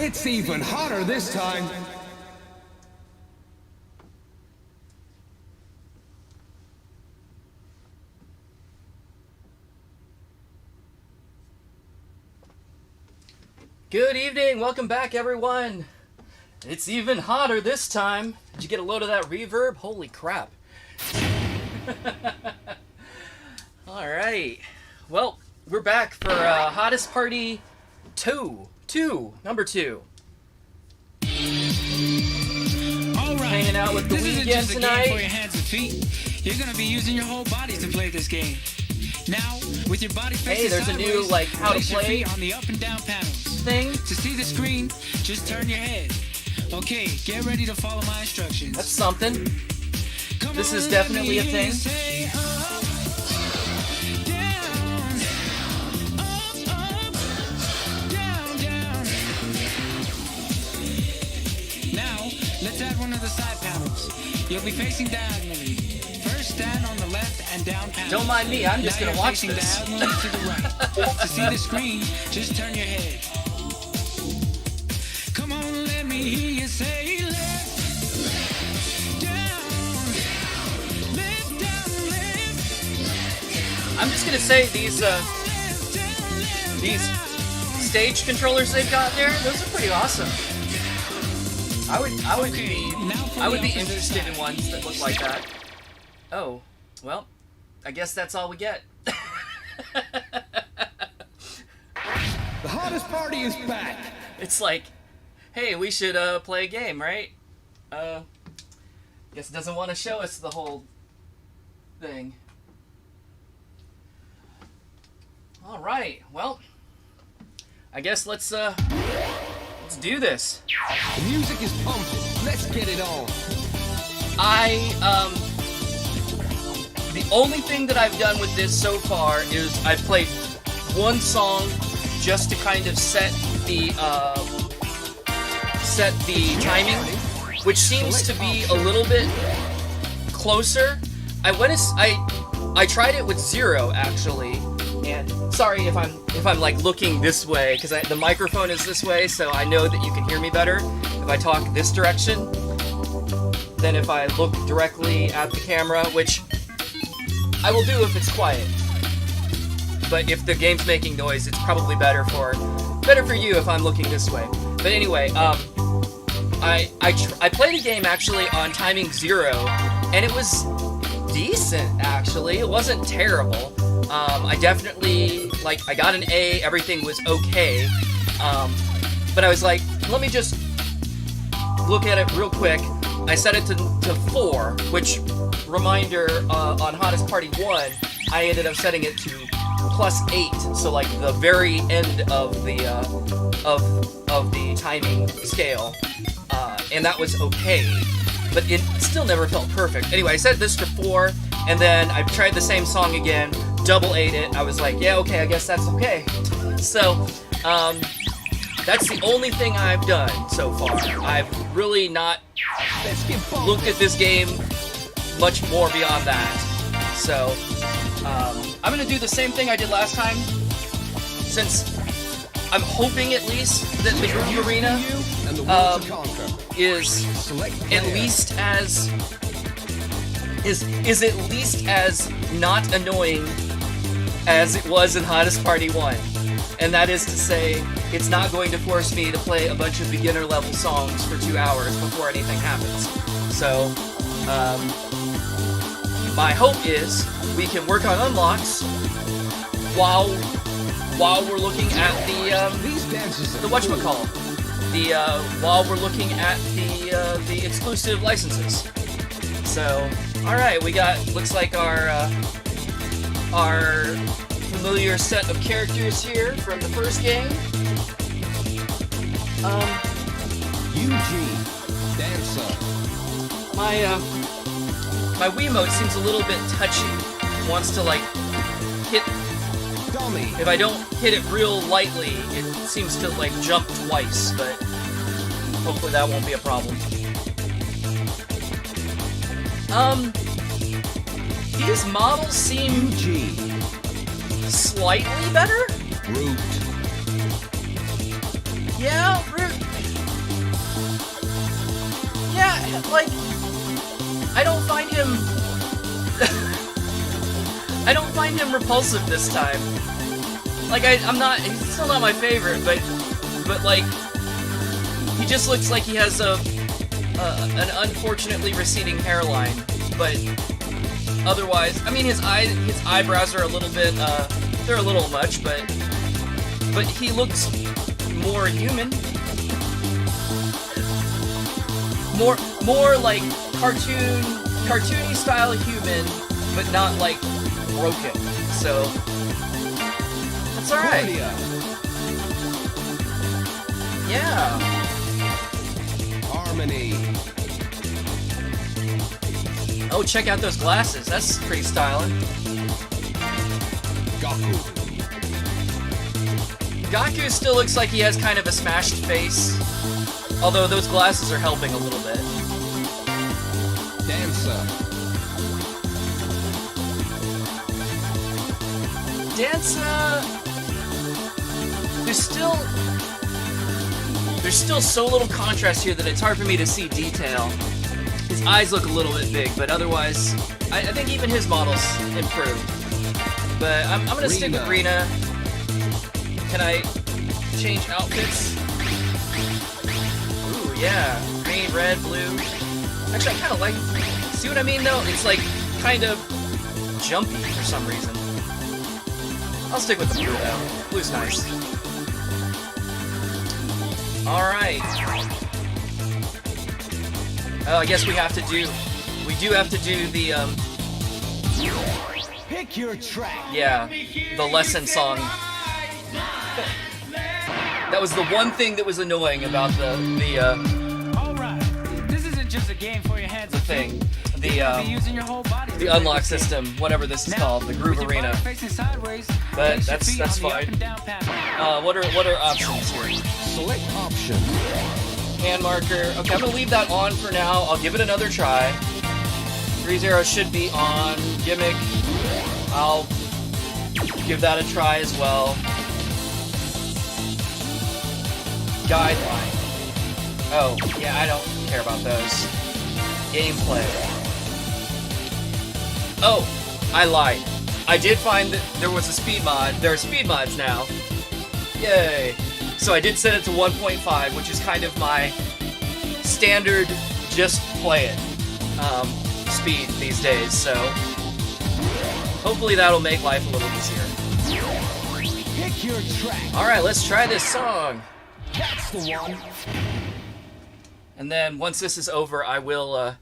It's even hotter this time. Good evening, welcome back everyone. It's even hotter this time. Did you get a load of that reverb? Holy crap. Alright, well, we're back for Hottest Party 2. Number 2. Alright, Hanging out with the this isn't weekend just a tonight. game for your hands and feet. You're gonna be using your whole body to play this game. Now, with your body facing Hey, there's a sideways, new, like, how to place your play feet on the up and down panels. thing. To see the screen, just turn your head. Okay, get ready to follow my instructions. That's something. Come this on, is let definitely me a hear thing. you say up, down, up, down, down. Now, let's add one of the side panels. You'll be facing diagonally. First, stand on the left and down panel. Don't mind me, I'm just Now gonna you're watch facing this. diagonally to the right. To see the screen, just turn your head. Come on, let me hear you say left, down, left, down, left, I'm just gonna say these left, down, left, these down. stage controllers they've got there, those are pretty awesome. I would Okay, now for I would the be opposite interested in side. ones that look like that. Oh, well, I guess that's all we get. The hottest party is back. It's like, hey, we should play a game, right? Guess it doesn't want to show us the whole thing. All right, well, I guess let's do this. The music is pumping. Let's get it on. The only thing that I've done with this so far is I've played one song just to kind of set the timing, which seems to be a little bit closer. I tried it with 0 actually, and sorry if I'm like looking this way because the microphone is this way, so I know that you can hear me better if I talk this direction than if I look directly at the camera, which I will do if it's quiet. But if the game's making noise, it's probably better for you if I'm looking this way. But anyway, I played a game actually on timing 0, and it was decent actually. It wasn't terrible. I definitely I got an A. Everything was okay. But I was like, let me just look at it real quick. I set it to 4, which, reminder, on Hottest Party 1, I ended up setting it to +8, so like the very end of the timing scale, and that was okay, but it still never felt perfect. Anyway, I set this to 4, and then I tried the same song again, double 8 it. I was like, yeah, okay, I guess that's okay. So, that's the only thing I've done so far. I've really not looked at this game much more beyond that. So, I'm gonna do the same thing I did last time, since I'm hoping at least that the Groove Arena is at least as not annoying as it was in Hottest Party 1. And that is to say, it's not going to force me to play a bunch of beginner level songs for 2 hours before anything happens. So, my hope is we can work on unlocks while we're looking at the whatchamacallit, while we're looking at the exclusive licenses. So, all right, we got looks like our familiar set of characters here from the first game. Eugene, dancer. My Wiimote seems a little bit touchy. It wants to hit. Dummy. If I don't hit it real lightly, it seems to jump twice, but hopefully that won't be a problem. These models seem Eugene. slightly better? Root. Yeah, Root. like, I don't find him I don't find him repulsive this time. Like, he's still not my favorite, but like, he just looks like he has an unfortunately receding hairline, but otherwise, I mean, his eyebrows are a little bit, they're a little much, but he looks more human. More like cartoony style human, but not like broken. So that's all right. Yeah. Harmony. Oh, check out those glasses. That's pretty styling. Gaku. Gaku still looks like he has kind of a smashed face, although those glasses are helping a little bit. Dancer. Dancer. There's still so little contrast here that it's hard for me to see detail. His eyes look a little bit big, but otherwise, I think even his model's improved. But I'm gonna stick with Rina. Can I change outfits? Ooh, yeah. Green, red, blue. Actually, I kind of like... See what I mean, though? It's, like, kind of jumpy for some reason. I'll stick with the blue, though. Blue's nice. Alright. Oh, I guess we have to do... We do have to do the, Pick your track. yeah, the lesson song. That was the one thing that was annoying about the Alright, this isn't just a game for your hands. thing. Be using your whole body The unlock system, whatever this is called, the Groove Arena. But that's fine. What are options here? Select option. Hand marker. Okay, I'm gonna leave that on for now. I'll give it another try. 3-0 should be on. Gimmick. I'll give that a try as well. Guideline. Oh, yeah, I don't care about those. Gameplay. Oh, I lied. I did find that there was a speed mod. There are speed mods now. Yay. So I did set it to 1.5, which is kind of my standard just play it speed these days. So hopefully that'll make life a little easier. Pick your track. Alright, let's try this song. That's the one. And then once this is over, I will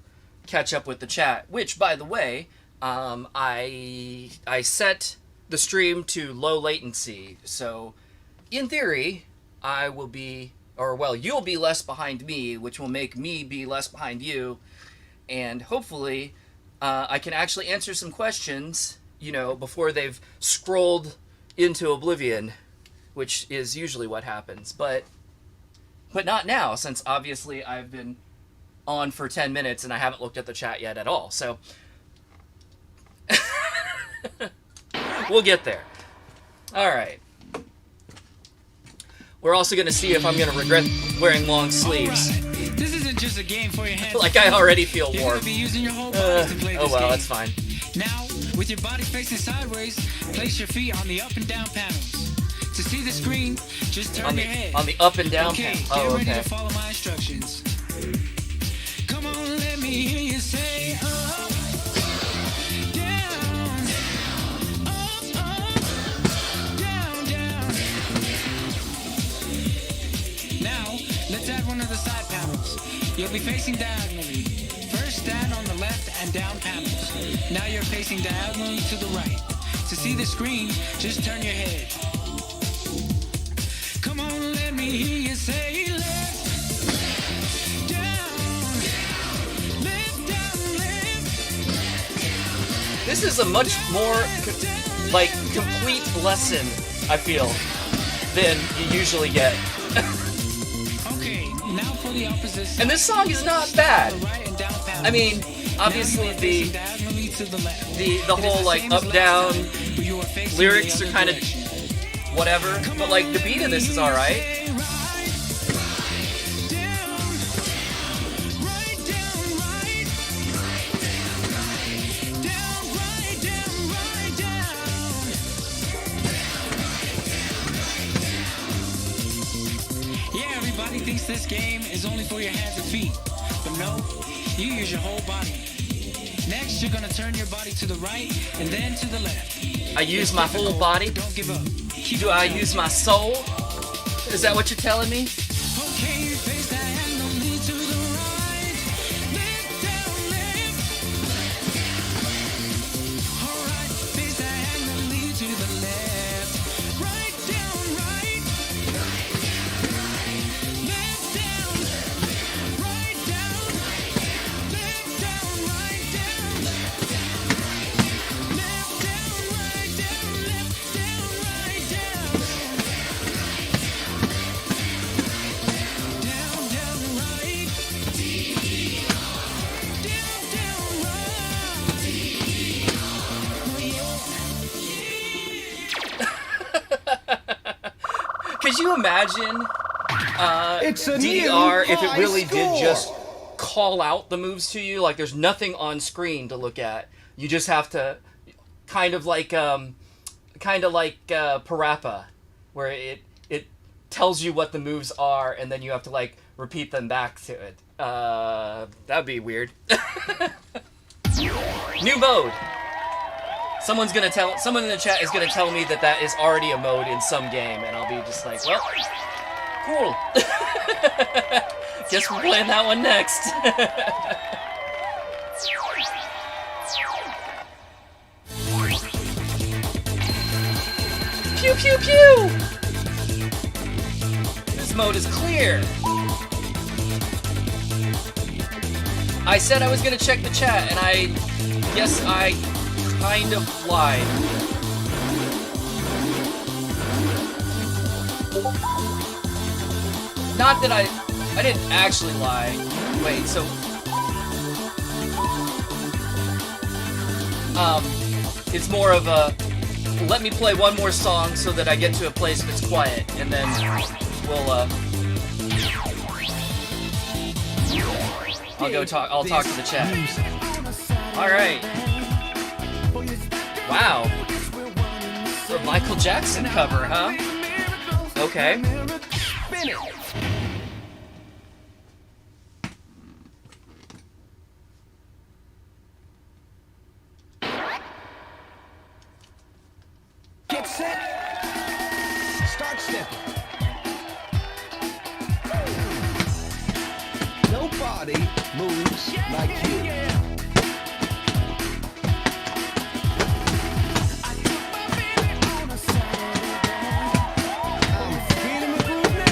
catch up with the chat. Which, by the way, I set the stream to low latency. So, in theory, I will be, or well, you'll be less behind me, which will make me be less behind you. And hopefully, I can actually answer some questions, you know, before they've scrolled into oblivion, which is usually what happens. But not now, since obviously I've been on for 10 minutes and I haven't looked at the chat yet at all. So we'll get there. All right. We're also going to see if I'm going to regret wearing long sleeves. Right. This isn't just a game for your hands. Like I already feel You're warm. gonna be using your whole body to play Oh this well, game. that's fine. Now, with your body facing sideways, place your feet on the up and down panels. To see the screen, just turn your head. On the up and down Okay, panel. get Oh, ready okay. to follow my instructions. Come on, let me hear you say up, down, down, down. Now, let's add one of the side panels. You'll be facing diagonally. First, stand on the left and down panels. Now you're facing diagonally to the right. To see the screen, just turn your head. Come on, let me hear you say left, down, left. This is a much more like complete lesson, I feel, than you usually get. Okay, now for the opposite side. And this song is not bad. The right and down panel. I mean, obviously Now you are facing the diagonally to the left. the It is whole like same as up last down time, but you are facing lyrics the are other kind of direction. whatever, but like the beat of this is all right. Everybody thinks this game is only for your hands and feet, but no, you use your whole body. Next, you're gonna turn your body to the right and then to the left. I use It's my whole difficult, body? Don't give up. Keep Do on I trying. use my soul? Is that what you're telling me? Okay, face that hand, no need to the right. Left down, left. Alright, face that hand, no need to the left. Right down, right. Left down, right down. Left down, right down. Left down, right down. Left down, right down. Down, down, right. Down, down, right. Could you imagine It's a DDR new if it high really did score. just call out the moves to you? Like there's nothing on screen to look at. You just have to kind of like Parappa, where it tells you what the moves are and then you have to like repeat them back to it. That'd be weird. New mode. Someone in the chat is gonna tell me that is already a mode in some game, and I'll be just like, well, cool. Guess we're playing that one next. Pew pew pew! This mode is clear. I said I was gonna check the chat, and I guess I kind of lied. Not that I didn't actually lie. Wait, so it's more of a let me play one more song so that I get to a place that's quiet, and then I'll talk to the chat. All right. Wow. A Michael Jackson cover, huh? Okay. Get set. Start stepping. Nobody moves like you. I'm feeling the groove now.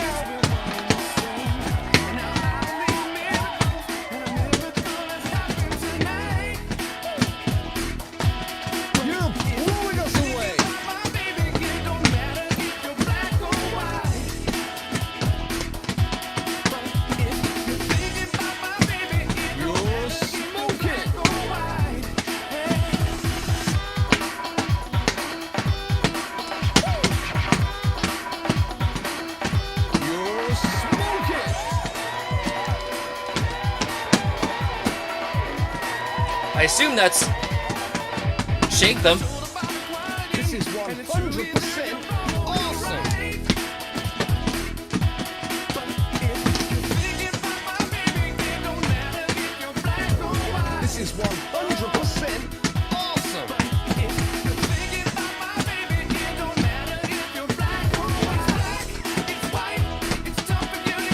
You're blowing us away. You're smoking. You're smoking. I assume that's shake them. This is 100% awesome. This is 100% awesome.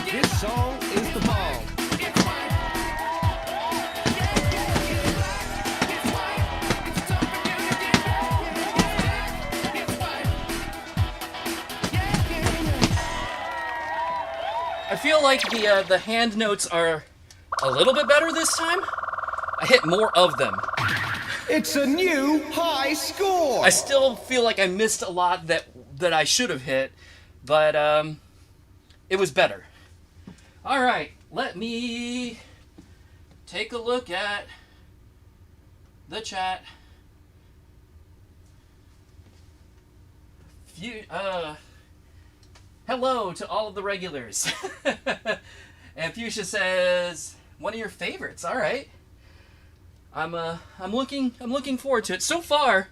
This song is the bomb. I feel like the hand notes are a little bit better this time. I hit more of them. It's a new high score. I still feel like I missed a lot that I should have hit, but it was better. All right, let me take a look at the chat. Hello to all of the regulars. And Fuchsia says, one of your favorites. All right. I'm looking forward to it. So far,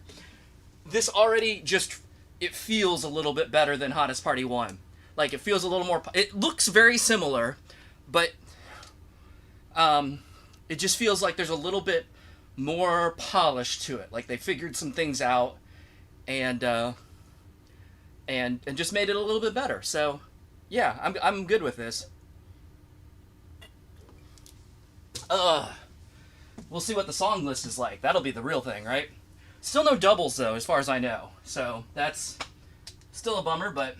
this already it feels a little bit better than Hottest Party 1. Like, it feels a little more... It looks very similar, but it just feels like there's a little bit more polish to it. Like, they figured some things out and just made it a little bit better. So, yeah, I'm good with this. We'll see what the song list is like. That'll be the real thing, right? Still no doubles, though, as far as I know. So, that's still a bummer, but...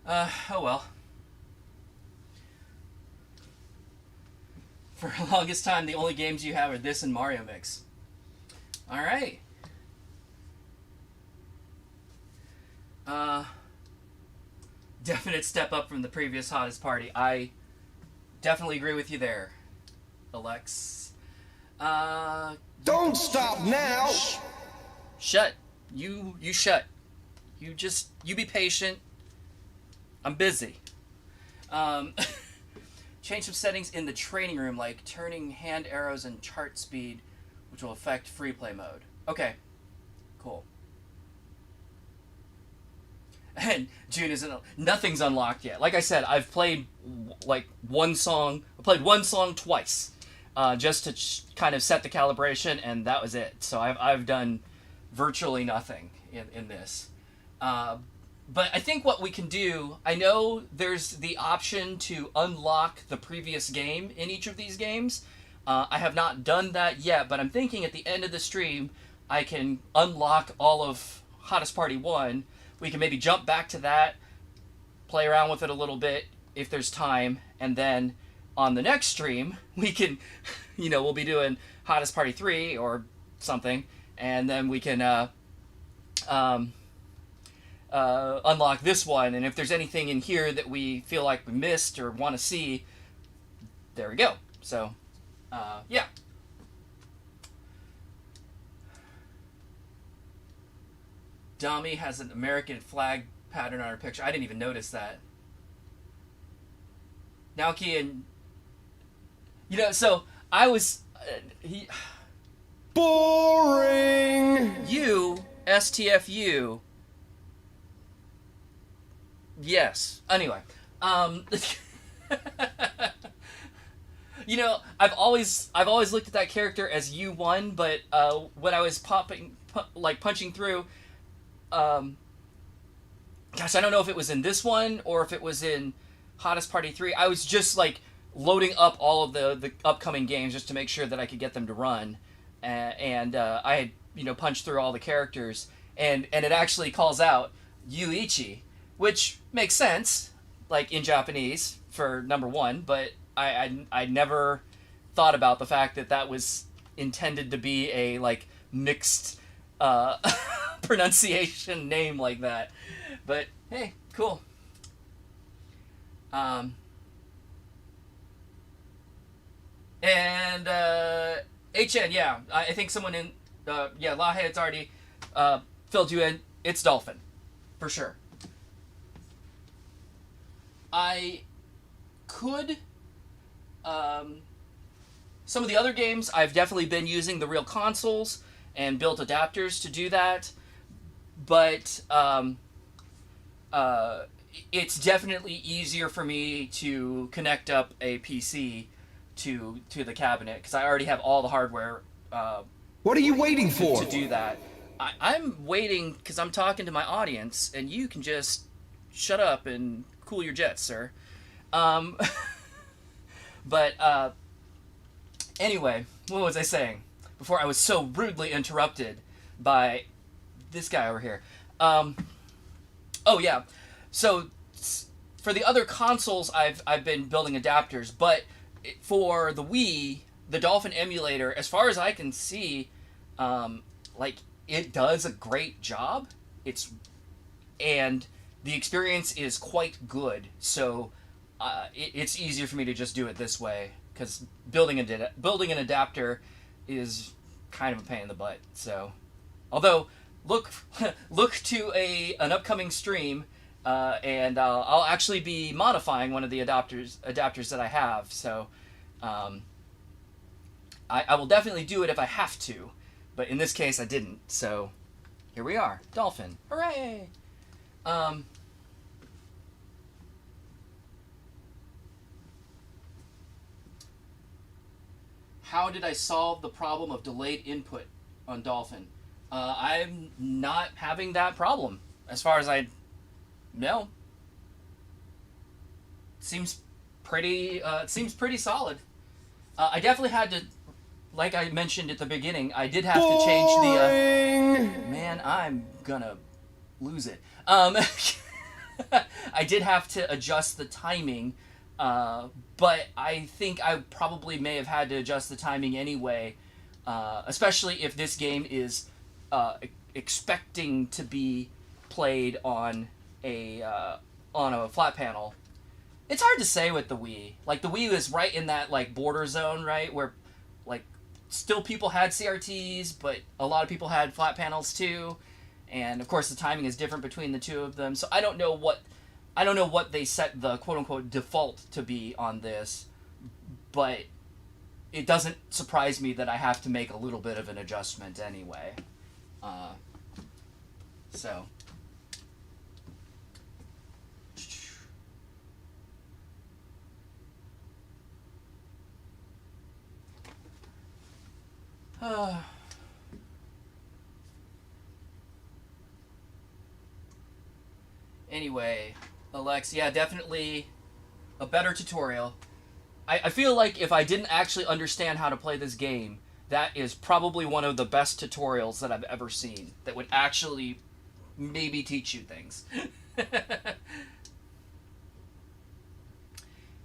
oh well. For the longest time, the only games you have are this and Mario Mix. Alright. Definite step up from the previous hottest party. I definitely agree with you there, Alex. Don't stop now! Shut. You shut. You be patient. I'm busy. Change some settings in the training room, like turning hand arrows and chart speed, which will affect free play mode. Okay. Cool. And June isn't... Nothing's unlocked yet. Like I said, I've played, like, one song... I played one song twice. Just to kind of set the calibration, and that was it. So I've done virtually nothing in this. But I think what we can do... I know there's the option to unlock the previous game in each of these games. I have not done that yet, but I'm thinking at the end of the stream, I can unlock all of Hottest Party 1... We can maybe jump back to that, play around with it a little bit if there's time, and then on the next stream, we can, we'll be doing Hottest Party 3 or something, and then we can unlock this one, and if there's anything in here that we feel like we missed or want to see, there we go. So, yeah. Dami has an American flag pattern on her picture. I didn't even notice that. Naoki and... so I was... Boring! You, STFU. Yes. Anyway. I've always looked at that character as U1, but when I was punching through... gosh, I don't know if it was in this one or if it was in Hottest Party 3. I was just, loading up all of the upcoming games just to make sure that I could get them to run. And I had, punched through all the characters. And it actually calls out Yuichi, which makes sense, in Japanese for number 1. But I never thought about the fact that was intended to be a, mixed... pronunciation name like that. But hey, cool. And HN, yeah, I think someone in Lawhead's already filled you in. It's Dolphin, for sure. I could some of the other games I've definitely been using the real consoles and built adapters to do that, but it's definitely easier for me to connect up a PC to the cabinet, because I already have all the hardware What are you waiting for? to do that. I'm waiting because I'm talking to my audience, and you can just shut up and cool your jets, sir. But anyway, what was I saying? Before I was so rudely interrupted by this guy over here. Oh yeah, so for the other consoles, I've been building adapters, but for the Wii, the Dolphin emulator, as far as I can see, it does a great job. And the experience is quite good. So it's easier for me to just do it this way, because building an adapter is kind of a pain in the butt. So, although look to an upcoming stream, and I'll actually be modifying one of the adapters that I have. So, I will definitely do it if I have to, but in this case I didn't. So, here we are, Dolphin, hooray! how did I solve the problem of delayed input on Dolphin? I'm not having that problem, as far as I know. Seems pretty solid. I definitely had to, like I mentioned at the beginning, I did have to change the. Man, I'm gonna lose it. I did have to adjust the timing, but I think I probably may have had to adjust the timing anyway, especially if this game is expecting to be played on a flat panel. It's hard to say with the Wii. Like, the Wii was right in that, like, border zone, right? Where, like, still people had CRTs, but a lot of people had flat panels, too. And, of course, the timing is different between the two of them. So I don't know what they set the quote-unquote default to be on this. But it doesn't surprise me that I have to make a little bit of an adjustment anyway. So... Anyway, Alex, yeah, definitely a better tutorial. I feel like if I didn't actually understand how to play this game, that is probably one of the best tutorials that I've ever seen that would actually maybe teach you things.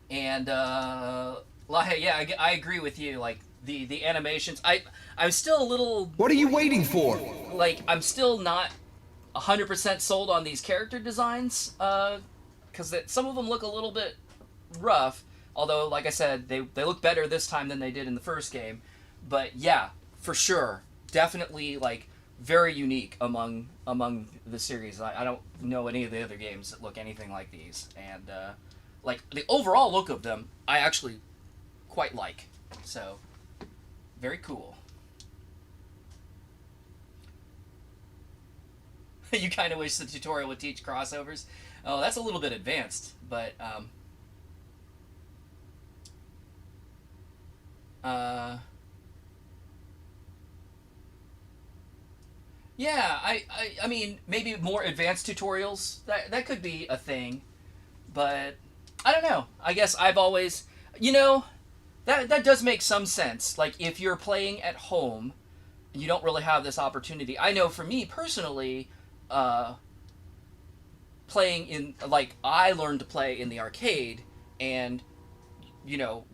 And, yeah, I agree with you, like, the animations, I'm still a little... What are you waiting for? Like, I'm still not 100% sold on these character designs, because some of them look a little bit rough, although, like I said, they look better this time than they did in the first game. But yeah, for sure, definitely, like, very unique among the series. I don't know any of the other games that look anything like these, and, like, the overall look of them, I actually quite like, so... Very cool. You kind of wish the tutorial would teach crossovers. Oh, that's a little bit advanced, but yeah, I mean, maybe more advanced tutorials. That could be a thing, but I don't know. I guess I've always, you know. That does make some sense. Like, if you're playing at home, you don't really have this opportunity. I know for me, personally, playing in... Like, I learned to play in the arcade, and, you know,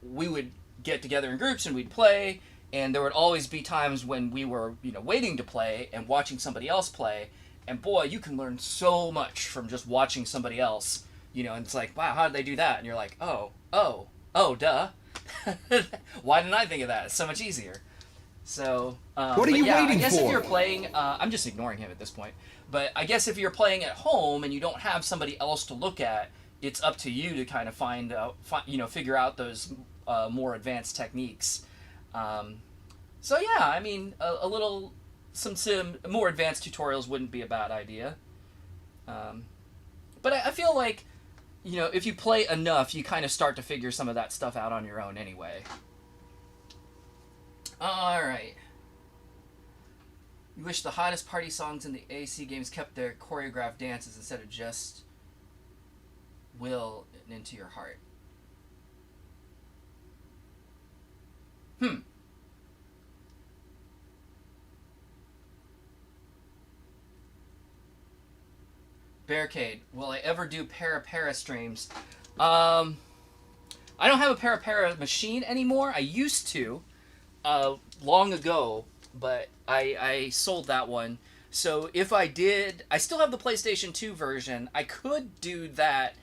we would get together in groups and we'd play, and there would always be times when we were, you know, waiting to play and watching somebody else play, and boy, you can learn so much from just watching somebody else, you know, and it's like, wow, how did they do that? And you're like, oh, duh. Why didn't I think of that? It's so much easier. So, what are you waiting for? I guess if you're playing, I'm just ignoring him at this point. But I guess if you're playing at home and you don't have somebody else to look at, it's up to you to kind of figure out those more advanced techniques. So yeah, I mean, some more advanced tutorials wouldn't be a bad idea. But I feel like, you know, if you play enough, you kind of start to figure some of that stuff out on your own anyway. Alright. You wish the hottest party songs in the AC games kept their choreographed dances instead of just will and into your heart. Barricade. Will I ever do Para streams? I don't have a Para machine anymore. I used to, long ago, but I sold that one. So if I did, I still have the PlayStation 2 version. I could do that.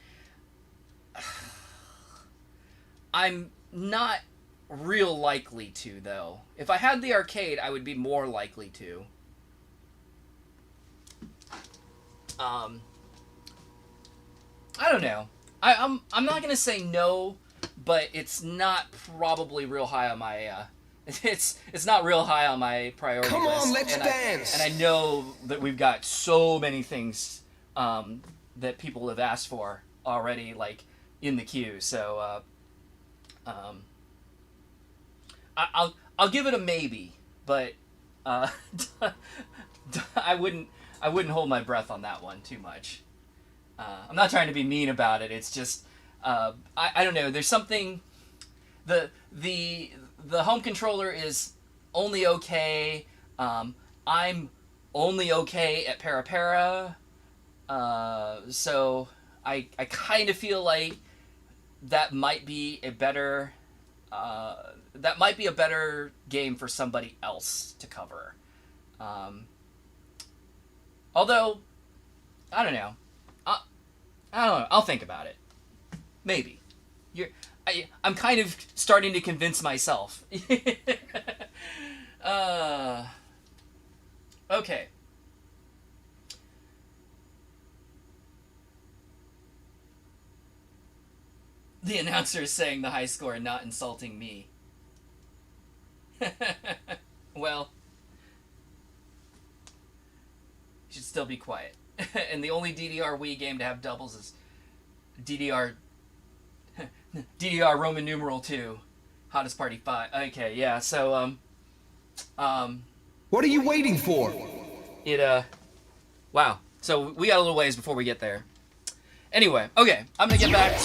I'm not real likely to, though. If I had the arcade, I would be more likely to. I don't know. I'm not gonna say no, but it's not probably real high on my it's not real high on my priority list. Come on, let's dance. And I know that we've got so many things that people have asked for already, like in the queue. So I'll give it a maybe, but I wouldn't hold my breath on that one too much. I'm not trying to be mean about it. It's just I don't know. There's something the home controller is only okay. I'm only okay at Para. So I kind of feel like that might be a better game for somebody else to cover. Although I don't know. I don't know. I'll think about it. Maybe. I'm kind of starting to convince myself. Okay. The announcer is saying the high score and not insulting me. Well, you should still be quiet. And the only DDR Wii game to have doubles is DDR Roman numeral 2, Hottest Party 5. Okay, yeah. So What are you waiting for? Wow. So we got a little ways before we get there. Anyway, okay. I'm gonna get back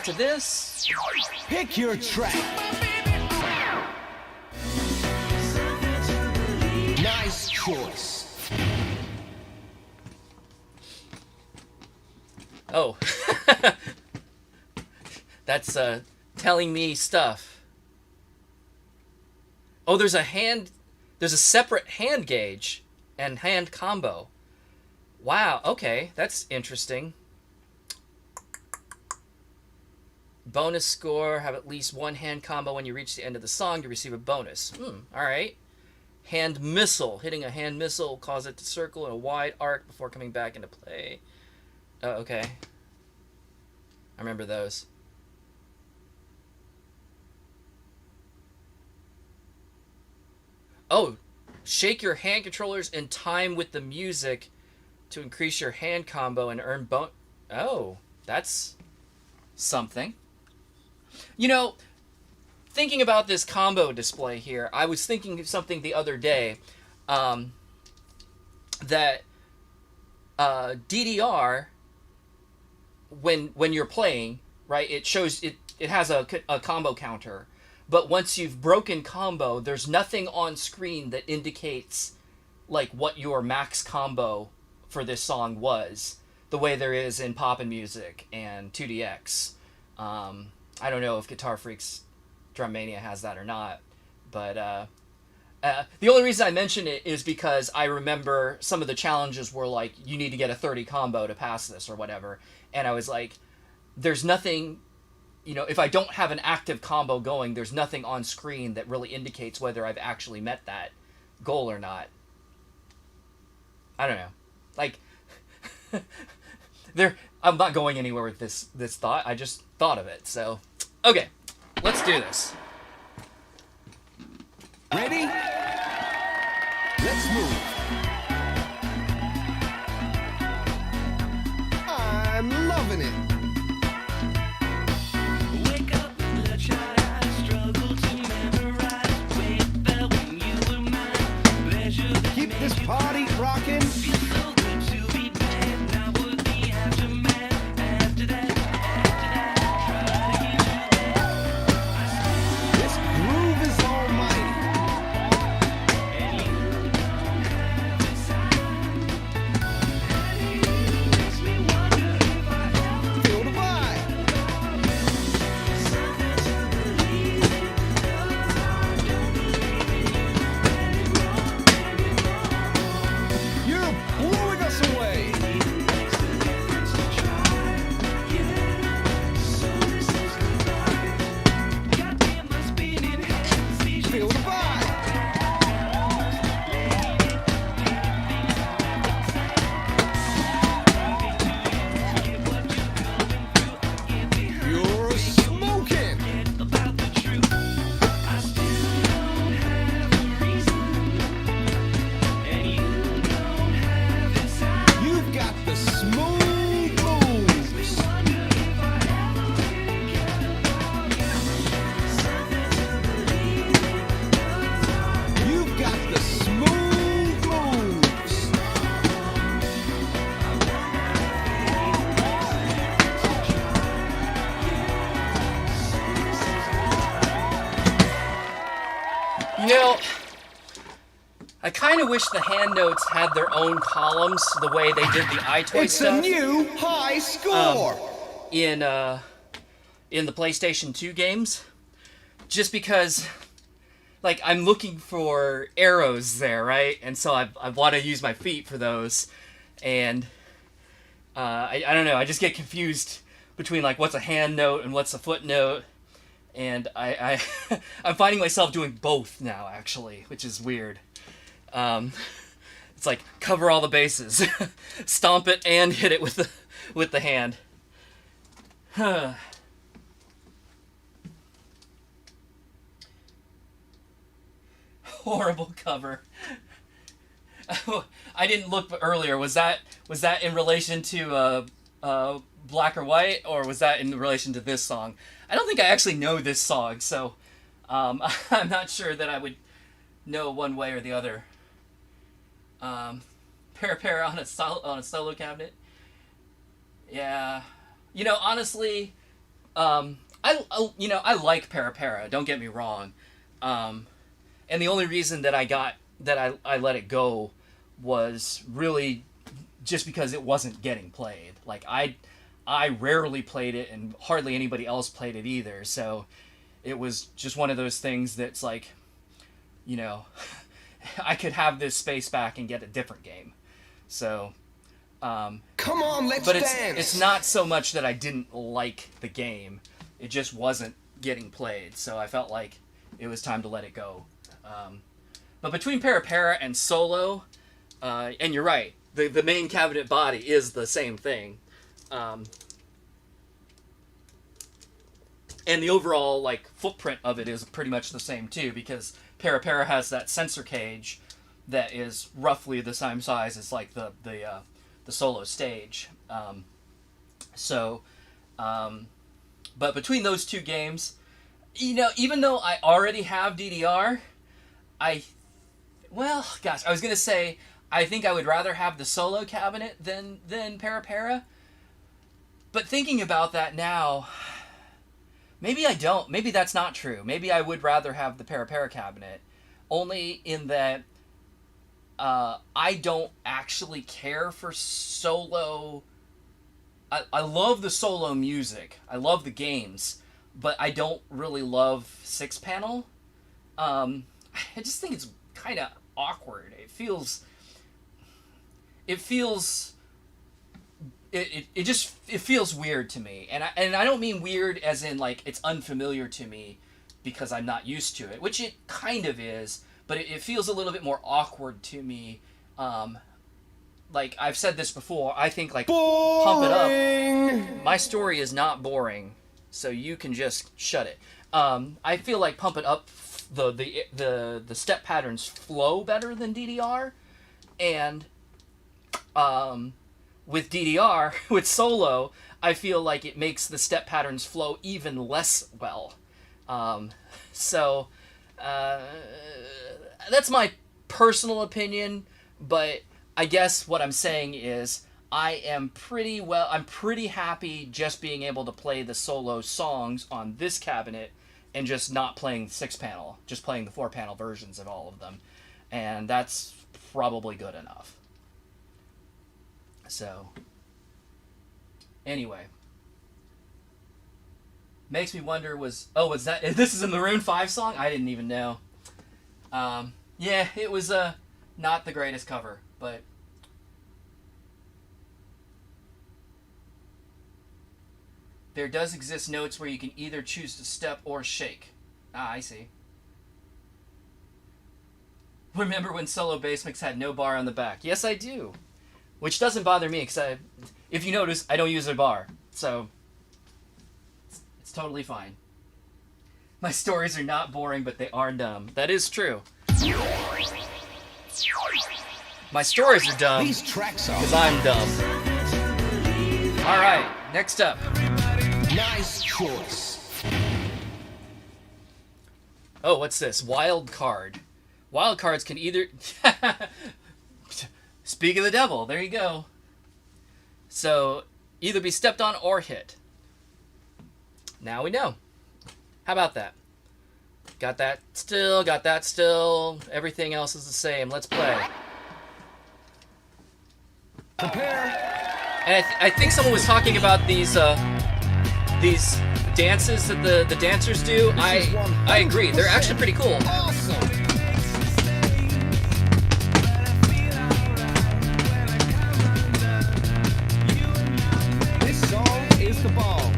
to this. Pick your track. Nice choice. Oh. That's telling me stuff. Oh, there's a separate hand gauge and hand combo. Wow, okay, that's interesting. Bonus score, have at least one hand combo when you reach the end of the song to receive a bonus. Alright. Hand missile. Hitting a hand missile will cause it to circle in a wide arc before coming back into play. Oh, okay. I remember those. Oh, shake your hand controllers in time with the music to increase your hand combo and earn Oh, that's something. You know, thinking about this combo display here, I was thinking of something the other day, that DDR, when you're playing, right, it shows it has a combo counter, but once you've broken combo, there's nothing on screen that indicates like what your max combo for this song was, the way there is in Poppin' Music and 2DX. I don't know if Guitar Freak's Drum Mania has that or not, but the only reason I mention it is because I remember some of the challenges were like, you need to get a 30 combo to pass this or whatever, and I was like, there's nothing, you know, if I don't have an active combo going, there's nothing on screen that really indicates whether I've actually met that goal or not. I don't know. Like, I'm not going anywhere with this thought. I just thought of it. So, okay, let's do this. Ready? Let's move. I'm loving it. Wake up, little child, I struggle to memorize. Way fell when you were mine. Pleasure that Keep made this you party rocking. feel so good to be bad. Now would be aftermath. After that, try to get you back. I I kind of wish the hand notes had their own columns the way they did the iToy It's stuff a new high score. in the PlayStation 2 games. Just because, like, I'm looking for arrows there, right? And so I want to use my feet for those. And I don't know, I just get confused between, like, what's a hand note and what's a footnote. And I'm finding myself doing both now, actually, which is weird. It's like, cover all the bases. Stomp it and hit it with the hand. Horrible cover. I didn't look earlier. Was that in relation to Black or White, or was that in relation to this song? I don't think I actually know this song, so I'm not sure that I would know one way or the other. Para on a solo cabinet. Yeah, honestly, I like Para. Don't get me wrong. And the only reason that I let it go was really just because it wasn't getting played. Like, I rarely played it, and hardly anybody else played it either. So it was just one of those things that's like, I could have this space back and get a different game. So, Come on, let's but dance. it's not so much that I didn't like the game. It just wasn't getting played. So I felt like it was time to let it go. But between Para and Solo, and you're right, the main cabinet body is the same thing. And the overall, like, footprint of it is pretty much the same too, because Para has that sensor cage that is roughly the same size as, like, the Solo stage. But between those two games, even though I already have DDR, I was gonna say I think I would rather have the Solo cabinet than Para. But thinking about that now, maybe I don't. Maybe that's not true. Maybe I would rather have the Para cabinet, only in that I don't actually care for Solo. I love the Solo music. I love the games, but I don't really love 6-panel. I just think it's kind of awkward. It feels weird to me, and I don't mean weird as in, like, it's unfamiliar to me because I'm not used to it, which it kind of is, but it feels a little bit more awkward to me. Like, I've said this before, I think, like, Pump It Up, my story is not boring, so you can just shut it. I feel like Pump It Up, the step patterns flow better than DDR, and with DDR, with Solo, I feel like it makes the step patterns flow even less well. So that's my personal opinion, but I guess what I'm saying is I'm pretty happy just being able to play the Solo songs on this cabinet and just not playing 6-panel, just playing the 4-panel versions of all of them. And that's probably good enough. So, anyway. Makes me wonder this is a Maroon 5 song? I didn't even know. Yeah, it was not the greatest cover, but there does exist notes where you can either choose to step or shake. Ah, I see. Remember when Solo bass mix had no bar on the back? Yes, I do. Which doesn't bother me, because if you notice, I don't use a bar. So, it's totally fine. My stories are not boring, but they are dumb. That is true. My stories are dumb These tracks are because I'm dumb. Alright, next up. nice choice. Oh, what's this? Wild card. Wild cards can either... Speak of the devil, there you go. So, either be stepped on or hit. Now we know. How about that? Got that still, got that still. Everything else is the same. Let's play. Prepare. And I think someone was talking about these dances that the dancers do. I agree. They're actually pretty cool. Awesome. This song is the bomb.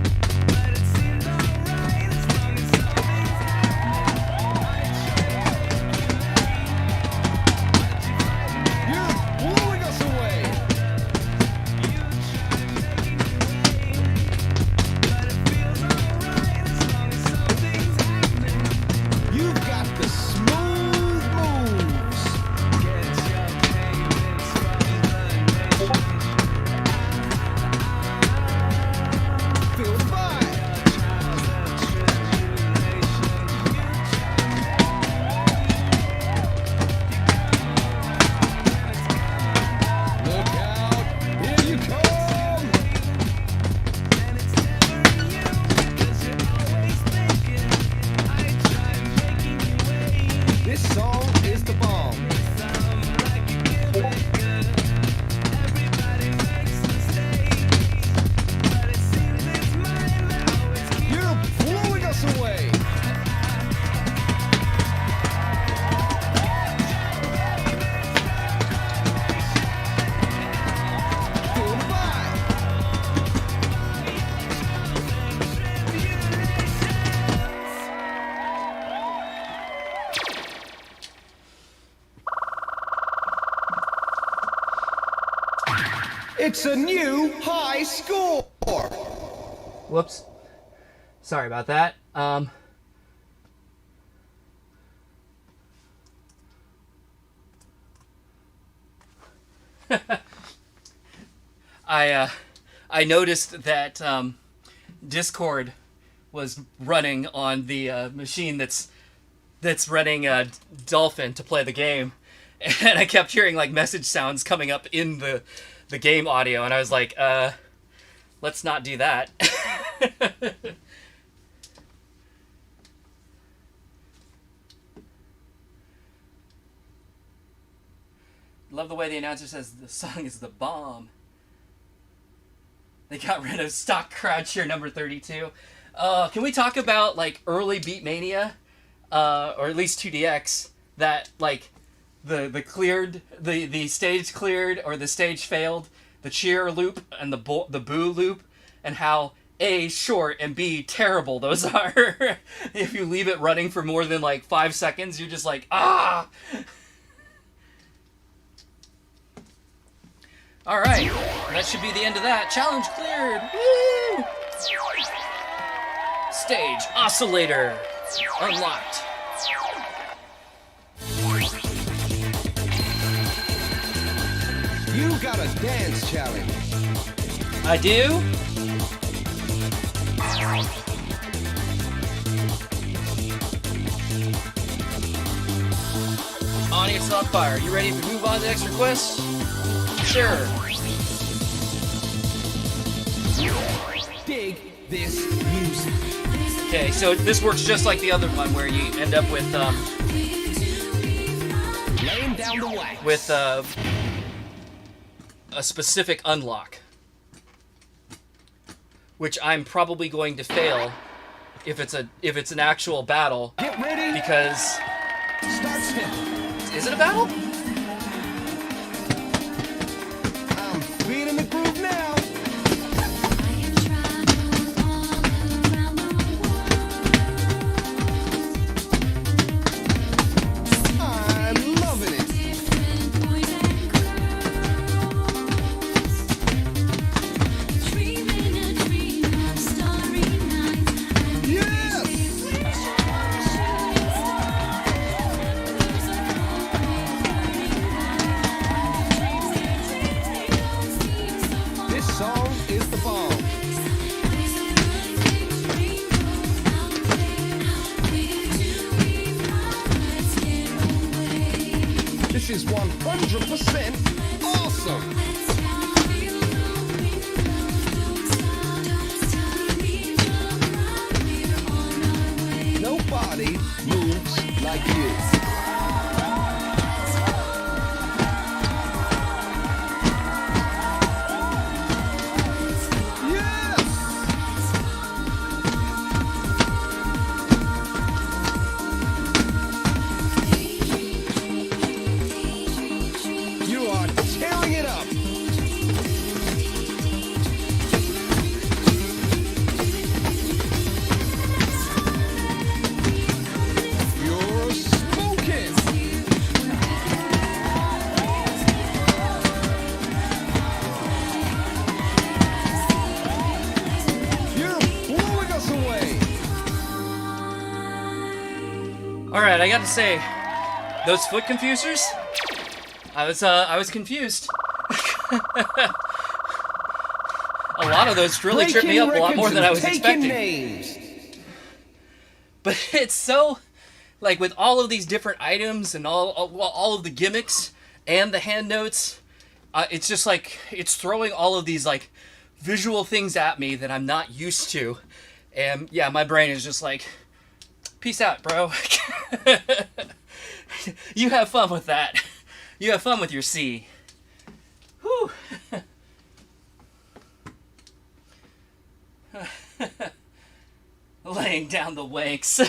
You're blowing us away. You've got the smooth moves. Feel the vibe. Look out, here you come. This song is the bomb. You're blowing us away. Feel the vibe. It's a new high score. Whoops. Sorry about that. I noticed that Discord was running on the machine that's running Dolphin to play the game, and I kept hearing like message sounds coming up in the game audio, and I was like, let's not do that. Love the way the announcer says the song is the bomb. They got rid of stock crowd cheer number 32. Can we talk about like early Beatmania, or at least 2DX, that like the stage cleared or the stage failed, the cheer loop and the boo loop, and how A, short, and B, terrible those are. If you leave it running for more than like 5 seconds, you're just like, ah! Alright, that should be the end of that. Challenge cleared! Woo! Stage oscillator unlocked. You got a dance challenge. I do? Audience is on fire. You ready to move on to the next request? Sure. Dig this music. Okay, so this works just like the other one, where you end up with Laying down the wax. with a specific unlock, which I'm probably going to fail if it's an actual battle, Get ready. because Start stepping. is it a battle? I'm feeling the groove now. I'm loving it. Yes! This song is the bomb. This is 100% awesome. Nobody moves All right, I got to say, those foot confusers, I was confused. A lot of those really tripped me up a lot more than I was expecting. Names. But it's so, like, with all of these different items and all of the gimmicks and the hand notes, it's just like, it's throwing all of these, like, visual things at me that I'm not used to. And yeah, my brain is just like, peace out, bro. You have fun with that. You have fun with your C. Whew. Laying down the wanks.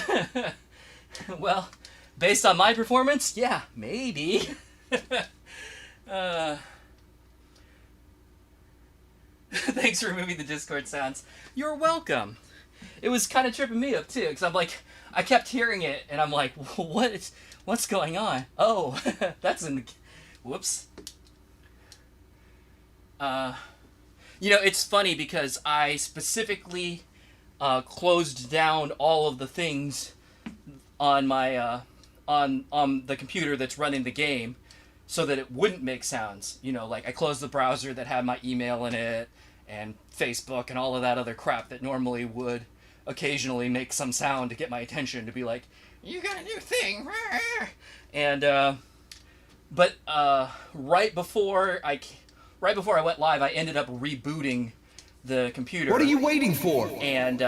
Well, based on my performance, yeah, maybe. Thanks for removing the Discord sounds. You're welcome. It was kind of tripping me up too, because I'm like, I kept hearing it, and I'm like, what's going on? Oh, that's in the, whoops. You know, it's funny because I specifically closed down all of the things on my on the computer that's running the game, so that it wouldn't make sounds. You know, like I closed the browser that had my email in it, and Facebook and all of that other crap that normally would occasionally make some sound to get my attention, to be like, you got a new thing. And but right before I went live, I ended up rebooting the computer. What are you waiting for? And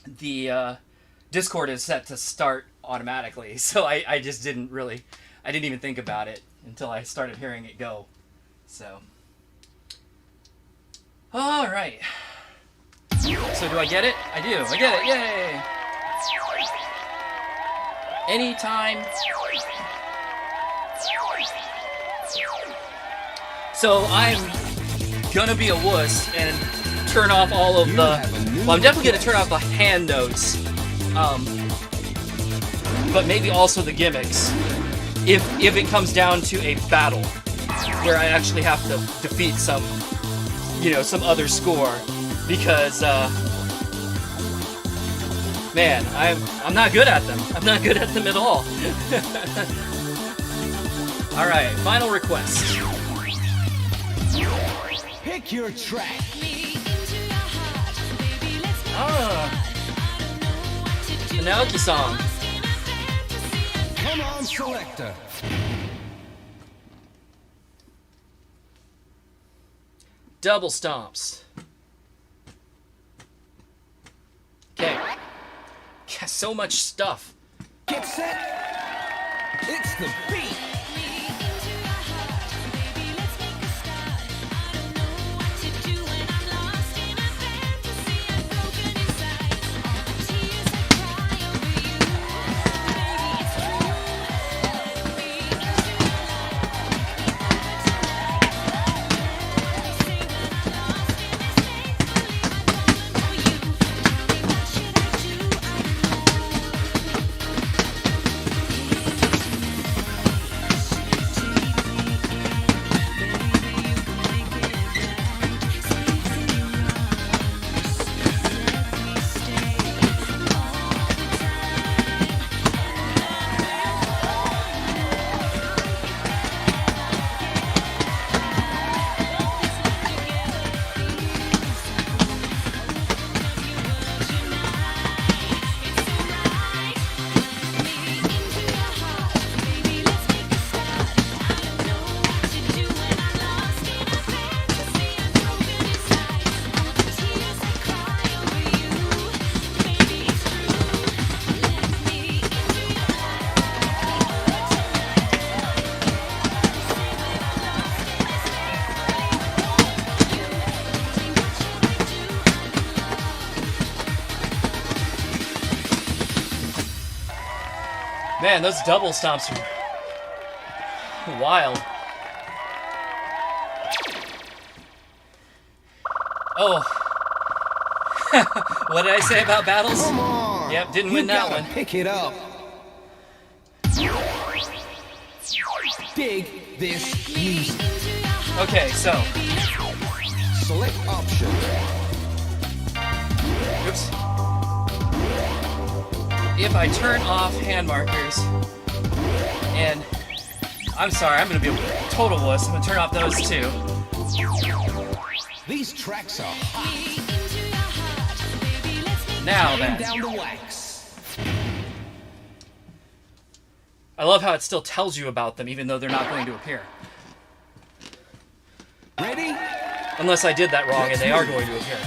the Discord is set to start automatically, so I just didn't even think about it until I started hearing it go. So, all right. So do I get it? I do. I get it. Yay! Anytime. So I'm gonna be a wuss and turn off all of the. Well, I'm definitely gonna turn off the hand notes, but maybe also the gimmicks, if it comes down to a battle where I actually have to defeat some other score, because man, I'm not good at them. I'm not good at them at all. All right, final request. Pick your track. The Naoki song. Come on, selector. Double stomps. Okay. Yeah, so much stuff. Get set. It's the beat. Man, those double stomps are wild. Oh. What did I say about battles? Come on. Yep, didn't win that one. Pick it up. Dig this music. Okay, so. Select option. Oops. if I turn off hand markers, and I'm sorry, I'm gonna be a total wuss. I'm gonna turn off those too. These tracks are hot. Now Laying then, down the wax. I love how it still tells you about them, even though they're not going to appear. Ready? Unless I did that wrong and they are going to appear.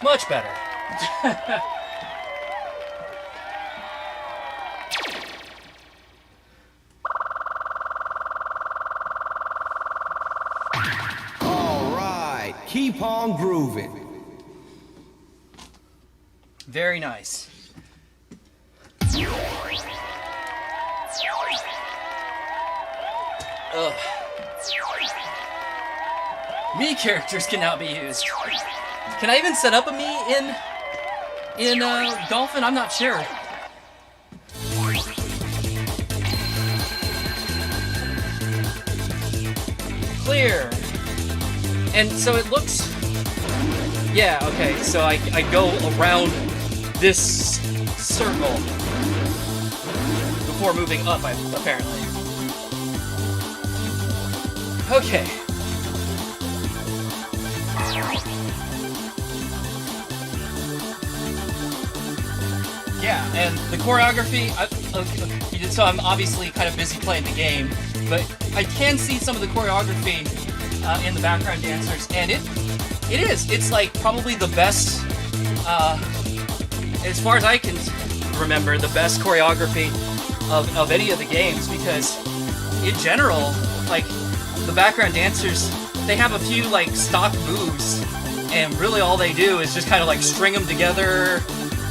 Much better. All right, keep on grooving. Very nice. Ugh. Me characters can now be used. Can I even set up a me in Dolphin? I'm not sure. Clear. And so it looks. Yeah. Okay. So I go around this circle before moving up. Apparently. Okay. Yeah, and the choreography, so I'm obviously kind of busy playing the game, but I can see some of the choreography in the background dancers, and it's like probably the best, as far as I can remember, the best choreography of any of the games, because in general, like, the background dancers, they have a few, like, stock moves, and really all they do is just kind of, like, string them together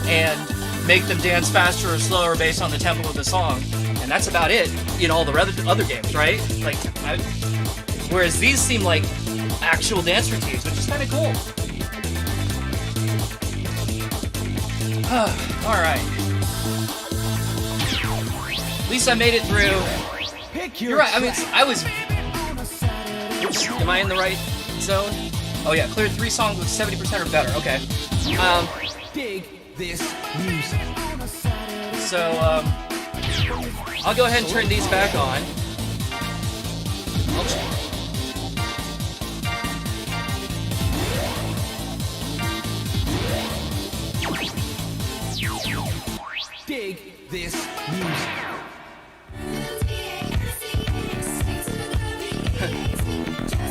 and make them dance faster or slower based on the tempo of the song, and that's about it in all the other games, right? Like, whereas these seem like actual dance routines, which is kind of cool. All right. At least I made it through. Pick your You're right. I mean, track. I was. Oops, am I in the right zone? Oh yeah, cleared 3 songs with 70% or better. Okay. Dig this music. So, I'll go ahead and turn these back on. Dig this music.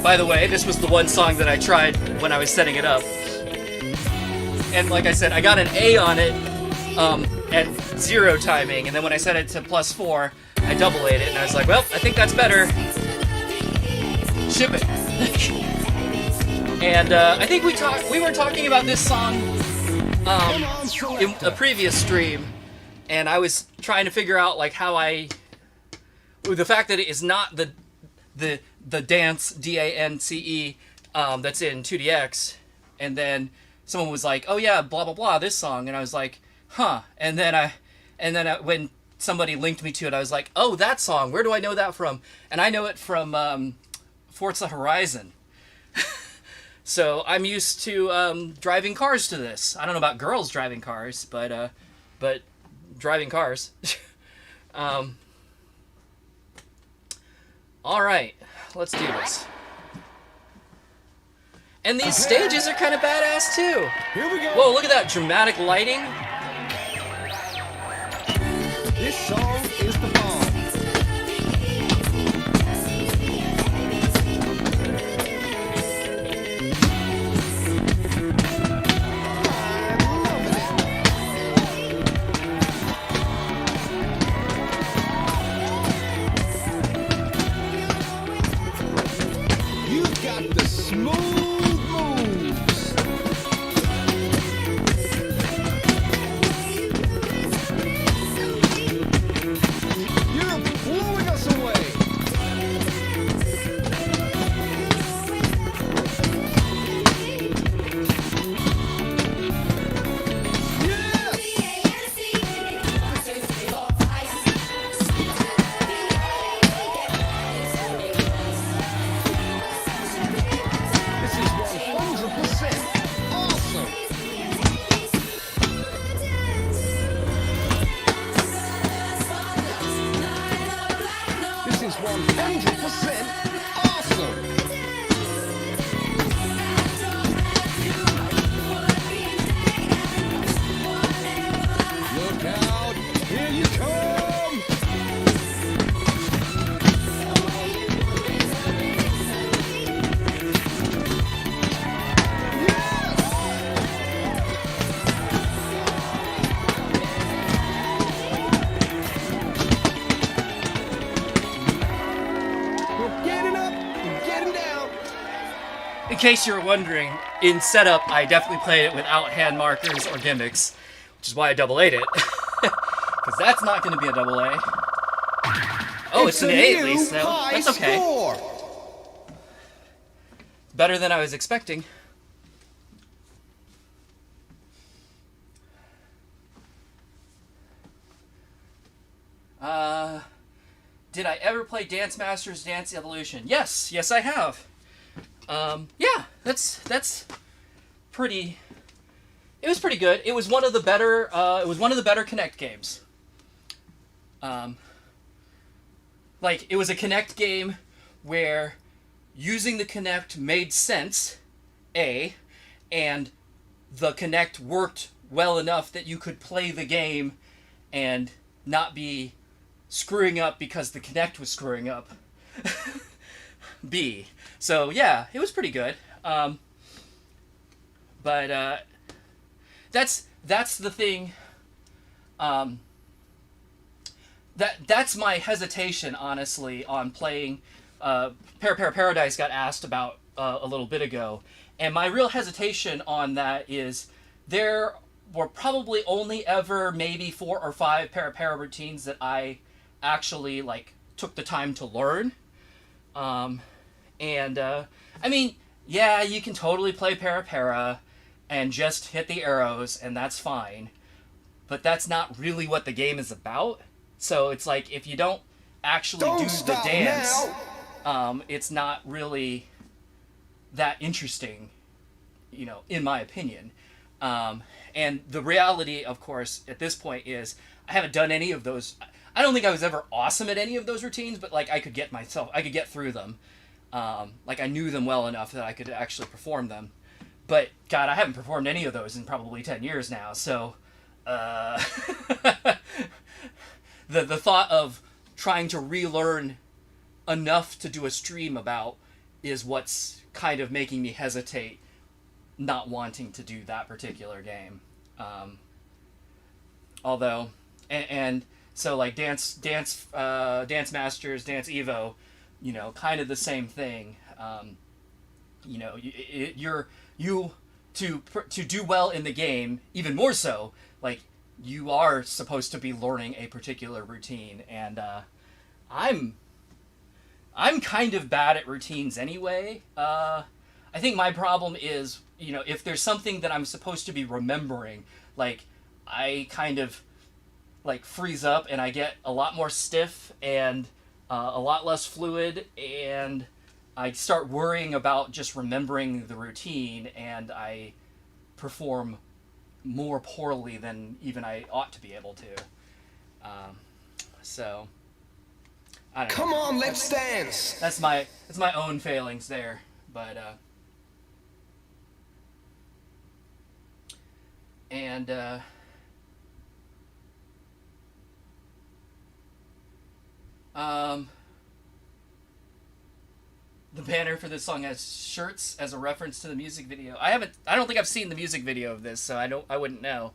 By the way, this was the one song that I tried when I was setting it up. And like I said, I got an A on it at 0 timing, and then when I set it to +4, I double A'd it, and I was like, well, I think that's better. Ship it. And I think we were talking about this song in a previous stream, and I was trying to figure out like how the fact that it is not the dance DANCE that's in 2DX, and then someone was like, oh yeah, blah blah blah, this song, and I was like, huh, and then when somebody linked me to it. I was like, oh, that song. Where do I know that from? And I know it from Forza Horizon. So I'm used to driving cars to this. I don't know about girls driving cars, but driving cars. All right, let's do this. And these stages are kind of badass too. Here we go. Whoa, look at that dramatic lighting. This song is the bomb. You've got the smooth moves. You're blowing us away. This is 100% awesome. This is 100% awesome. Look out! Here you come! We're getting up and getting down. In case you're wondering, in setup, I definitely played it without hand markers or gimmicks, which is why I double A'd it. Because that's not going to be a double A. Oh, it's an A at least, so that's okay. Score. Better than I was expecting. Did I ever play Dance Masters Dance Evolution? Yes, yes I have. Yeah, that's pretty. It was pretty good. It was one of the better. Kinect games. Like it was a Kinect game where using the Kinect made sense, and the Kinect worked well enough that you could play the game and not be screwing up because the Kinect was screwing up. B. So yeah, it was pretty good. But that's the thing. That's my hesitation, honestly, on playing. Paradise got asked about a little bit ago, and my real hesitation on that is there were probably only ever maybe 4 or 5 Para routines that I actually took the time to learn. I mean, yeah, you can totally play Para and just hit the arrows, and that's fine. But that's not really what the game is about. So it's like, if you don't actually do the dance, it's not really that interesting, in my opinion. And the reality, of course, at this point is I haven't done any of those. I don't think I was ever awesome at any of those routines, but I could get through them. I knew them well enough that I could actually perform them. But God, I haven't performed any of those in probably 10 years now. So, the thought of trying to relearn enough to do a stream about is what's kind of making me hesitate, not wanting to do that particular game. Although, so Dance Masters, Dance Evo, kind of the same thing. To do well in the game, even more so, you are supposed to be learning a particular routine, and I'm kind of bad at routines anyway. I think my problem is, if there's something that I'm supposed to be remembering, I kind of like freeze up, and I get a lot more stiff and a lot less fluid, and I start worrying about just remembering the routine, and I perform more poorly than even I ought to be able to. So I don't know. Come on, let's dance. That's my own failings there, but and the banner for this song has shirts as a reference to the music video. I don't think I've seen the music video of this, so I wouldn't know.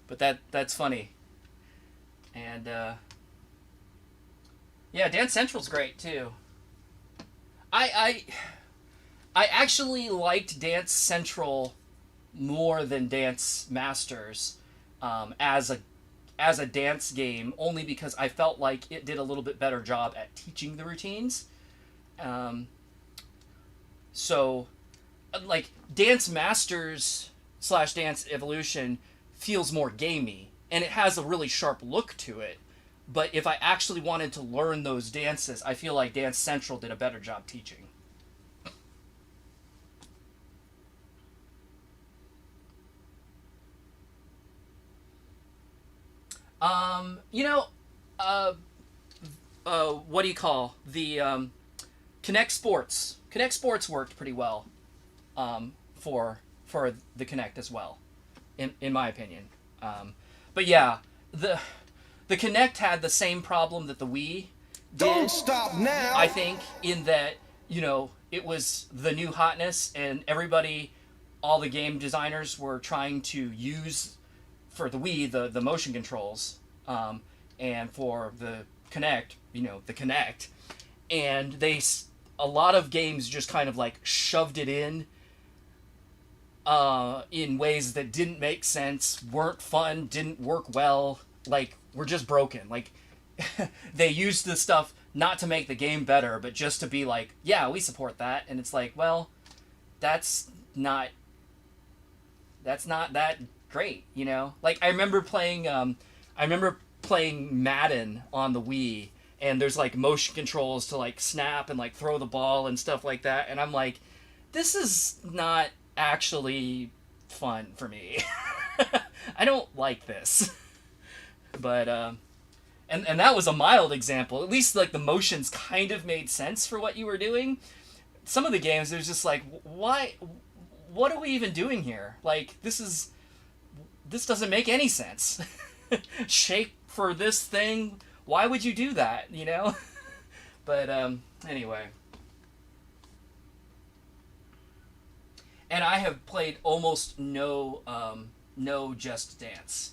But that's funny. And yeah, Dance Central's great too. I actually liked Dance Central more than Dance Masters as a dance game, only because I felt like it did a little bit better job at teaching the routines. So, like, Dance Masters / Dance Evolution feels more gamey, and it has a really sharp look to it. But if I actually wanted to learn those dances, I feel like Dance Central did a better job teaching. What do you call the Kinect Sports? Kinect Sports worked pretty well for the Kinect as well, in my opinion. But yeah, the Kinect had the same problem that the Wii did. Don't stop now. I think in that, it was the new hotness, and all the game designers were trying to use for the Wii the motion controls, and for the Kinect, the Kinect, and a lot of games just kind of like shoved it in ways that didn't make sense, weren't fun, didn't work well, like were just broken. Like they used the stuff not to make the game better, but just to be like, yeah, we support that, and it's like, well, that's not that great, Like I remember playing Madden on the Wii, and there's like motion controls to like snap and like throw the ball and stuff like that, and I'm like, this is not actually fun for me. I don't like this. But and that was a mild example. At least like the motions kind of made sense for what you were doing. Some of the games there's just like, why, what are we even doing here? Like this doesn't make any sense. Shape for this thing, why would you do that, But anyway, and I have played almost no Just Dance,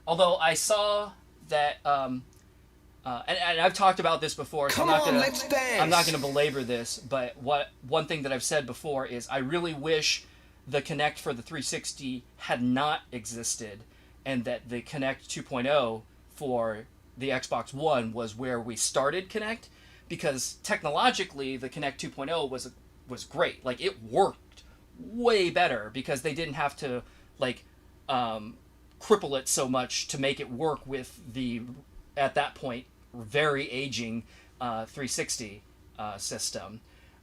although I saw that and I've talked about this before, so Come on, let's dance. I'm not gonna belabor this, but one thing that I've said before is I really wish the Kinect for the 360 had not existed, and that the Kinect 2.0 for the Xbox One was where we started Kinect, because technologically the Kinect 2.0 was great. Like it worked way better because they didn't have to like cripple it so much to make it work with the at that point very aging 360 system.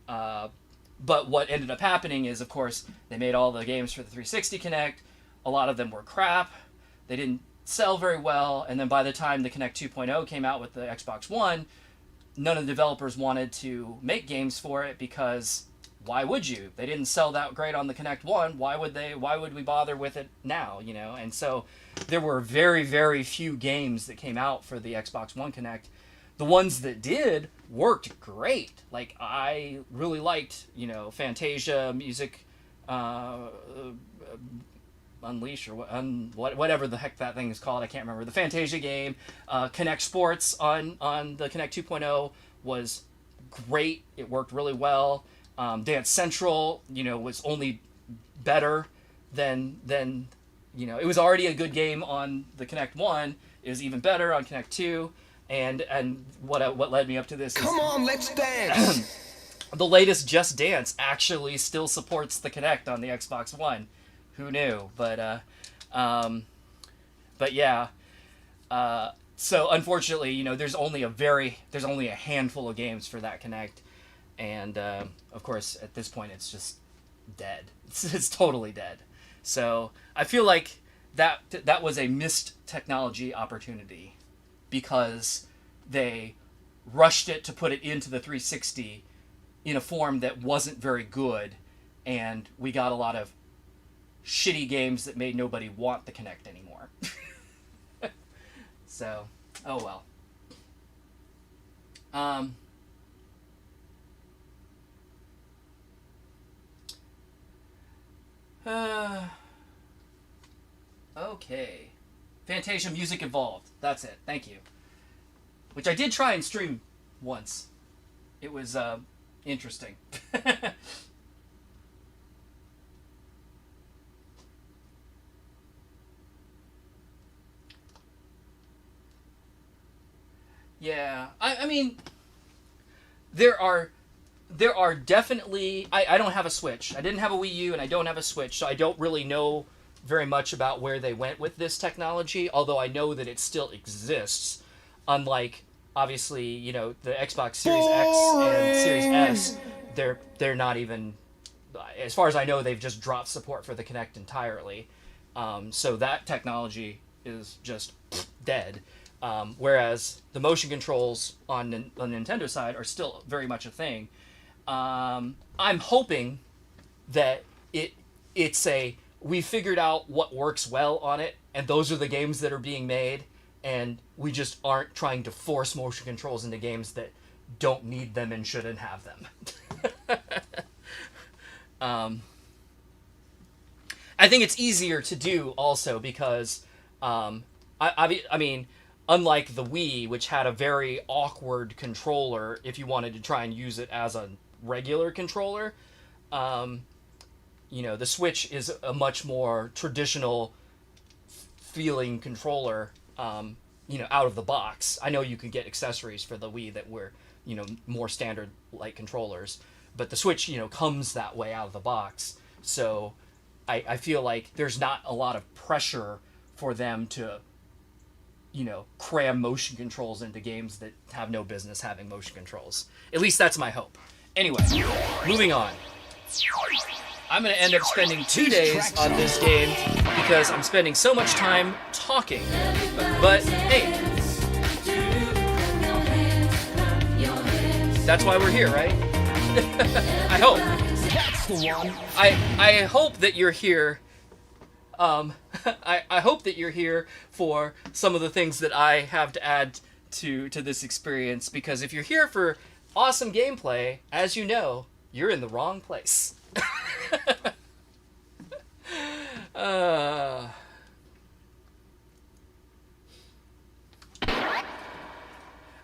But what ended up happening is, of course, they made all the games for the 360 Kinect. A lot of them were crap. They didn't sell very well, and then by the time the Kinect 2.0 came out with the Xbox One, none of the developers wanted to make games for it, because why would you? They didn't sell that great on the Kinect 1. Why would we bother with it now, And so there were very, very few games that came out for the Xbox One Kinect. The ones that did worked great. Like I really liked, Fantasia, Music Unleash, or whatever the heck that thing is called. I can't remember. The Fantasia game, Kinect Sports on the Kinect 2.0 was great. It worked really well. Dance Central, was only better than it was already a good game on the Kinect 1. It was even better on Kinect 2. And what led me up to this Come is on, let's dance. the latest Just Dance actually still supports the Kinect on the Xbox One. Who knew? But yeah, So unfortunately, you know, there's only a handful of games for that Kinect, and of course at this point it's just dead. It's totally dead. So I feel like that was a missed technology opportunity because they rushed it to put it into the 360 in a form that wasn't very good, and we got a lot of shitty games that made nobody want the Kinect anymore. So, oh well. Okay. Fantasia Music Evolved. That's it. Thank you. Which I did try and stream once. It was interesting. Yeah, I mean, there are definitely... I don't have a Switch. I didn't have a Wii U, and I don't have a Switch, so I don't really know very much about where they went with this technology, although I know that it still exists, unlike, obviously, you know, the Xbox Series X and Series S. They're not even... As far as I know, they've just dropped support for the Kinect entirely. So that technology is just dead. Whereas the motion controls on the Nintendo side are still very much a thing. I'm hoping that we figured out what works well on it, and those are the games that are being made, and we just aren't trying to force motion controls into games that don't need them and shouldn't have them. I think it's easier to do also because, I mean, unlike the Wii, which had a very awkward controller if you wanted to try and use it as a regular controller, you know, the Switch is a much more traditional feeling controller, you know, out of the box. I know you could get accessories for the Wii that were, you know, more standard like controllers, but the Switch, you know, comes that way out of the box. So I feel like there's not a lot of pressure for them to, you know, cram motion controls into games that have no business having motion controls. At least that's my hope. Anyway, moving on. I'm going to end up spending 2 days on this game because I'm spending so much time talking. But hey, that's why we're here, right? I hope. That's the one. I hope that you're here. I hope that you're here for some of the things that I have to add to this experience, because if you're here for awesome gameplay, as you know, you're in the wrong place.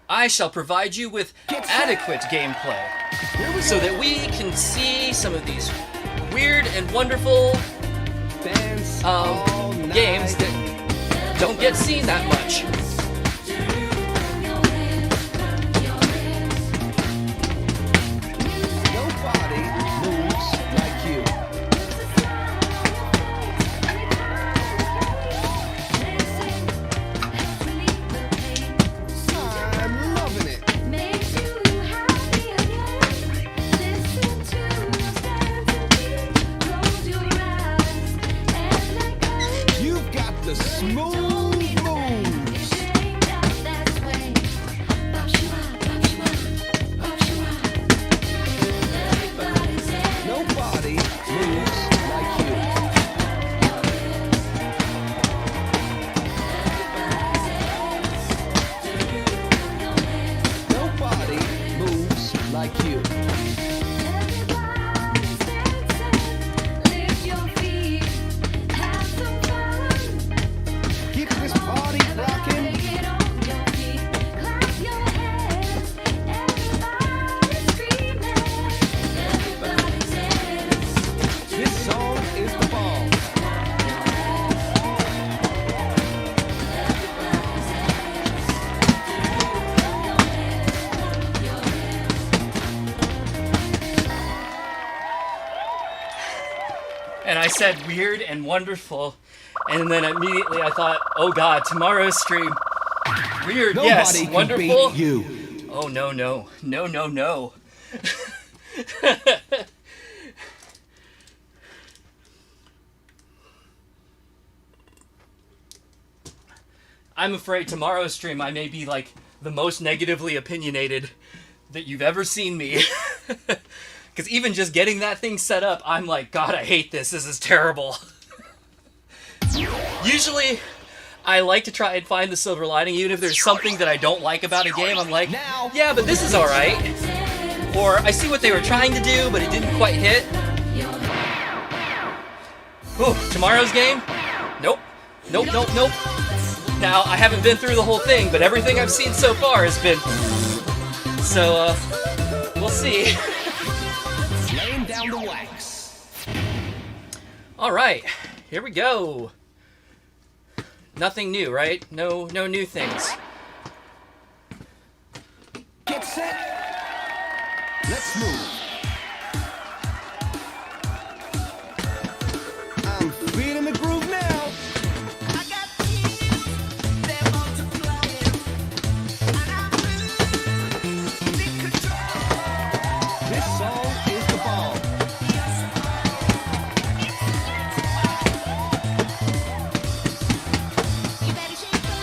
I shall provide you with adequate gameplay so that we can see some of these weird and wonderful Dance all night. games that don't get seen that much. Nobody moves like you. I'm loving it. You've got the smooth moves. Nobody moves like you. Nobody moves like you. Keep this party rocking. This song is the bomb. And I said weird and wonderful, and then immediately I thought, oh god, tomorrow's stream, Weird, Nobody yes. can Wonderful. beat you. Oh, no, no. No, no, no. I'm afraid tomorrow's stream I may be like the most negatively opinionated that you've ever seen me. Because even just getting that thing set up, I'm like, God, I hate this. This is terrible. Usually, I like to try and find the silver lining, even if there's something that I don't like about a game. I'm like, yeah, but this is alright. Or I see what they were trying to do, but it didn't quite hit. Ooh, tomorrow's game? Nope. Nope, nope, nope. Now, I haven't been through the whole thing, but everything I've seen so far has been... So, we'll see. Laying down the wax. Alright, here we go. Nothing new, right? No new things. Get set. Let's move. I'm feeling the groove now. I got tears, they're multiplying, and I'm losing control. This song is the bomb. You better shake up,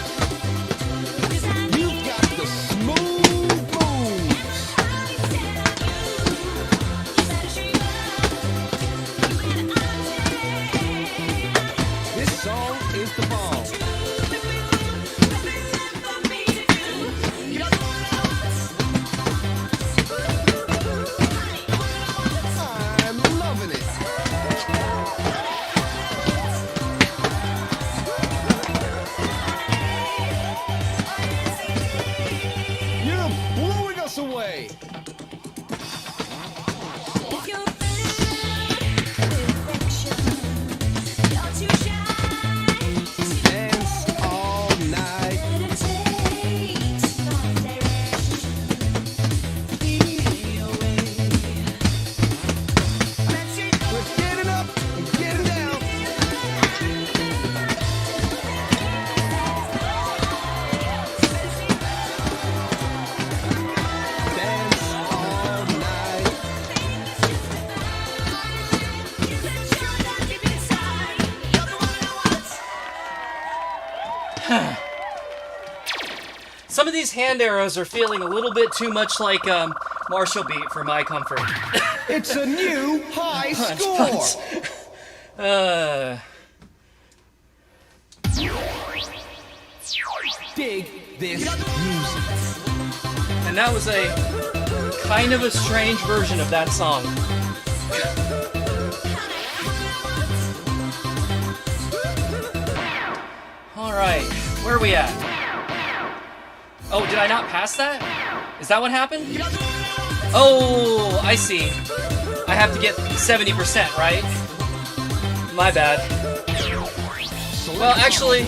'cause I You've got the smooth moves. This song is the bomb. I'm loving it. You're blowing us away. Dance all night. We're getting up and getting down. Dance all night. Some of these hand arrows are feeling a little bit too much like Marshall Beat for my comfort. It's a new high score. Dig this music. And that was a kind of a strange version of that song. Alright, where are we at? Oh, did I not pass that? Is that what happened? Oh, I see. I have to get 70%, right? My bad. Well, actually,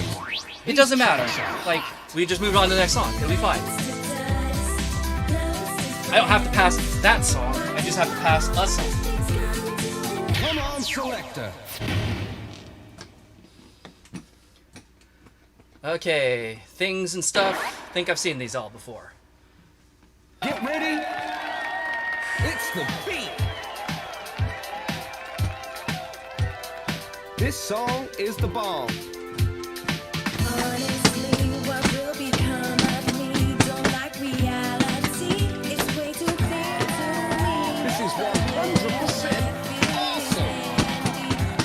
it doesn't matter. Like, we just moved on to the next song. It'll be fine. I don't have to pass that song. I just have to pass a song. Come on, selector. Okay, things and stuff. I think I've seen these all before. Get ready. It's the beat. This song is the bomb. Honestly, what will become of me? Don't like reality. It's way too clear to me. This is 100% awesome.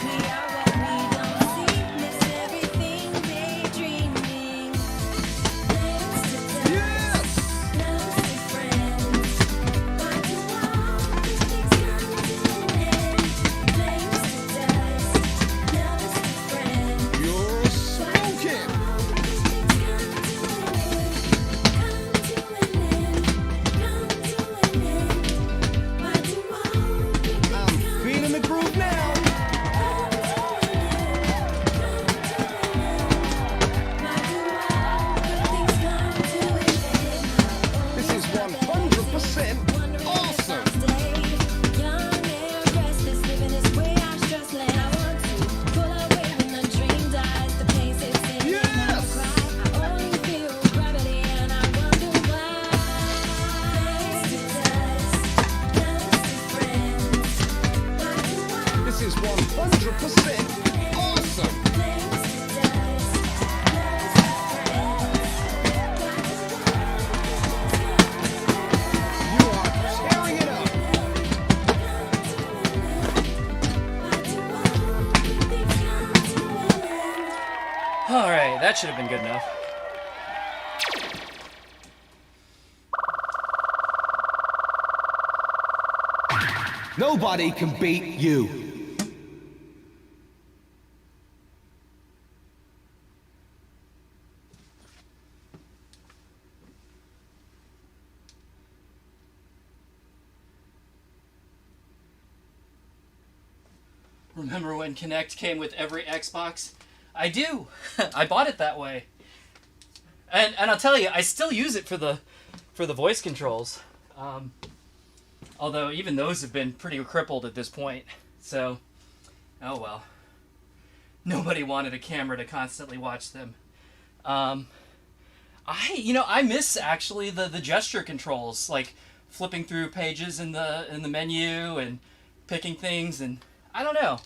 We are what we don't see. Miss everything daydreaming. Flames to dust, Yes. loves to friends. Why do all these things come to an end? Flames to dust, lovers to friends. You're Alright, that should have been good enough. Nobody can beat you. Remember when Kinect came with every Xbox? I do. I bought it that way. And I'll tell you, I still use it for the voice controls. Although even those have been pretty crippled at this point. So, oh well. Nobody wanted a camera to constantly watch them. I miss actually the gesture controls, like flipping through pages in the menu and picking things, and I don't know.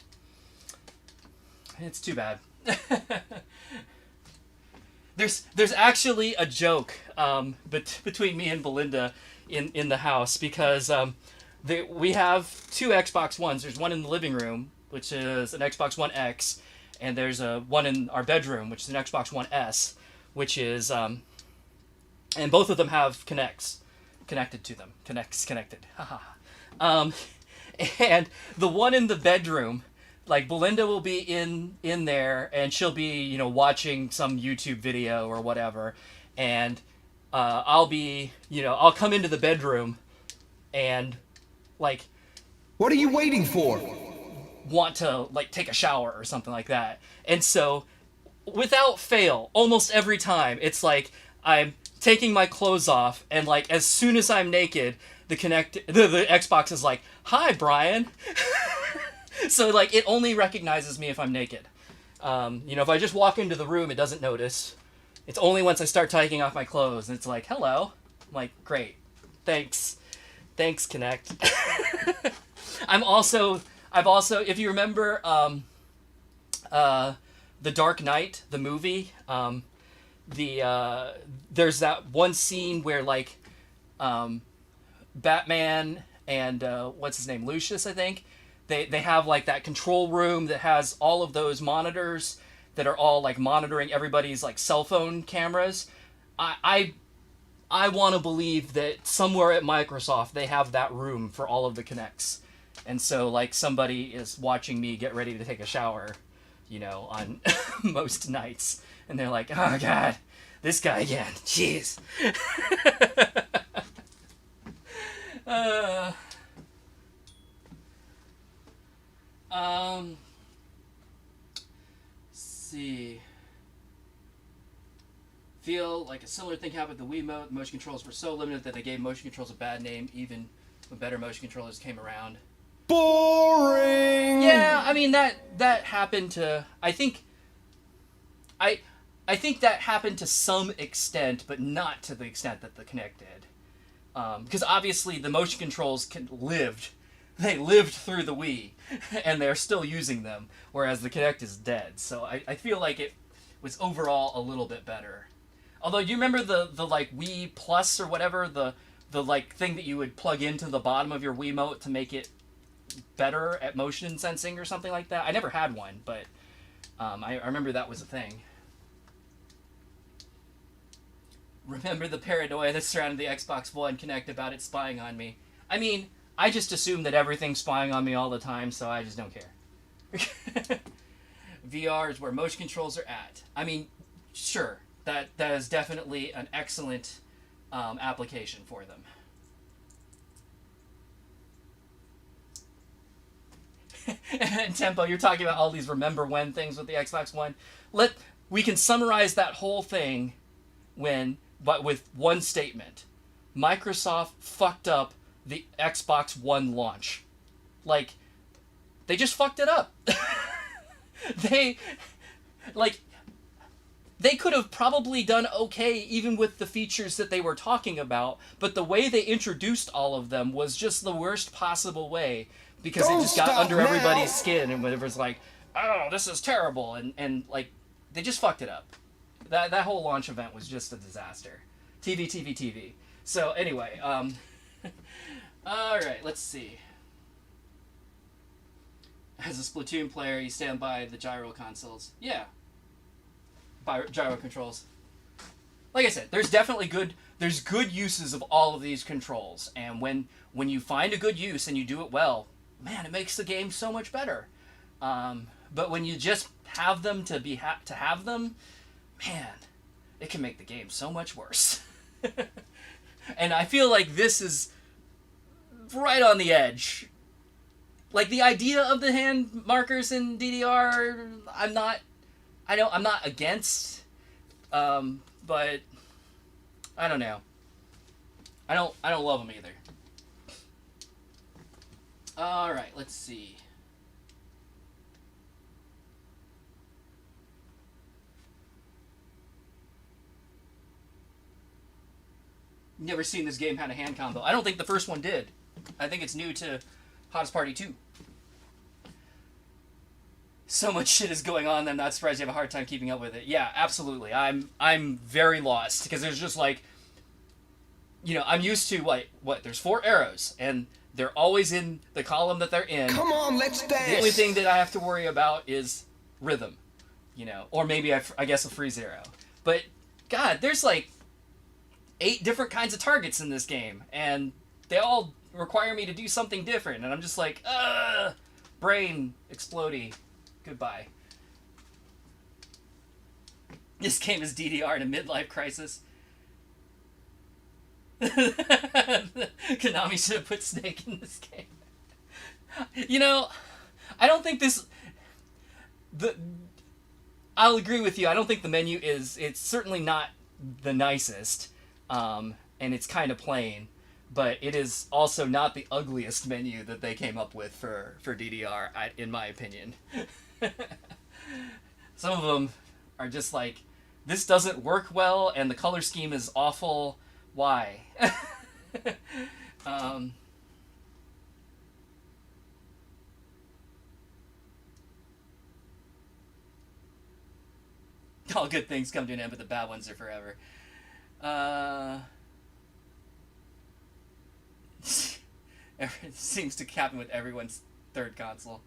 It's too bad. There's actually a joke between me and Belinda in the house, because we have two Xbox Ones. There's one in the living room, which is an Xbox One X, and there's one in our bedroom, which is an Xbox One S, which is and both of them have Kinects connected to them. Connected. Haha. And the one in the bedroom, like, Belinda will be in there, and she'll be, watching some YouTube video or whatever, and I'll come into the bedroom and, like, What are you waiting for? want to, like, take a shower or something like that. And so, without fail, almost every time, it's like I'm taking my clothes off, and, like, as soon as I'm naked, the Xbox is like, "Hi, Brian." So, like, it only recognizes me if I'm naked. If I just walk into the room, it doesn't notice. It's only once I start taking off my clothes, and it's like, "Hello." I'm like, "Great. Thanks, Kinect." I've also, if you remember, The Dark Knight, the movie, there's that one scene where, like, Batman and, what's his name, Lucius, I think, they have, like, that control room that has all of those monitors that are all, like, monitoring everybody's, like, cell phone cameras. I want to believe that somewhere at Microsoft they have that room for all of the Kinects. And so, like, somebody is watching me get ready to take a shower, on most nights. And they're like, "Oh, God, this guy again. Jeez." See. Feel like a similar thing happened with the Wiimote. Motion controls were so limited that they gave motion controls a bad name, even when better motion controllers came around. Boring! Yeah, I mean, that happened to, I think that happened to some extent, but not to the extent that the Kinect did. Because obviously the motion controls lived through the Wii, and they're still using them, whereas the Kinect is dead. So I feel like it was overall a little bit better. Although, do you remember the like Wii Plus or whatever, the like thing that you would plug into the bottom of your Wiimote to make it better at motion sensing or something like that? I never had one, but I remember that was a thing. Remember the paranoia that surrounded the Xbox One Kinect about it spying on me. I mean, I just assume that everything's spying on me all the time, so I just don't care. VR is where motion controls are at. I mean, sure, that is definitely an excellent application for them. And Tempo, you're talking about all these remember when things with the Xbox One. We can summarize that whole thing but with one statement. Microsoft fucked up the Xbox One launch. Like, they just fucked it up. They could have probably done okay even with the features that they were talking about, but the way they introduced all of them was just the worst possible way, because Don't it just got stop under now. everybody's skin, and it was like, "Oh, this is terrible," and like, they just fucked it up. That whole launch event was just a disaster. TV. So anyway, all right, let's see. As a Splatoon player, you stand by the gyro consoles. Yeah. gyro controls. Like I said, there's definitely good uses of all of these controls, and when you find a good use and you do it well, man, it makes the game so much better. But when you just have them to have them, man, it can make the game so much worse. And I feel like this is right on the edge. Like, the idea of the hand markers in DDR, I'm not against, but I don't know. I don't love them either. All right, let's see. Never seen this game had a hand combo. I don't think the first one did. I think it's new to Hottest Party 2. So much shit is going on that I'm not surprised you have a hard time keeping up with it. Yeah, absolutely. I'm very lost because there's just like, you know, I'm used to what there's 4 arrows and they're always in the column that they're in. Come on, let's dance. The only thing that I have to worry about is rhythm, you know, or maybe I guess a freeze arrow. But God, there's like 8 different kinds of targets in this game, and they all require me to do something different, and I'm just like, brain explodey, goodbye. This game is DDR in a midlife crisis. Konami should have put Snake in this game. You know, I don't think I'll agree with you. I don't think the menu it's certainly not the nicest, and it's kind of plain, but it is also not the ugliest menu that they came up with for DDR, in my opinion. Some of them are just like, this doesn't work well, and the color scheme is awful. Why? All good things come to an end, but the bad ones are forever. It seems to happen with everyone's third console.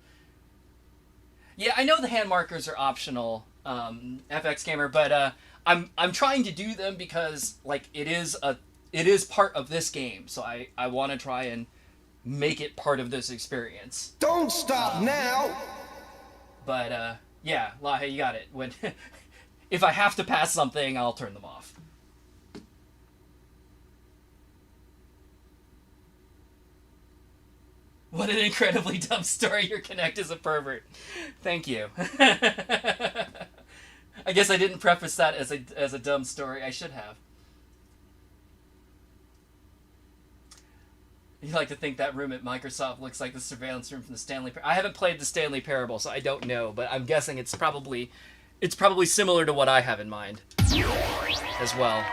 Yeah, I know the hand markers are optional, FX Gamer, but I'm trying to do them because like it is part of this game, so I want to try and make it part of this experience. Don't stop now. But yeah, Lahe, you got it. When if I have to pass something, I'll turn them off. What an incredibly dumb story. Your Kinect is a pervert. Thank you. I guess I didn't preface that as a dumb story. I should have. You like to think that room at Microsoft looks like the surveillance room from the Stanley Parable. I haven't played the Stanley Parable, so I don't know, but I'm guessing it's probably similar to what I have in mind as well.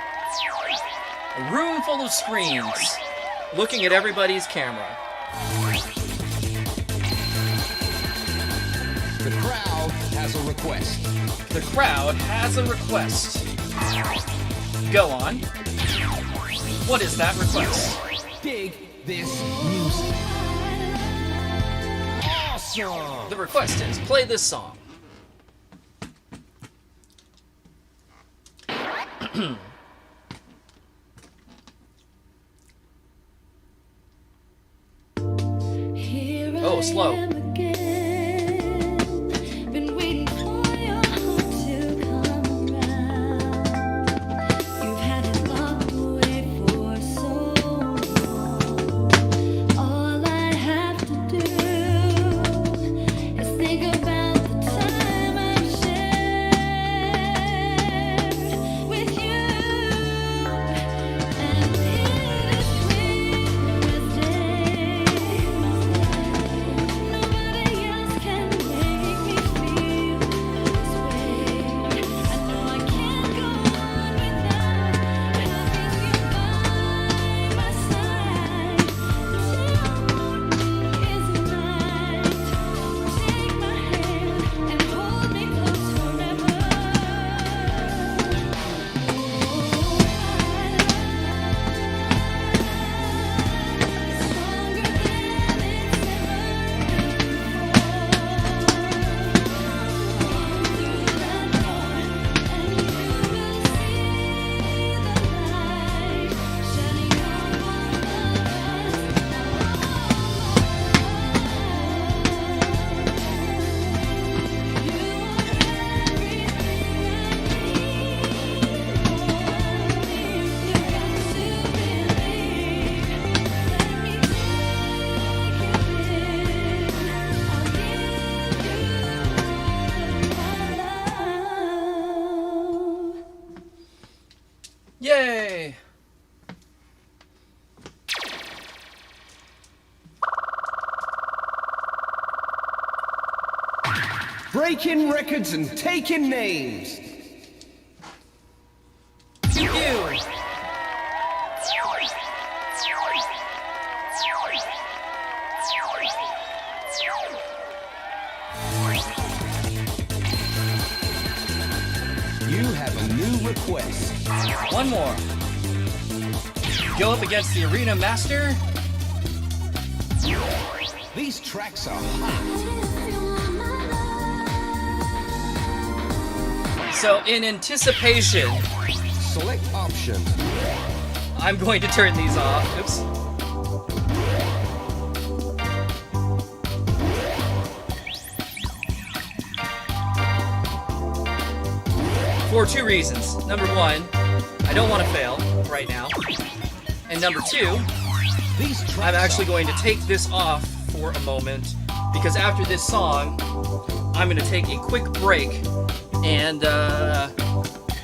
A room full of screens looking at everybody's camera. The crowd has a request. The crowd has a request. Go on. What is that request? Dig this music. Awesome. The request is play this song. Oh, slow. Been waiting for your heart to come around. You've had it locked away for so long. All I have to do is think about the time I shared with you, and it is Christmas Day. Yay! Breaking records and taking names. Pew pew! You have a new request. One more. Go up against the Arena Master. These tracks are hot. So, in anticipation, Select option. I'm going to turn these off. Oops. For two reasons. Number one, I don't want to fail right now. And number two, These tracks I'm actually are going to take this off for a moment because after this song, I'm going to take a quick break and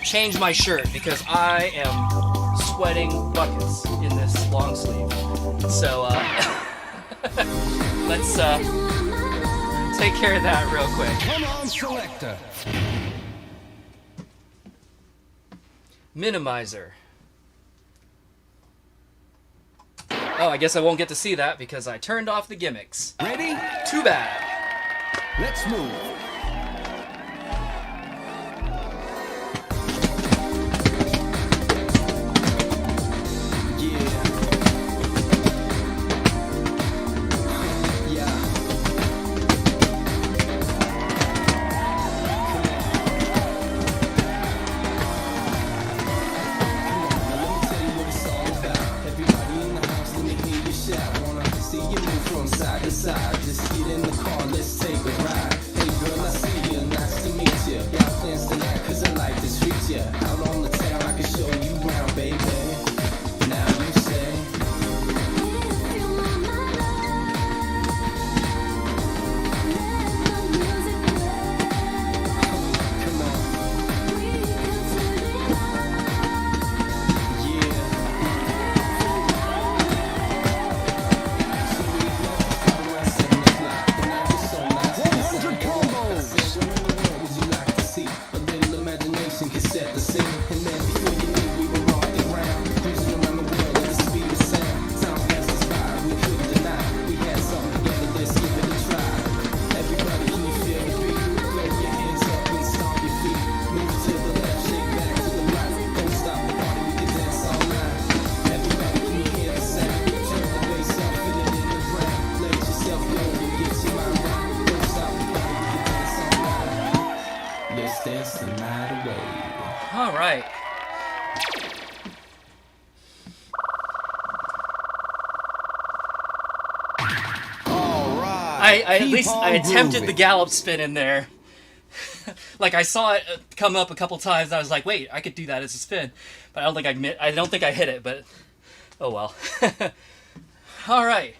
change my shirt because I am sweating buckets in this long sleeve. So let's take care of that real quick. Come on, selector. Minimizer. Oh, I guess I won't get to see that because I turned off the gimmicks. Ready? Too bad. Let's move. All right. All right. I at Keep least on I attempted the grooving. gallop spin in there. Like I saw it come up a couple times. I was like, wait, I could do that as a spin, but I don't think I hit it. But oh well. All right,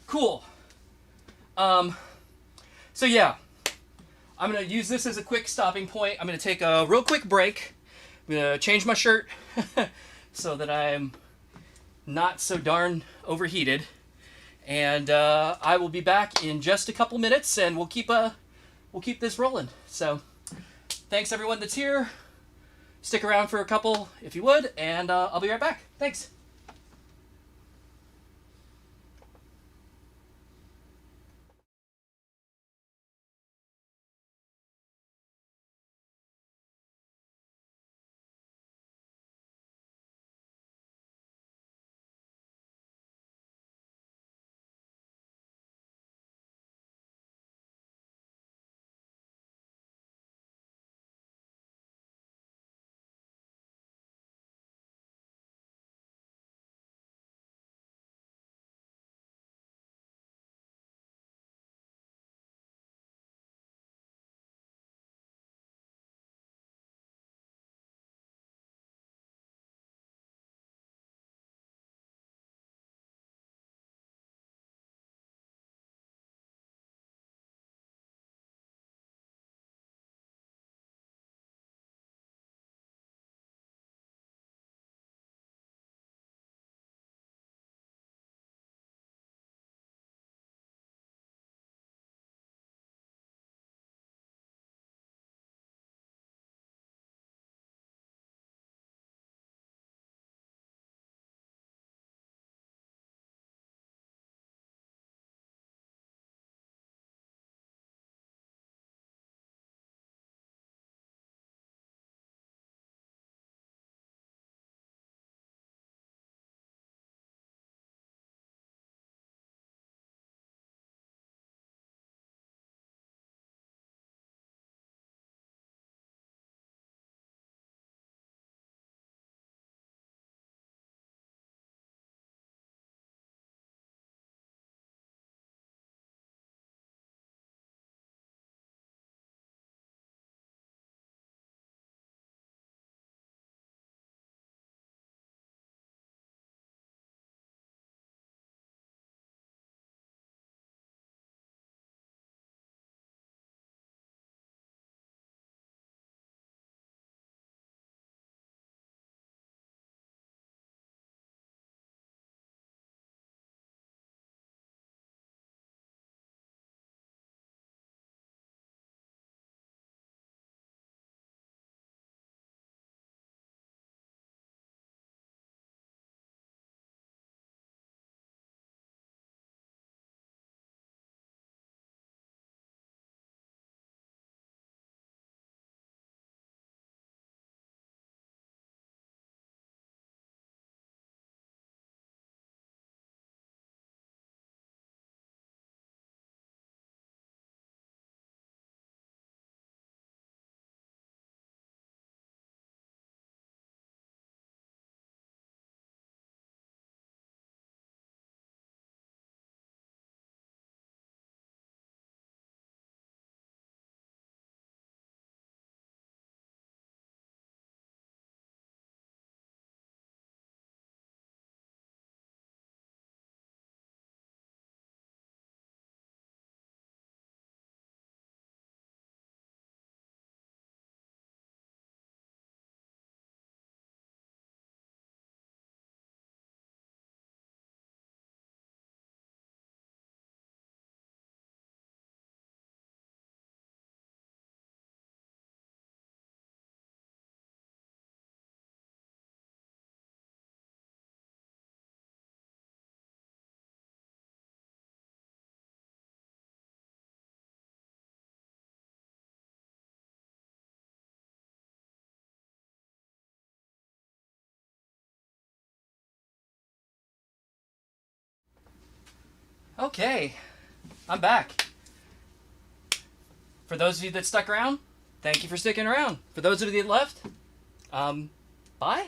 cool. So yeah, I'm gonna use this as a quick stopping point. I'm gonna take a real quick break. I'm gonna change my shirt so that I'm not so darn overheated. And I will be back in just a couple minutes, and we'll keep this rolling. So, thanks everyone that's here. Stick around for a couple if you would, and I'll be right back. Thanks. Okay, I'm back. For those of you that stuck around, thank you for sticking around. For those of you that left, bye.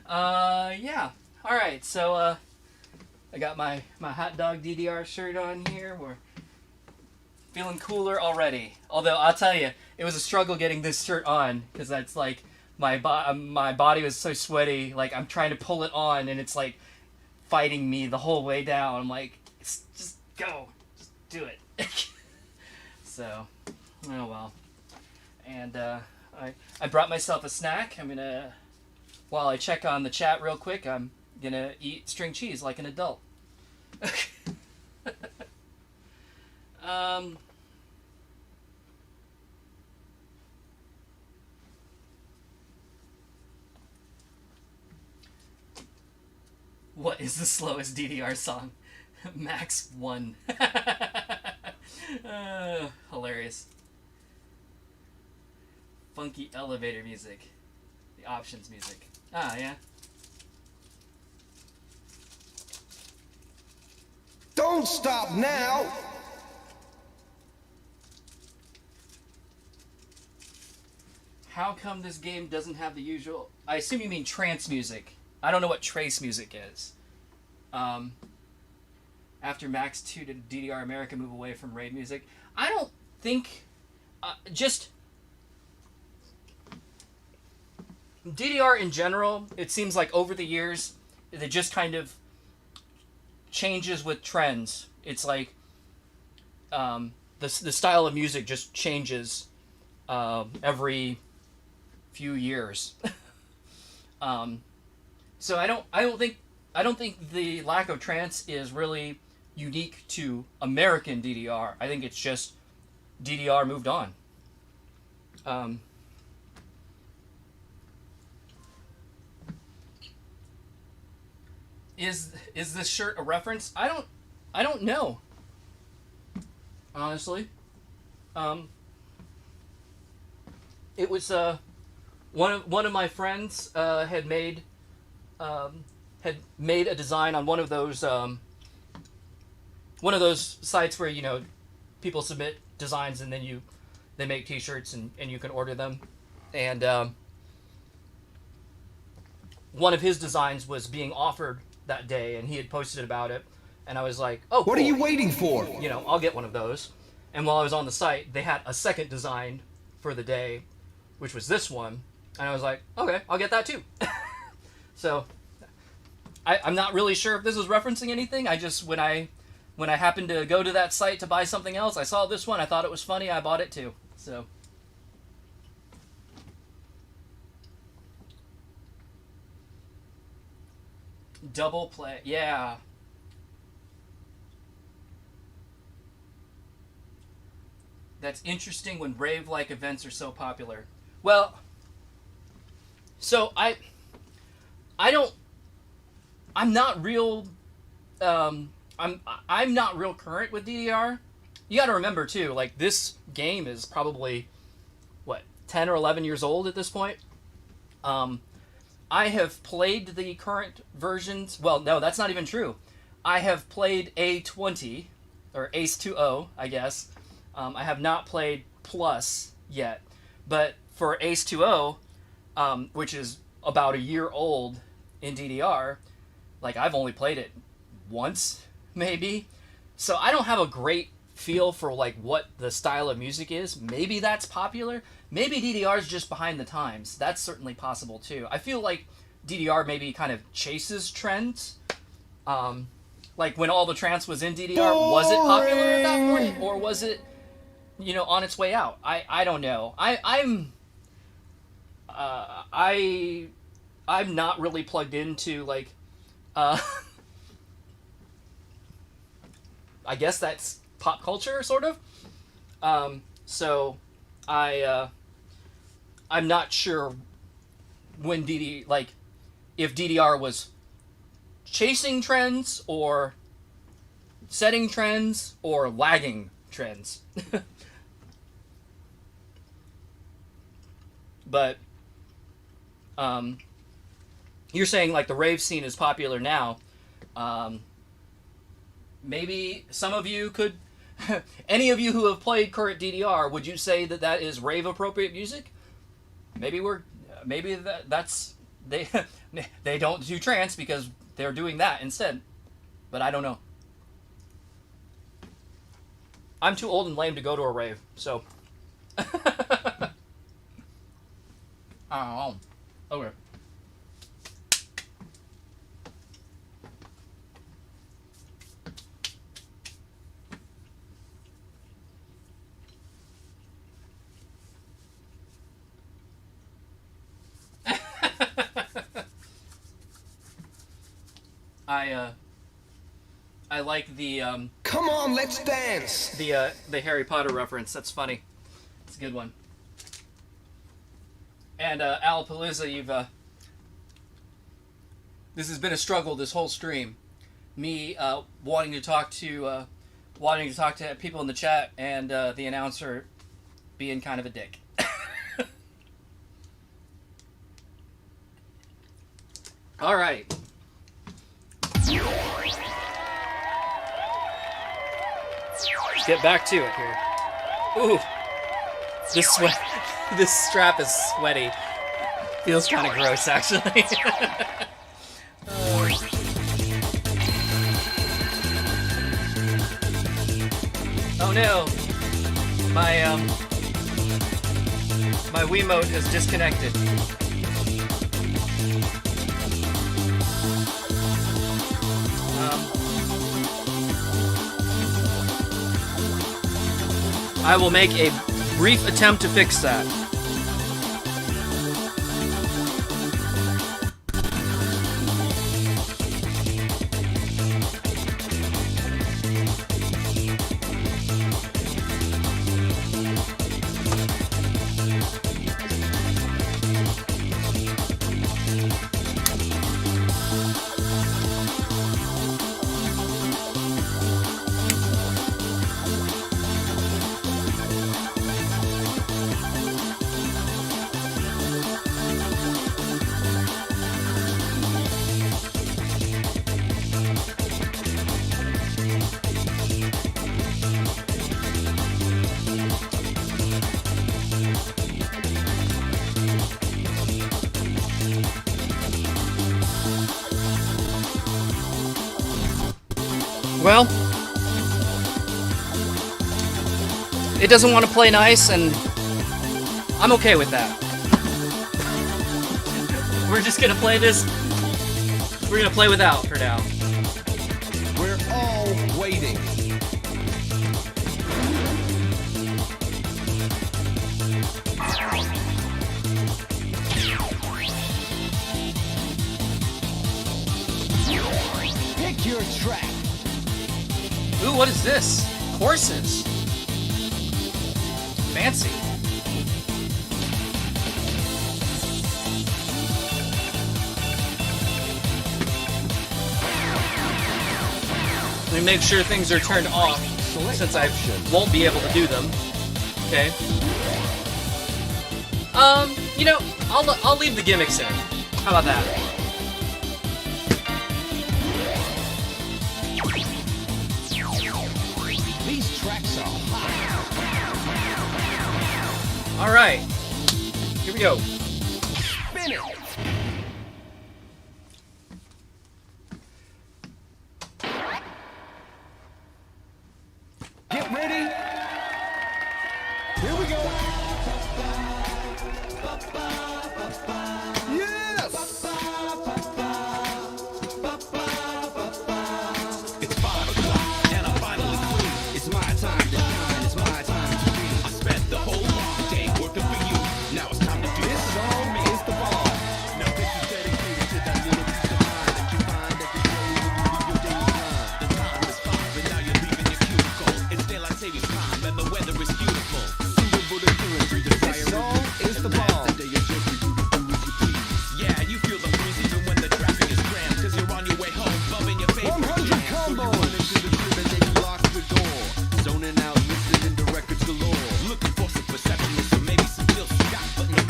Yeah. All right. So, I got my hot dog DDR shirt on here. We're feeling cooler already. Although I'll tell you, it was a struggle getting this shirt on because that's like my body was so sweaty. Like I'm trying to pull it on, and it's like fighting me the whole way down. I'm like, just go, just do it. So, oh well. And I brought myself a snack. I'm gonna, while I check on the chat real quick, I'm gonna eat string cheese like an adult. What is the slowest DDR song? Max 1. Hilarious. Funky elevator music. The options music. Ah, yeah. Don't stop now! How come this game doesn't have the usual... I assume you mean trance music. I don't know what trace music is. After Max 2 to DDR America move away from raid music. I don't think... just... DDR in general, it seems like over the years, it just kind of changes with trends. It's like the style of music just changes every few years. So I don't think the lack of trance is really unique to American DDR. I think it's just DDR moved on. Is this shirt a reference? I don't know. Honestly. It was one of my friends had made a design on one of those sites where, you know, people submit designs and then they make t-shirts and you can order them. And one of his designs was being offered that day, and he had posted about it, and I was like, oh, What cool. are you waiting for? You know, I'll get one of those. And while I was on the site, they had a second design for the day, which was this one, and I was like, okay, I'll get that too. So I'm not really sure if this was referencing anything. I just, when I happened to go to that site to buy something else, I saw this one, I thought it was funny, I bought it too. So double play, yeah. That's interesting when rave-like events are so popular. Well, so I'm not real I'm not real current with DDR. You got to remember too, like this game is probably what, 10 or 11 years old at this point. I have played the current versions. Well, no, that's not even true. I have played A20 or Ace 2O, I guess. I have not played Plus yet, but for Ace 2O, which is about a year old in DDR, like I've only played it once, maybe. So I don't have a great feel for like what the style of music is. Maybe that's popular. Maybe DDR is just behind the times. That's certainly possible too. I feel like DDR maybe kind of chases trends. Like when all the trance was in DDR, was it popular at that point, or was it, you know, on its way out? I don't know. I'm not really plugged into like I guess that's pop culture sort of. So I'm not sure when if DDR was chasing trends or setting trends or lagging trends. But you're saying like the rave scene is popular now. maybe some of you could, any of you who have played current DDR, would you say that that is rave appropriate music? Maybe that's they they don't do trance because they're doing that instead, but I don't know. I'm too old and lame to go to a rave, so. Oh, okay. I like the Come on, let's dance. the Harry Potter reference. That's funny. It's a good one. And Alapalooza, you've this has been a struggle this whole stream. Me wanting to talk to people in the chat, and the announcer being kind of a dick. All right. Get back to it here. Ooh, this strap is sweaty. Feels kind of gross, actually. Oh no, my Wiimote is disconnected. I will make a brief attempt to fix that. Well, it doesn't want to play nice, and I'm okay with that. We're just gonna play this. We're gonna play without for now. We're all waiting. Pick your track. Ooh, what is this? Courses. Fancy. Let me make sure things are turned off, since I won't be able to do them. Okay. You know, I'll leave the gimmicks in. How about that? These tracks are hot. All right. Here we go. Spin it. Get ready. Here we go. Yes. It's 5 o'clock and I'm finally free. It's my time to shine. It's my time to be. I spent the whole long day working for you. Now it's time to do This song is the ball. Now this is dedicated to that little piece of mind that you find every day when you leave your daily grind. The time is 5 and now you're leaving your cubicle. It's daylight savings time and the weather is beautiful. Suitable to do it. This song is the ball. Yeah, you feel the breeze even when the traffic is crammed. Cause you're on your way home, bumping your favorite 100 jam. So you combos. run into the crib and then you lock the door. Zoning out, listening to records galore. Looking for some perception and some maybe some Jill Scott, but no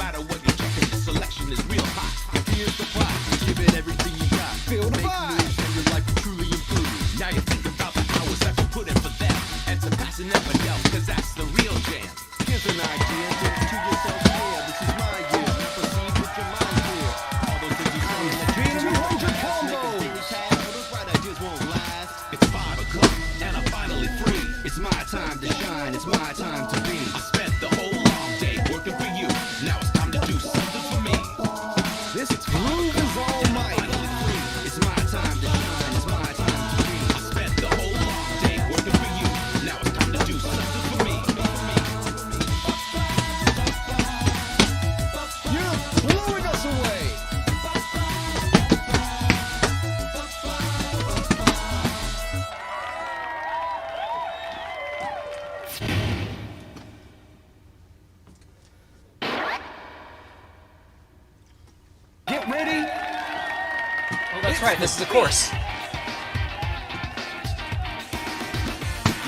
That's right, this is a course.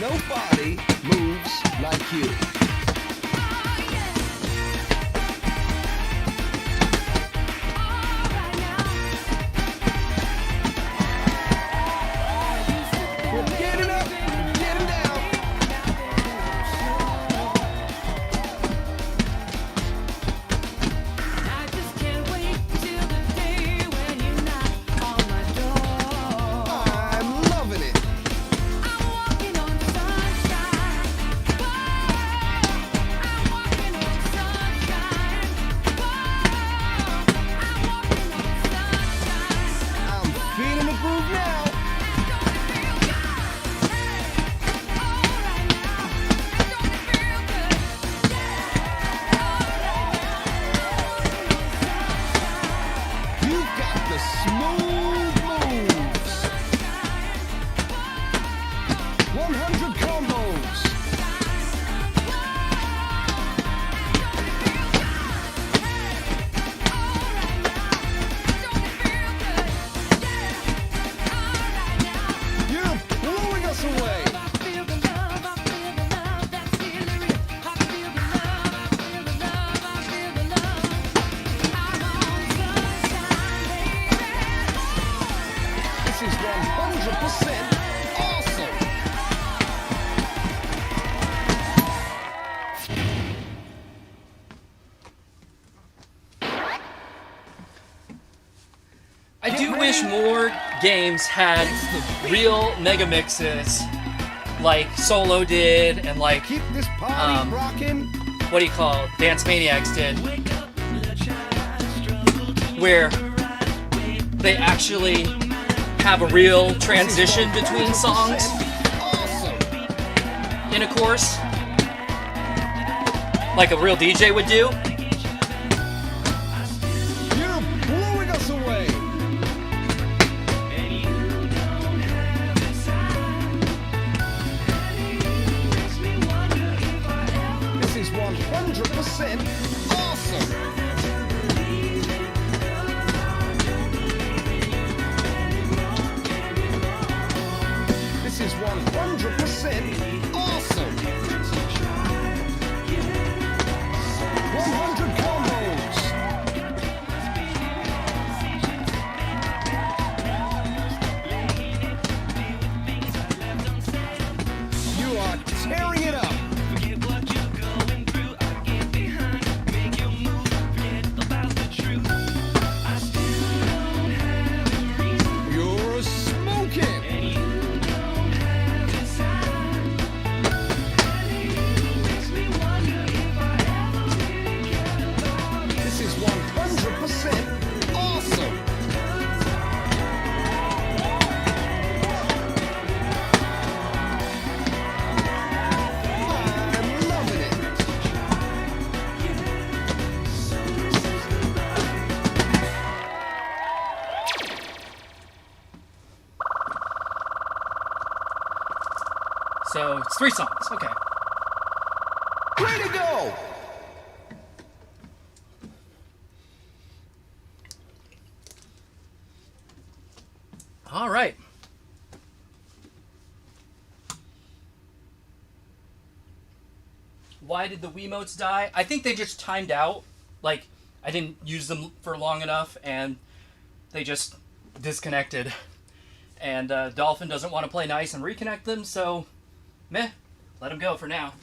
Nobody moves like you. Well, get it up, get it down. I just can't wait till the day when you knock on my door. I'm loving it. I'm walking on sunshine. I'm walking on sunshine. I'm walking on sunshine. I'm feeling the groove now. You've got the smooth moves. 100 combos. You're blowing us away. I feel the love that's feeling real. I feel the love, I feel the love, I feel the love. I'm on sunshine, baby. This is 100% awesome. I do wish more games had real mega mixes like Solo did and like, Keep this party Um, rocking. what do you call it, Dance Maniacs did, where they actually have a real transition between songs Awesome. in a course, like a real DJ would do. You're blowing us away. This is 100% awesome. This is 100% awesome. 100 combos. You are tearing it up. You're smoking. This is 100% awesome. I'm loving it. So it's 3 songs, okay. Way to go! All right. Why did the Wiimotes die? I think they just timed out. Like, I didn't use them for long enough, and they just disconnected. And Dolphin doesn't want to play nice and reconnect them, so meh, let them go for now.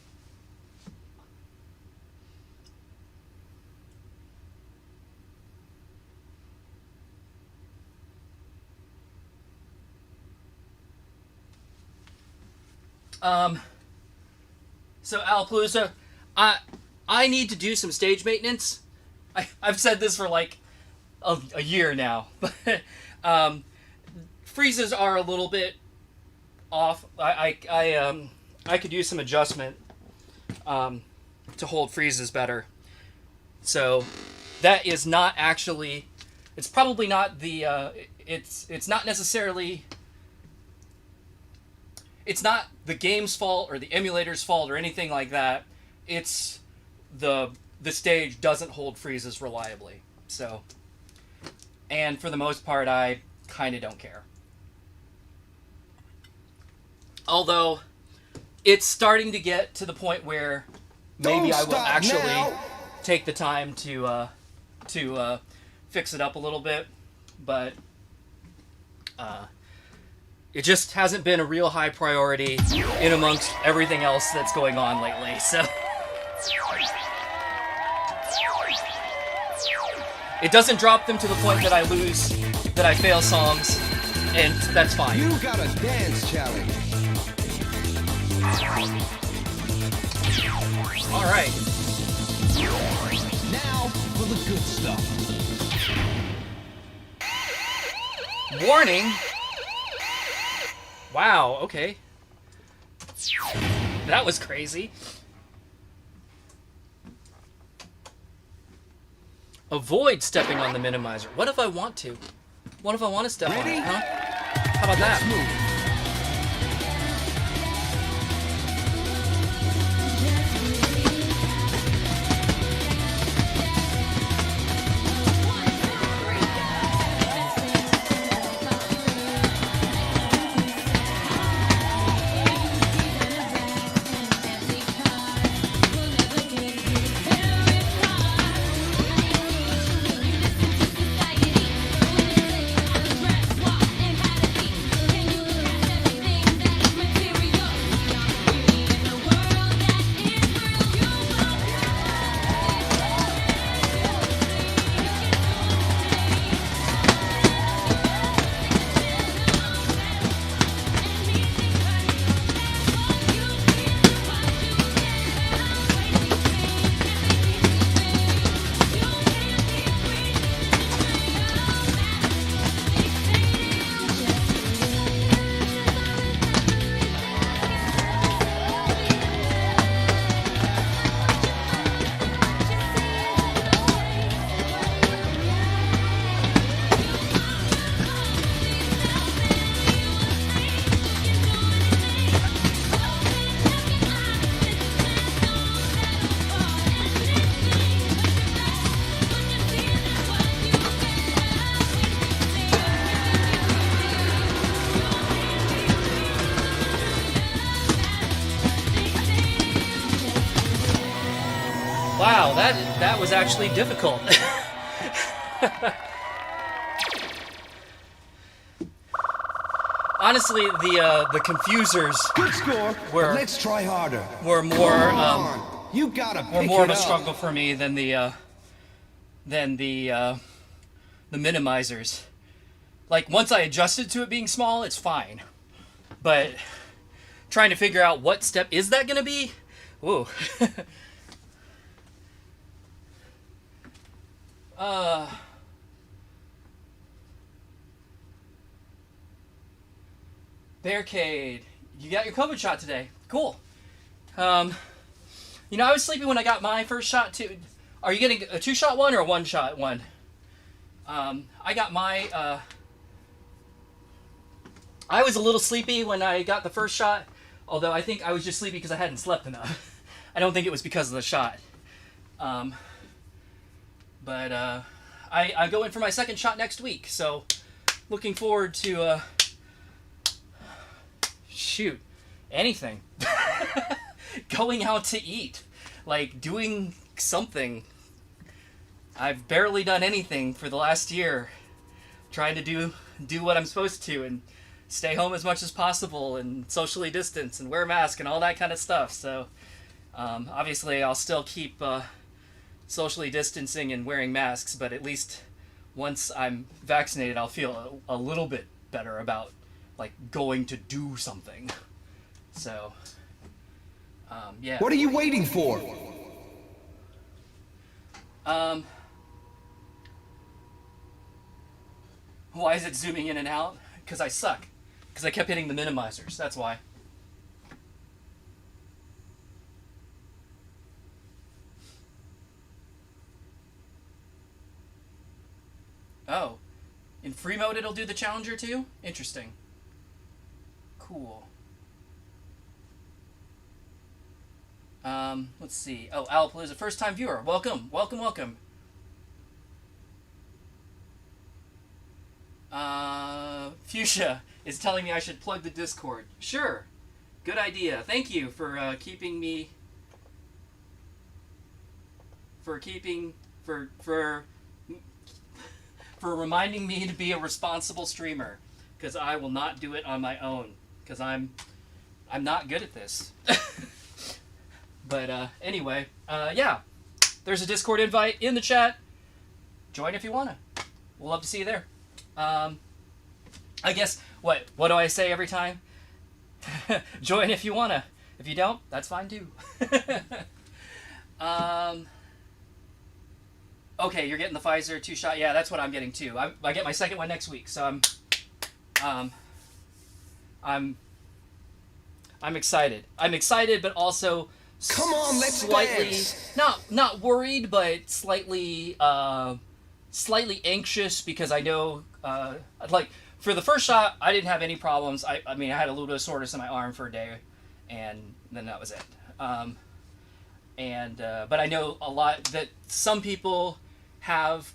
So Alapalooza, I need to do some stage maintenance. I've said this for like a year now, but freezes are a little bit off. I could use some adjustment to hold freezes better. So that is not actually. It's probably not the. It's not necessarily. It's not the game's fault or the emulator's fault or anything like that. It's the stage doesn't hold freezes reliably. So, and for the most part, I kind of don't care. Although, it's starting to get to the point where maybe Don't I will stop actually now. take the time to fix it up a little bit, but it just hasn't been a real high priority in amongst everything else that's going on lately. So it doesn't drop them to the point that I fail songs, and that's fine. You got a dance challenge. All right. Now for the good stuff. Warning. Wow, okay. That was crazy. Avoid stepping on the minimizer. What if I want to? What if I want to step on Ready? it, huh? How about that? Wow, that was actually difficult. Honestly, the confusers Good score. Where- But let's try harder. were more Come on. You gotta were pick more it of a up. struggle for me than the minimizers. Like once I adjusted to it being small, it's fine. But trying to figure out what step is that gonna be? Whoa. Barricade, you got your COVID shot today. Cool. You know, I was sleepy when I got my first shot too. Are you getting a 2-shot one or a 1-shot one? I got my. I was a little sleepy when I got the first shot, although I think I was just sleepy because I hadn't slept enough. I don't think it was because of the shot. But I go in for my second shot next week, so looking forward to shoot anything. Going out to eat, like doing something. I've barely done anything for the last year, trying to do what I'm supposed to and stay home as much as possible and socially distance and wear a mask and all that kind of stuff. So obviously I'll still keep socially distancing and wearing masks, but at least once I'm vaccinated, I'll feel a little bit better about like going to do something. So yeah. What are you waiting for? Why is it zooming in and out? Because I suck. Because I kept hitting the minimizers. That's why. Oh. In free mode it'll do the Challenger too? Interesting. Cool. Let's see. Oh, Alpalooza, first time viewer. Welcome, welcome, welcome. Fuchsia is telling me I should plug the Discord. Sure. Good idea. Thank you for keeping me... For reminding me to be a responsible streamer. Because I will not do it on my own. Because I'm not good at this. But anyway, yeah. There's a Discord invite in the chat. Join if you wanna. We'll love to see you there. I guess, what do I say every time? Join if you wanna. If you don't, that's fine too. Okay, you're getting the Pfizer 2-shot. Yeah, that's what I'm getting too. I get my second one next week, so I'm excited. I'm excited, but also Come on, let's slightly dance. not worried, but slightly anxious because I know like for the first shot I didn't have any problems. I mean I had a little bit of soreness in my arm for a day, and then that was it. But I know a lot that some people have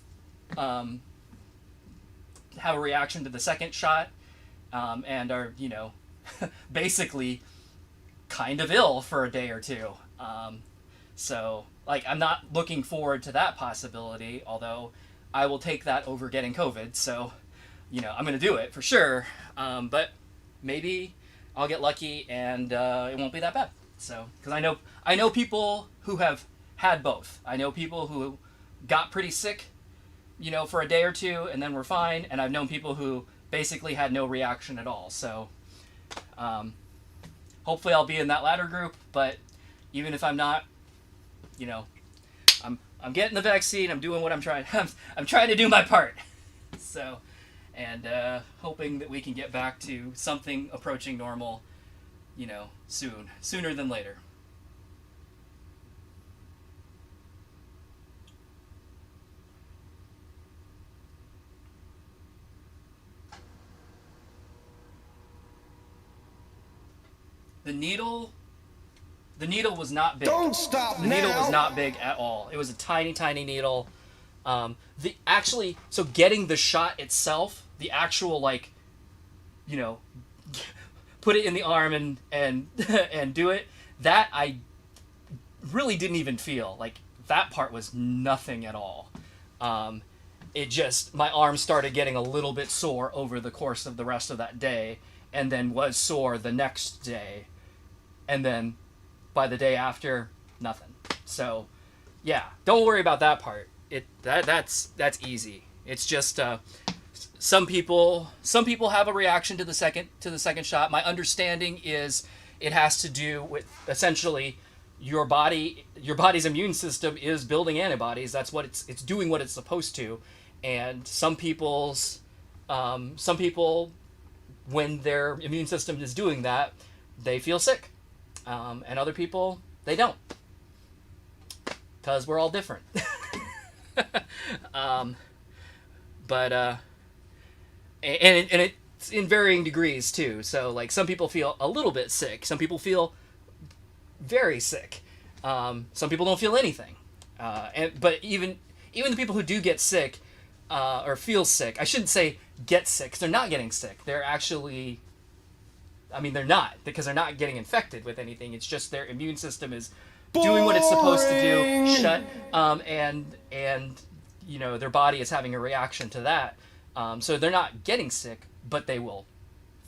a reaction to the second shot, and are, you know, basically kind of ill for a day or two. So, like, I'm not looking forward to that possibility, although I will take that over getting COVID, so, you know, I'm going to do it for sure. But maybe I'll get lucky and it won't be that bad. So, because I know people who have had both. I know people who got pretty sick, you know, for a day or two and then were fine, and I've known people who basically had no reaction at all. So, hopefully I'll be in that latter group, but even if I'm not, you know, I'm getting the vaccine. I'm doing what I'm trying. I'm trying to do my part. So, and hoping that we can get back to something approaching normal, you know, sooner than later. The needle was not big. Don't stop The now. needle was not big at all. It was a tiny, tiny needle. So getting the shot itself, the actual, like, you know, put it in the arm and and do it, that I really didn't even feel. Like, that part was nothing at all. It just, my arm started getting a little bit sore over the course of the rest of that day, and then was sore the next day, and then by the day after, nothing. So, yeah, don't worry about that part. That's easy. It's just some people have a reaction to the second shot. My understanding is it has to do with essentially your body's immune system is building antibodies. That's what it's doing what it's supposed to, and some people when their immune system is doing that, they feel sick. And other people, they don't. Because we're all different. And it's in varying degrees, too. So, like, some people feel a little bit sick. Some people feel very sick. Some people don't feel anything. But even the people who do get sick, or feel sick, I shouldn't say get sick, 'cause they're not getting sick. They're actually... I mean, they're not, because they're not getting infected with anything. It's just their immune system is doing what it's supposed to do, and you know, their body is having a reaction to that. So they're not getting sick, but they will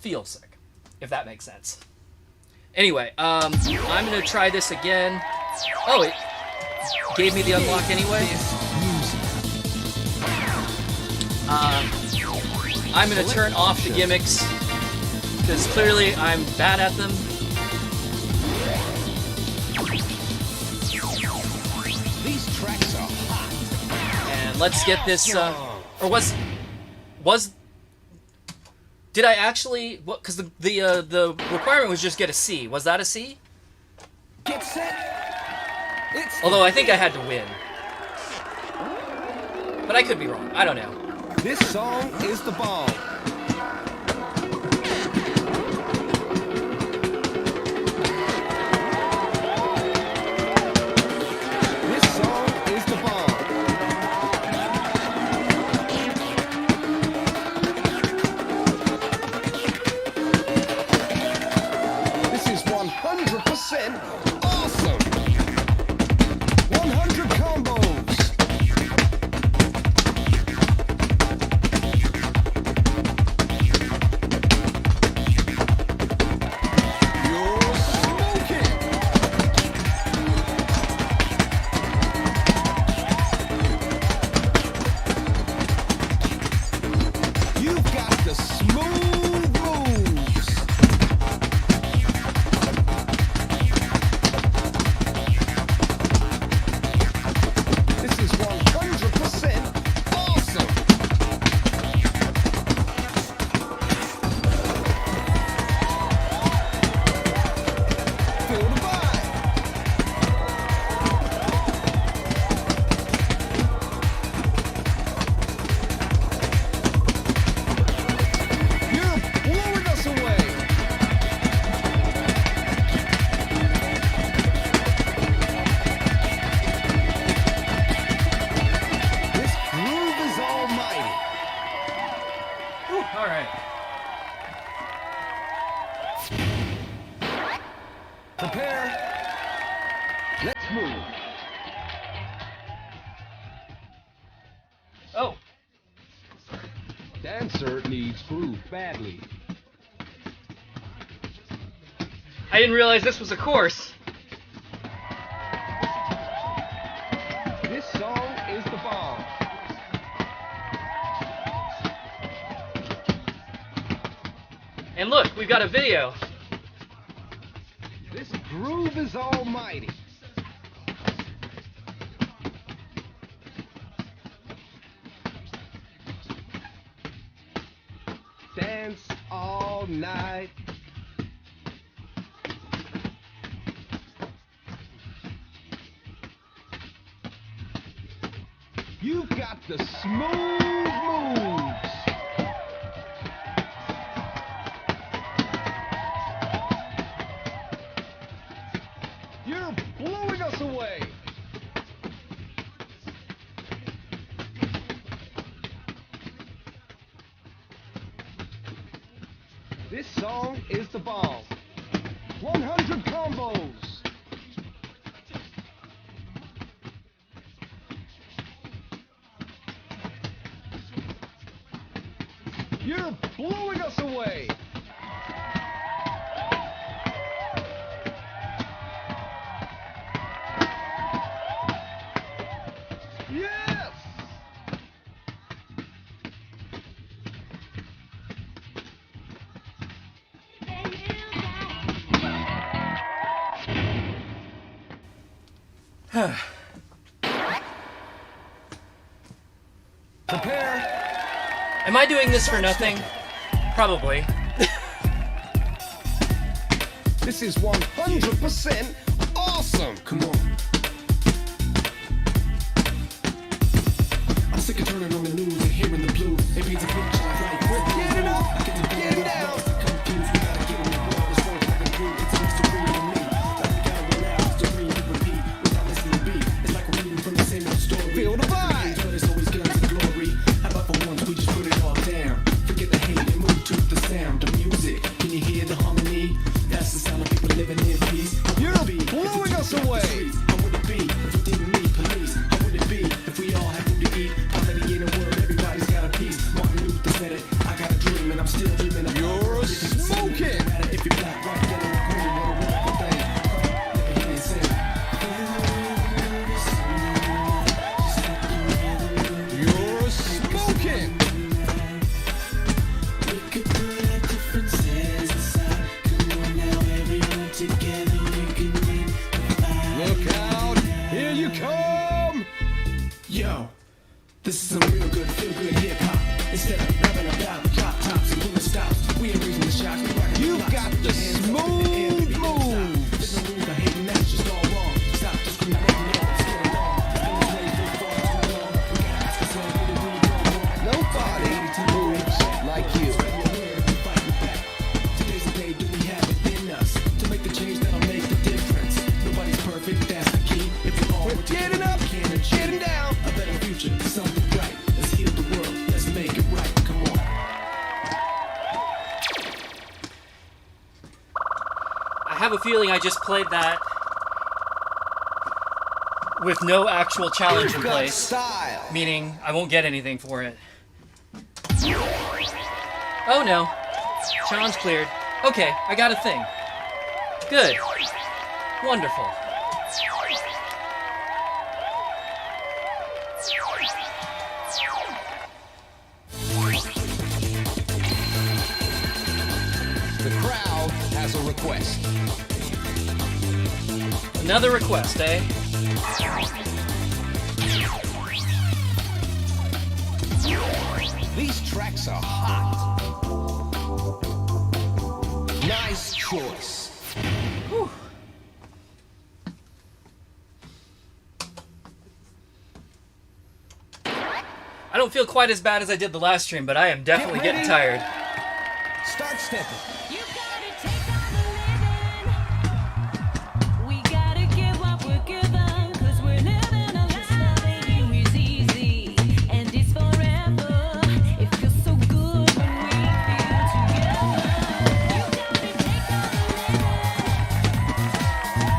feel sick, if that makes sense. Anyway, I'm going to try this again. Oh, it gave me the unlock anyway. I'm going to turn off the gimmicks, because clearly I'm bad at them. These tracks are hot. And let's get this, did I actually, because the requirement was just get a C. Was that a C? Get set. It's Although I think I had to win. But I could be wrong. I don't know. this song is the bomb. This song is the bomb. Oh, Dancer needs groove badly. I didn't realize this was a course. This song is the bomb. And look, we've got a video. This groove is almighty. Dance all night. You've got the smooth moves. You're blowing us away. This song is the bomb. 100 combos. You're blowing us away. Yes! Prepare. Am I doing this for nothing? Probably. This is 100% awesome. Come on. I'm sick of turning on the news and hearing the blues. It paints a picture of life. We're Get it up. Get it down. confused. We gotta get in the world. It's worth like a dream. It's a mystery to me. Like we gotta relax. To dream and repeat. Without missing a beat. It's like we're reading from the same old story. Feel the vibe. But it's always guns and glory. How about for once we just put it all down? Forget the hate and move to the sound. The music. Can you hear the harmony? That's the sound of people living in peace. How would You're it be if we blowing us took the away. streets? How would it be if we didn't need police? How would it be if we all had food to eat? Poverty in the world, everybody's got a piece. Martin Luther said it. I got a dream and I'm still dreaming. You're smoking. No matter if you're black, white, yellow, or green, what a wonderful thing. Let me hear you sing. You're smoking. We could put our differences aside. Come on now, everyone together, we can make the vibe. Look out. Here you come. Yo, this is some real good, feel good hip hop. Instead of rapping about drop tops and pulling stops, we ain't raising the shots. We rockin' You the got blocks. the Hands up in the air, smooth baby, don't stop. moves. There's no room for hating, that's just all wrong. Stop discriminating, let's get along. Been this way for far too long. We gotta ask ourselves, what did we go wrong? Nobody moves like you. Spread your word and fight it back. Today's the day, do we have it in us to make the change that'll make the difference? Nobody's perfect, that's the key. If we all We're work together, getting up, we can achieve getting down. a better future, something bright. Let's heal the world, let's make it right. Come on. I have a feeling I just played that with no actual challenge in You've got place. style. Meaning, I won't get anything for it. Oh no. Challenge cleared. Okay, I got a thing. Good. Wonderful. The crowd has a request. Another request, eh? These tracks are hot. Nice choice. I don't feel quite as bad as I did the last stream, but I am definitely Get getting ready. tired. Start stepping. You gotta take on the living. We gotta give what we're given, 'cause we're living a life. Loving is easy, and it's forever. It feels so good when we feel together. You gotta take on the living.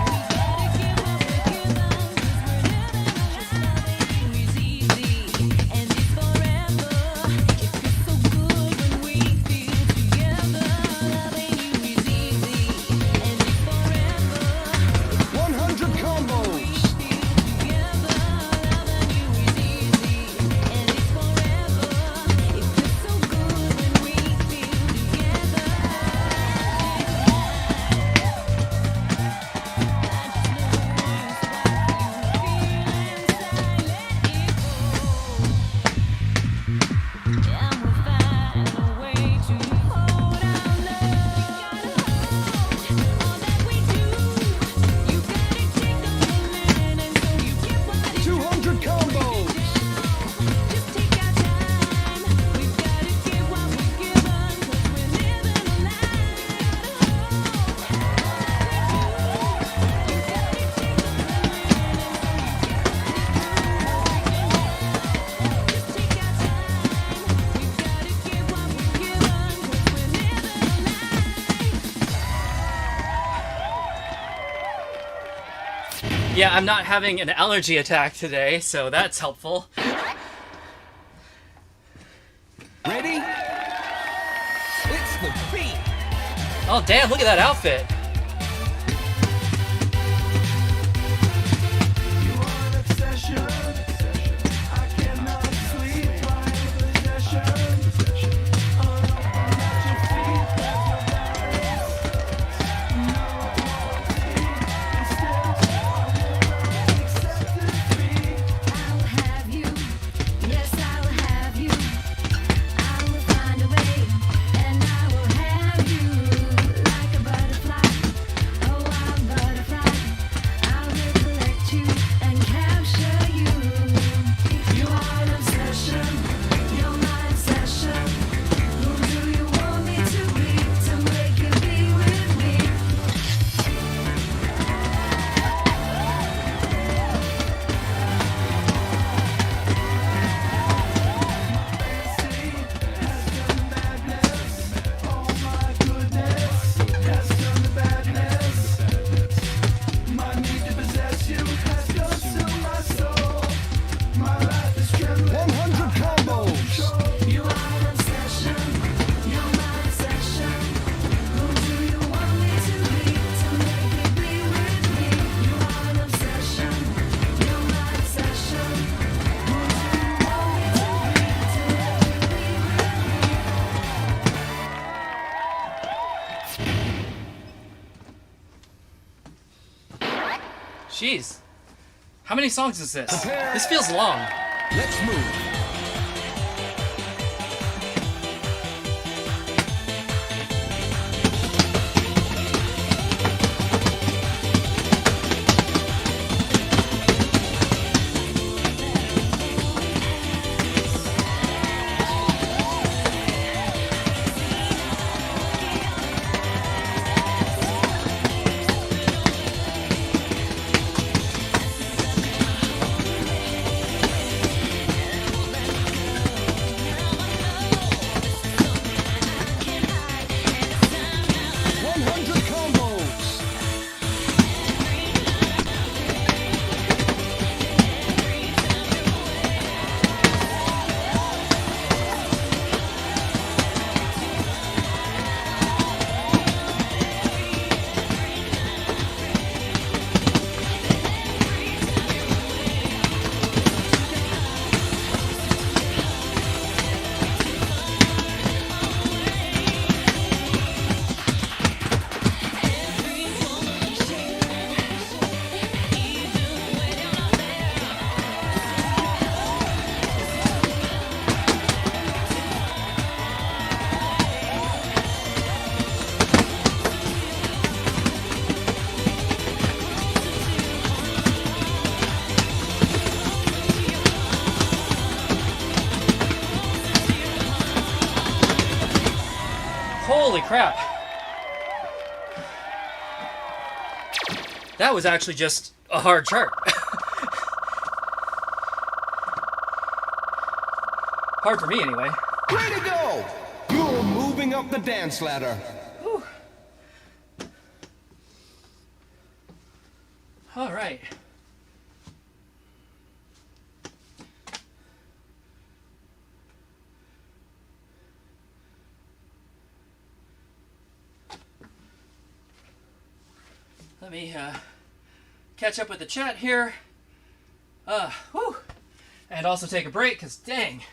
We gotta give what we're given, 'cause we're living a life. Loving is easy, and it's forever. Yeah, I'm not having an allergy attack today, so that's helpful. Ready? It's the beat. Oh, damn, look at that outfit. I'll have you. Yes, I'll have you. I will find a way, and I will have you like a butterfly. Oh, I'm butterfly. I will collect you and capture you. You are an obsession. You're my obsession. Who do you want me to be to make you be with me? One hundred combos. You are an obsession. You're my obsession. Who do you want me to be to make you be with me? You are an obsession. You're my obsession. Who do you want me to be to make you be with me? Jeez. How many songs is this? This feels long. Let's move. One hundred combos. Holy crap. That was actually just a hard chart. Hard for me, anyway. Way to go! You're moving up the dance ladder. All right. Let me catch up with the chat here. Whew. And also take a break, because dang.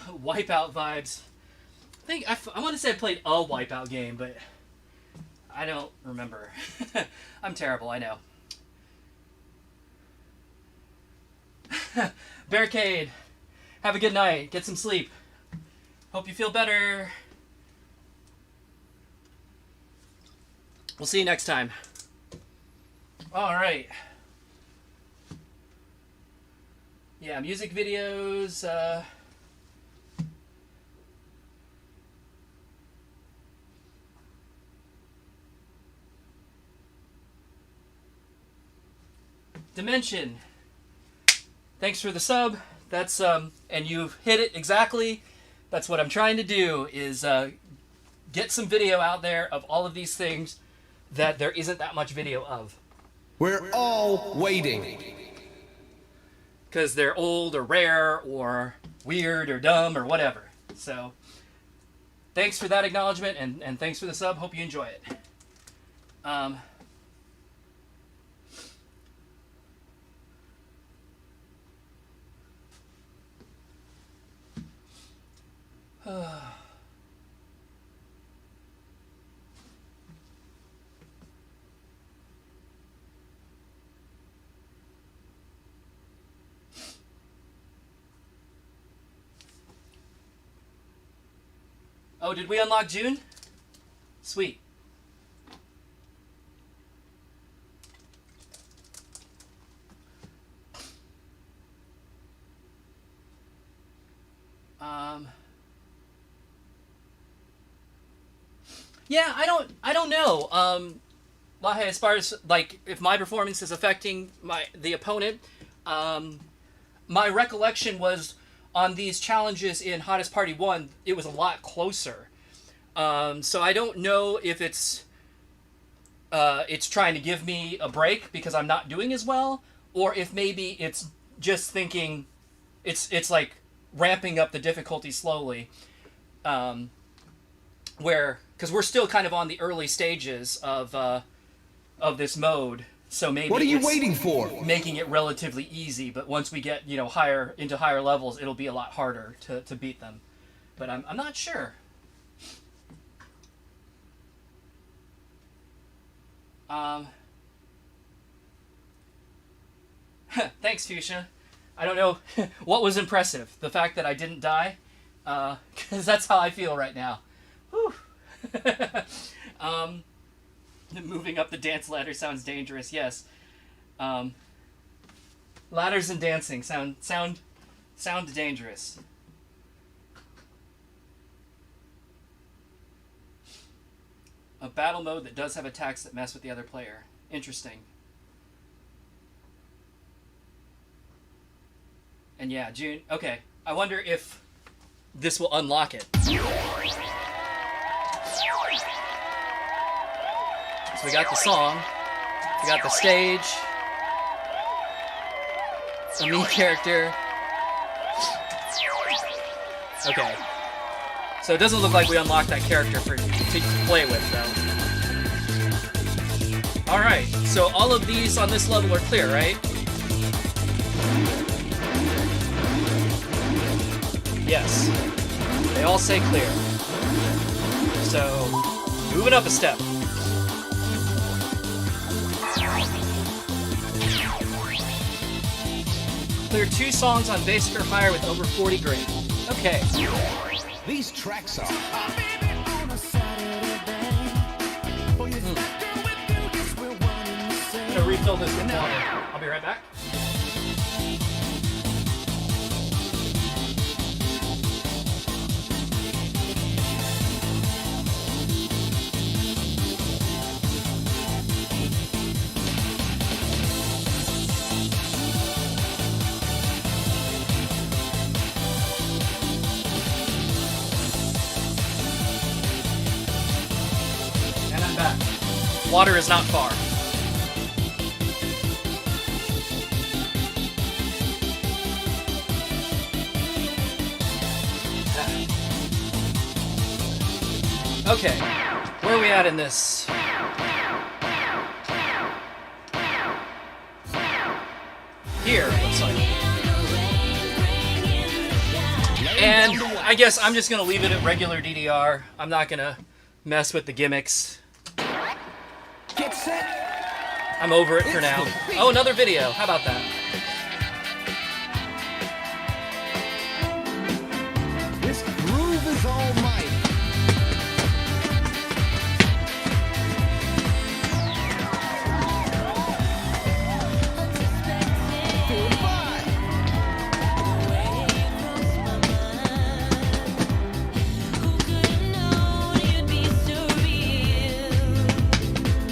Wipeout vibes. I want to say I played a Wipeout game, but I don't remember. I'm terrible, I know. Barricade, have a good night. Get some sleep. Hope you feel better. We'll see you next time. All right. Yeah, music videos. Dimension. Thanks for the sub. That's and you've hit it exactly. That's what I'm trying to do, is get some video out there of all of these things that there isn't that much video of. We're all waiting. Because they're old or rare or weird or dumb or whatever. So, thanks for that acknowledgement, and thanks for the sub. Hope you enjoy it. Oh, did we unlock June? Sweet. Yeah, I don't know. Lahe, as far as like if my performance is affecting the opponent, my recollection was on these challenges in Hottest Party 1, it was a lot closer. So I don't know if it's trying to give me a break because I'm not doing as well, or if maybe it's just thinking it's like ramping up the difficulty slowly. Because we're still kind of on the early stages of this mode, so maybe What are you it's waiting for? making it relatively easy. But once we get higher into higher levels, it'll be a lot harder to beat them. But I'm not sure. Thanks, Fuchsia. I don't know what was impressive. The fact that I didn't die, because that's how I feel right now. Whew. Moving up the dance ladder sounds dangerous. Yes. Ladders and dancing sound dangerous. A battle mode that does have attacks that mess with the other player. Interesting. And yeah, June. Okay. I wonder if this will unlock it. So we got the song, we got the stage, a me character. Okay. So it doesn't look like we unlocked that character to play with, though. Alright, so all of these on this level are clear, right? Yes. They all say clear. So, moving up a step. Clear 2 songs on basic or higher with over 40 grade. Okay. These tracks are I'm gonna refill this with water. I'll be right back. And I'm back. Water is not far. Okay, where are we at in this? Here, looks like. And I guess I'm just gonna leave it at regular DDR. I'm not gonna mess with the gimmicks. get set. I'm over it for now. Oh, another video. How about that? This groove is almighty.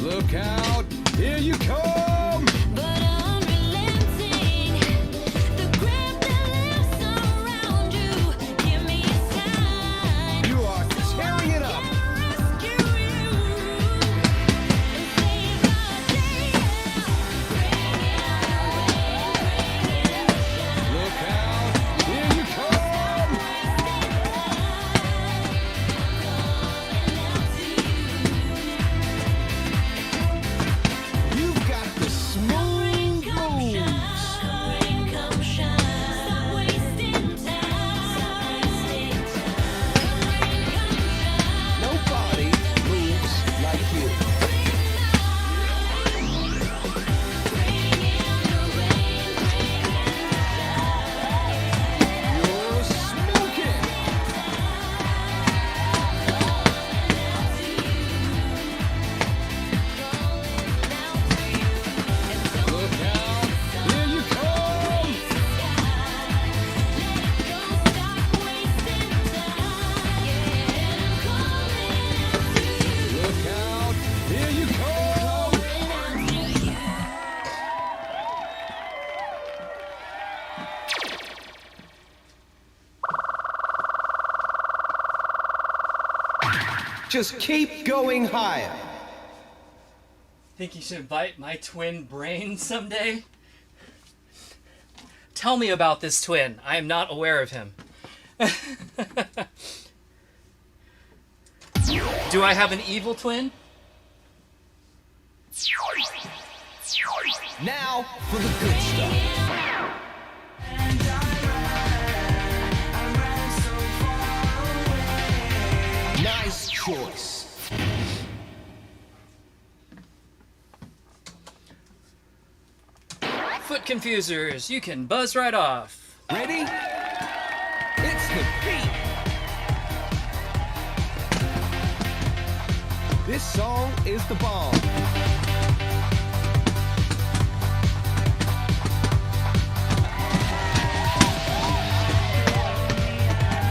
Look out! Here you come! Just keep going higher. Think you should invite my twin brain someday? Tell me about this twin. I am not aware of him. Do I have an evil twin? Now for the good stuff. Nice choice. Foot confusers, you can buzz right off. Ready? It's the beat. This song is the bomb.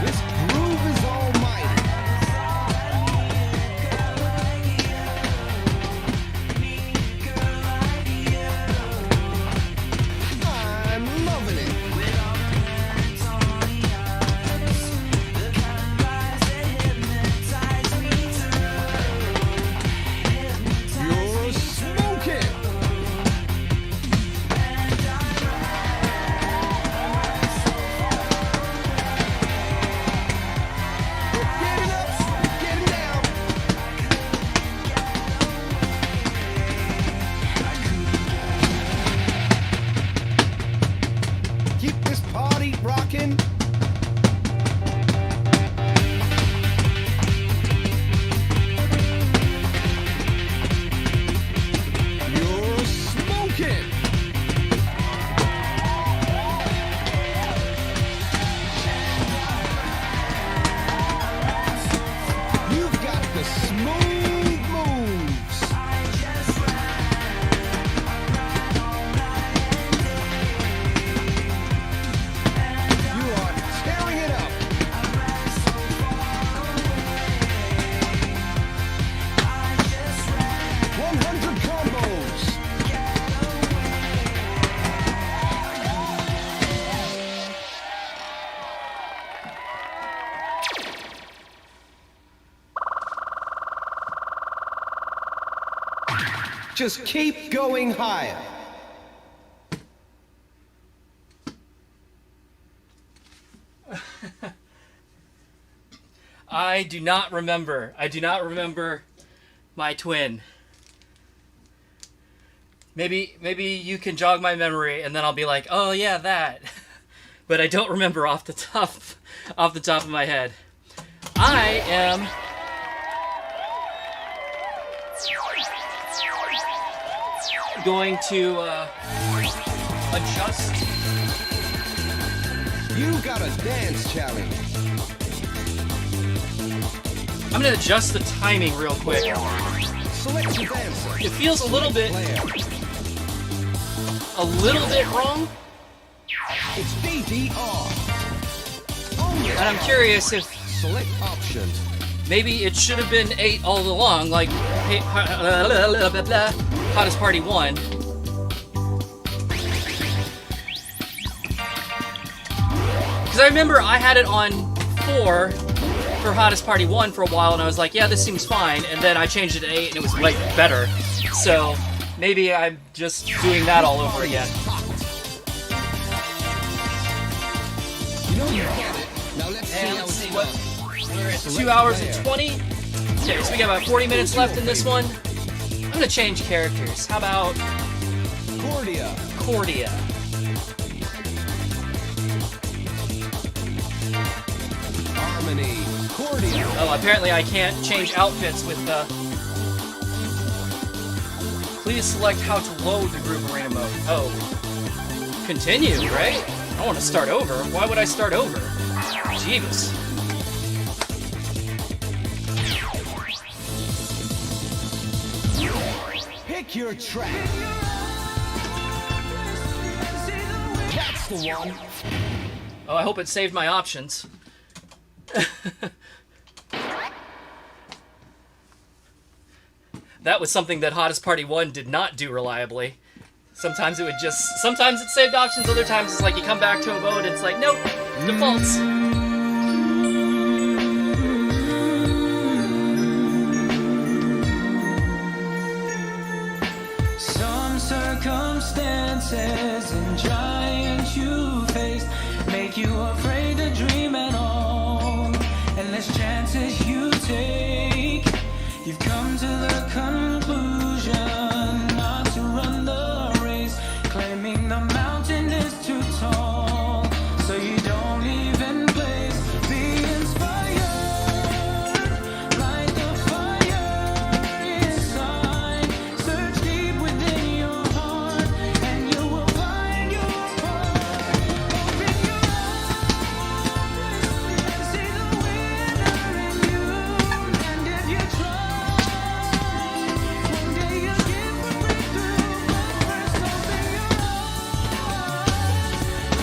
This groove is almighty. I'm loving it. You're smoking. Getting up, getting down. Keep this party rocking. You're smoking. You've got the smooth moves. You are tearing it up. $100 combos. Just keep going higher. I do not remember. I do not remember my twin. Maybe you can jog my memory and then I'll be like, "Oh yeah, that." But I don't remember off the top of my head. I am going to adjust. You got a dance challenge. I'm gonna adjust the timing real quick. Select your dancer. It feels a little bit Player. wrong, It's DDR. and I'm curious if Select option. maybe it should have been 8 all along, like hey, Hottest Party 1. Because I remember I had it on 4 for Hottest Party 1 for a while, and I was like, yeah, this seems fine, and then I changed it to 8, and it was like better. So maybe I'm just doing that all over again. You know you get it. Now let's see And how let's see it's what done. we're at 2 hours and 20. Okay, so we got about 40 minutes left in this one. I'm gonna change characters. How about Cordia. Cordia? Harmony. Cordia. Oh, apparently I can't change outfits with the... Please select how to load the group arena mode. Oh. Continue, right? I want to start over. Why would I start over? Jeebus. Pick your track. That's the one. Oh, I hope it saved my options. That was something that Hottest Party 1 did not do reliably. Sometimes it saved options, other times it's like you come back to a mode and it's like, nope, defaults. chances and giants you face make you afraid to dream at all. Endless chances you take, you've come to the conclusion not to run the race, claiming the mountain is too tall, so you don't even place. Be inspired, light the fire inside, search deep within your heart, and you will find your path. Open your eyes, see the winner in you, and if you try, one day you'll get a breakthrough. But first open your eyes,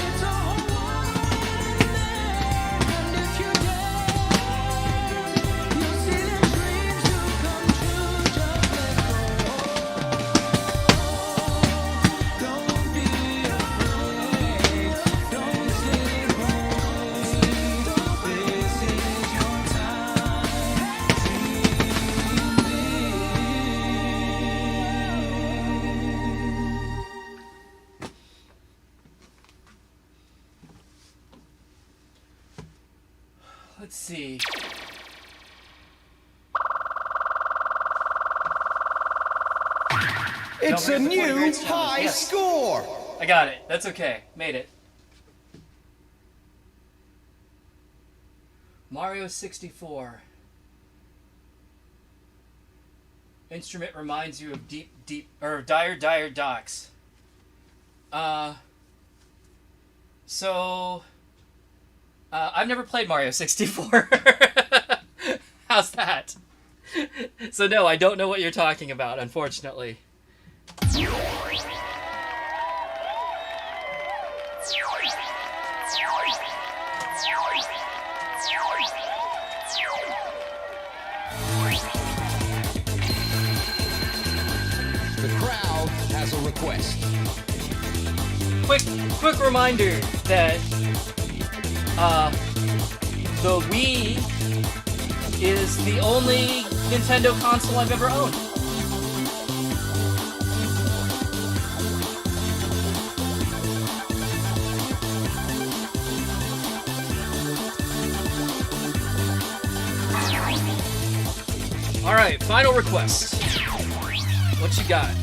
it's a whole world waiting there, and if you dare, you'll see the dreams do come true. Just let go. Don't be afraid. Don't stay afraid. This is your time. Let's see. It's No, a here's the point of new grades challenge. high Yes. score. I got it. That's okay. Made it. Mario 64. Instrument reminds you of dire docks. I've never played Mario 64. How's that? So no, I don't know what you're talking about, unfortunately. The crowd has a request. Quick reminder that the Wii is the only Nintendo console I've ever owned. All right, final request. What you got?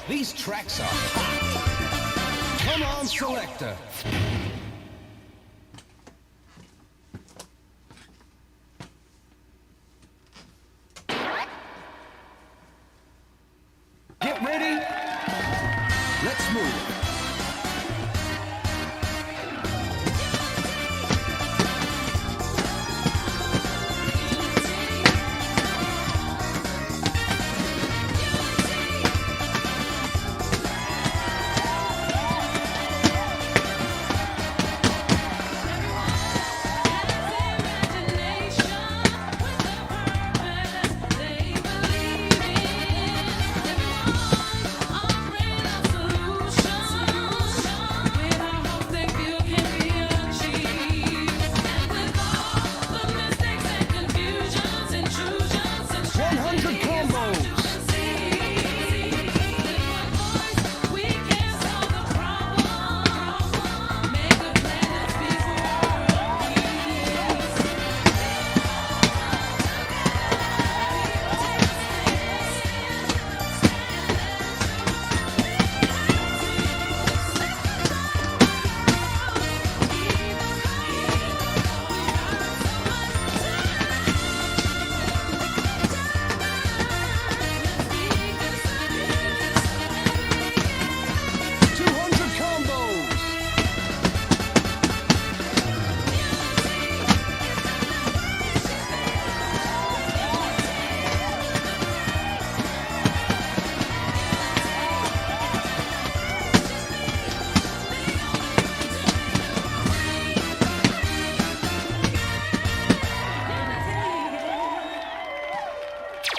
These tracks are hot. Come on, selector. Get ready. Let's move.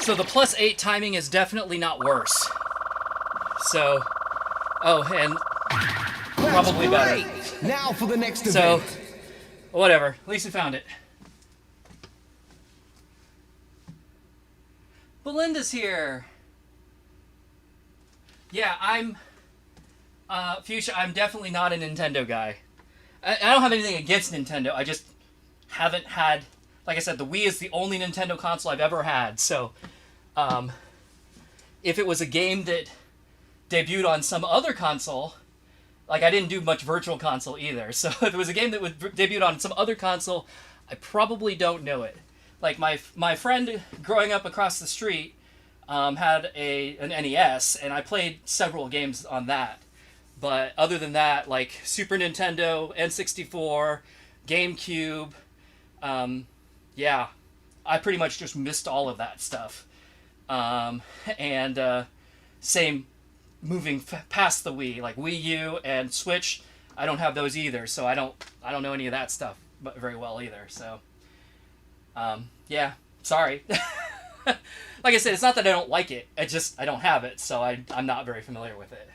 So the +8 timing is definitely not worse. So, oh, and probably better. Great. Now for the next So, event. whatever. At least we found it. Belinda's here. Yeah, I'm Fuchsia. I'm definitely not a Nintendo guy. I don't have anything against Nintendo. I just haven't had, like I said, the Wii is the only Nintendo console I've ever had. So, if it was a game that debuted on some other console, like I didn't do much Virtual Console either. So if it was a game that was debuted on some other console, I probably don't know it. Like my friend growing up across the street had an NES, and I played several games on that. But other than that, like Super Nintendo, N64, GameCube, yeah, I pretty much just missed all of that stuff. Same moving past the Wii, like Wii U and Switch, I don't have those either, so I don't know any of that stuff very well either. So, yeah, sorry. Like I said, it's not that I don't like it. I don't have it, so I'm not very familiar with it.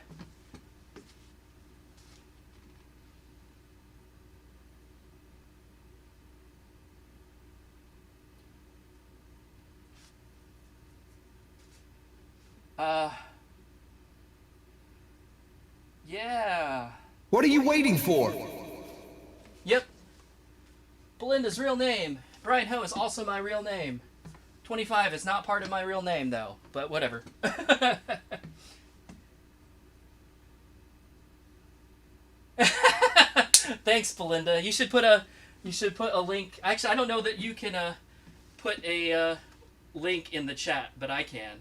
Yeah. What are you waiting for? Yep. Belinda's real name. Brian Ho is also my real name. 25 is not part of my real name, though, but whatever. Thanks, Belinda. You should put a link. Actually, I don't know that you can put a link in the chat, but I can.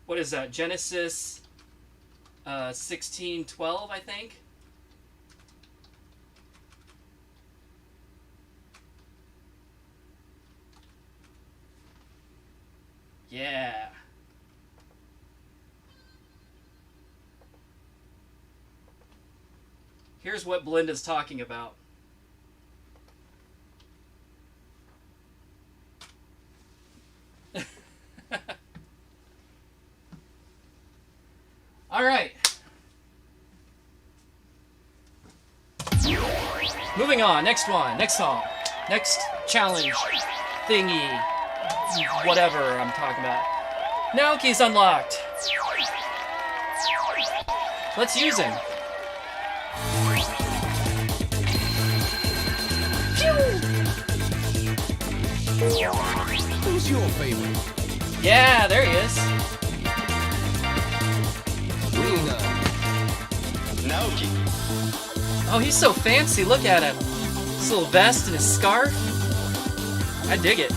What is that? Genesis 16:12, I think. Yeah. Here's what Belinda's talking about. All right. Moving on. Next one. Next song. Next challenge. Thingy. Whatever I'm talking about. Naoki's unlocked. Let's use him. Who's your favorite? Yeah, there he is. Rina. Naoki. Oh, he's so fancy. Look at him. His little vest and his scarf. I dig it.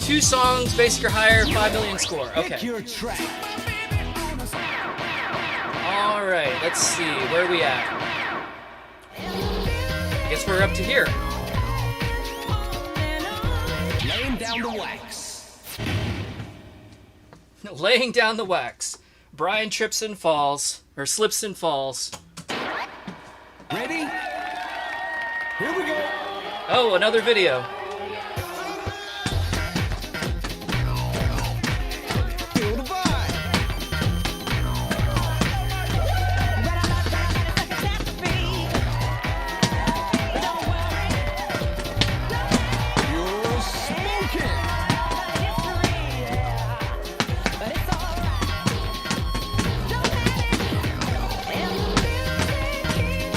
Two songs, basic or higher, 5 million score. Pick Okay. your track. All right. Let's see. Where are we at? I guess we're up to here. Laying down the wax. Laying down the wax. Brian trips and falls, or slips and falls. Ready? Here we go. Oh, another video. Feel the vibe. You're smoking.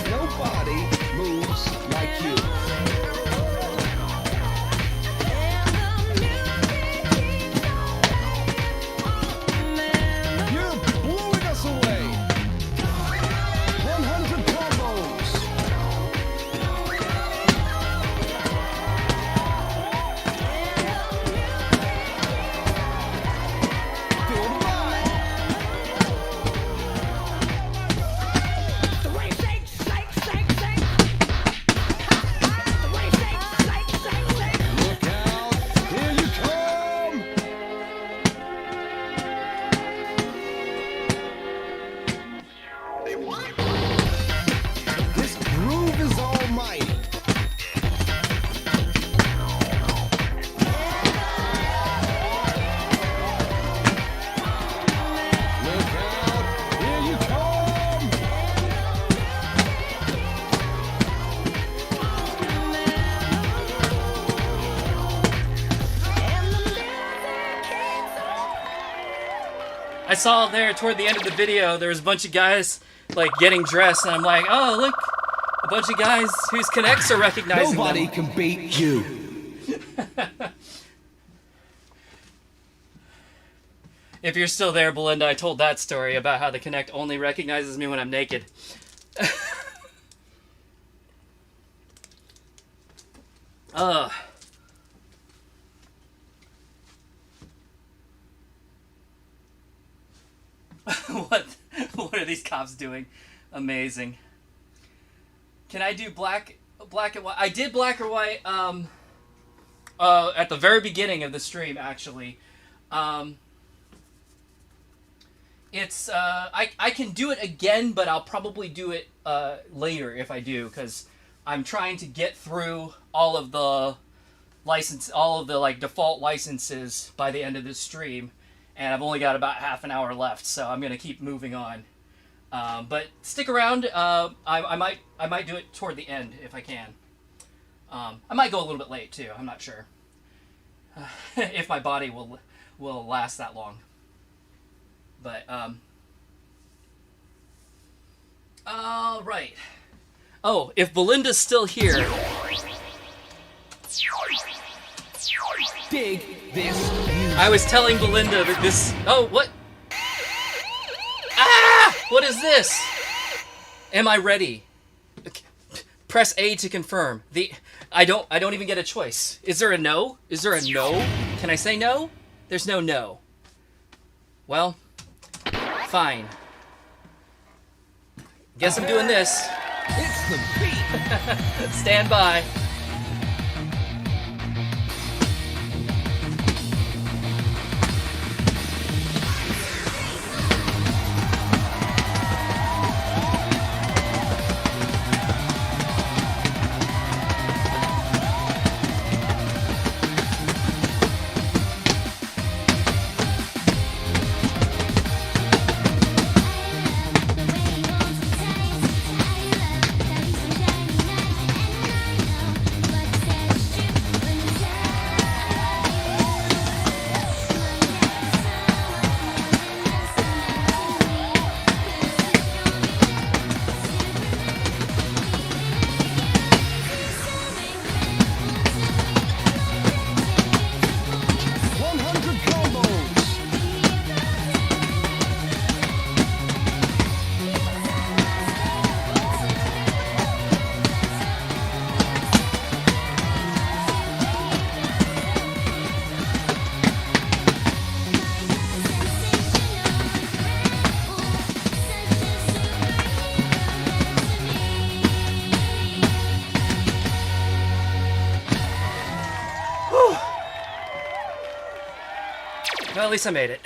Nobody moves like you. I saw there toward the end of the video, there was a bunch of guys like getting dressed, and I'm like, oh look, a bunch of guys whose connects are recognizing Nobody them. can beat you. If you're still there, Belinda, I told that story about how the Kinect only recognizes me when I'm naked. What are these cops doing? Amazing. Can I do black and white? I did black or white at the very beginning of the stream, actually. It's I can do it again, but I'll probably do it later if I do, because I'm trying to get through all of the like default licenses by the end of this stream, and I've only got about half an hour left, so I'm gonna keep moving on. But stick around. I might do it toward the end if I can. I might go a little bit late too. I'm not sure if my body will last that long. But all right. Oh, if Belinda's still here. Dig this. I was telling Belinda that this. Oh, what? Ah! What is this? Am I ready? Press A to confirm. I don't even get a choice. Is there a no? Is there a no? Can I say no? There's no no. Well, fine. Guess I'm doing this. It's the beat. Stand by. Well, at least I made it.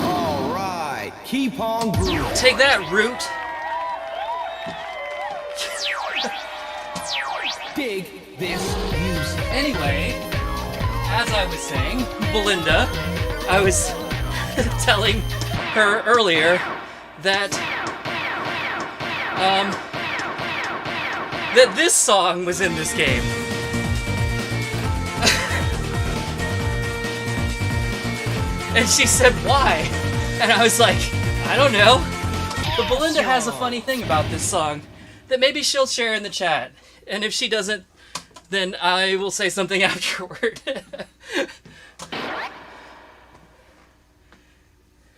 All right, keep on grooving. Take that, Root. Dig this music. Anyway, as I was saying, Belinda, I was telling her earlier that that this song was in this game. And she said, why? And I was like, I don't know. But Belinda has a funny thing about this song that maybe she'll share in the chat. And if she doesn't, then I will say something afterward.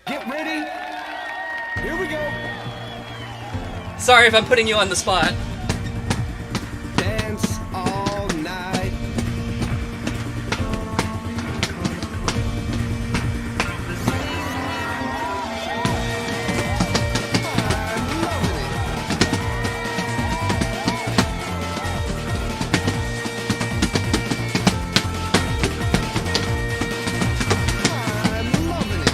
Get ready. Here we go. Sorry if I'm putting you on the spot. Dance all night. I'm loving it. I'm loving it.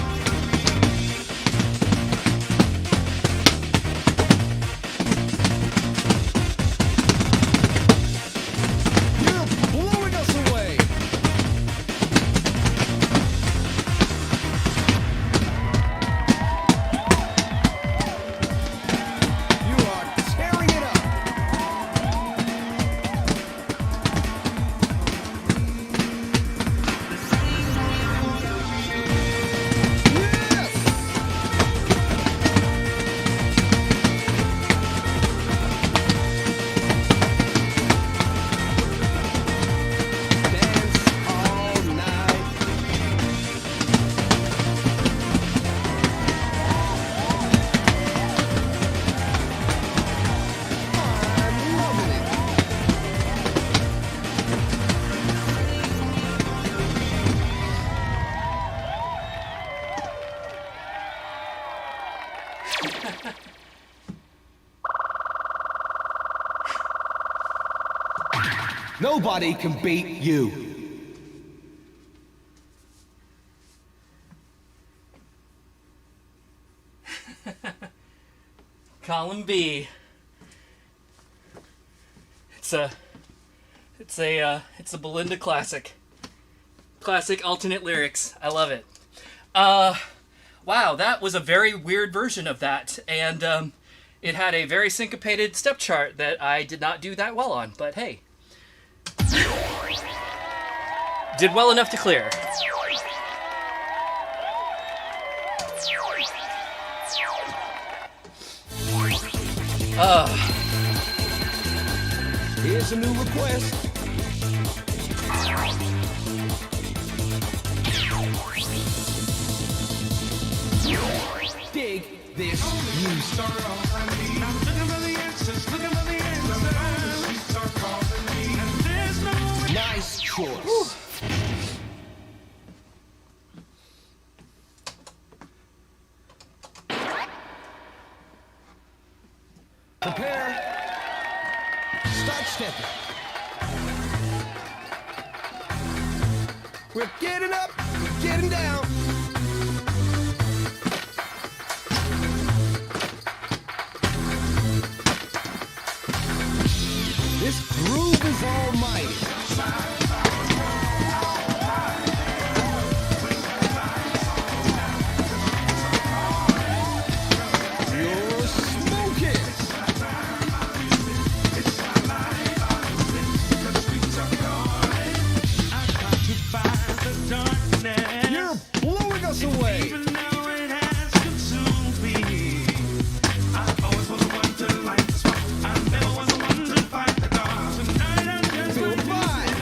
Nobody can beat you. Column B. It's a Belinda classic. Classic alternate lyrics. I love it. Wow, that was a very weird version of that, and it had a very syncopated step chart that I did not do that well on, but hey. Did well enough to clear. Here's a new request. Dig this music. Nice choice. Prepare. Start stepping. We're getting up, we're getting down. This groove is almighty. You're smoking. You're blowing us away. Feel fine.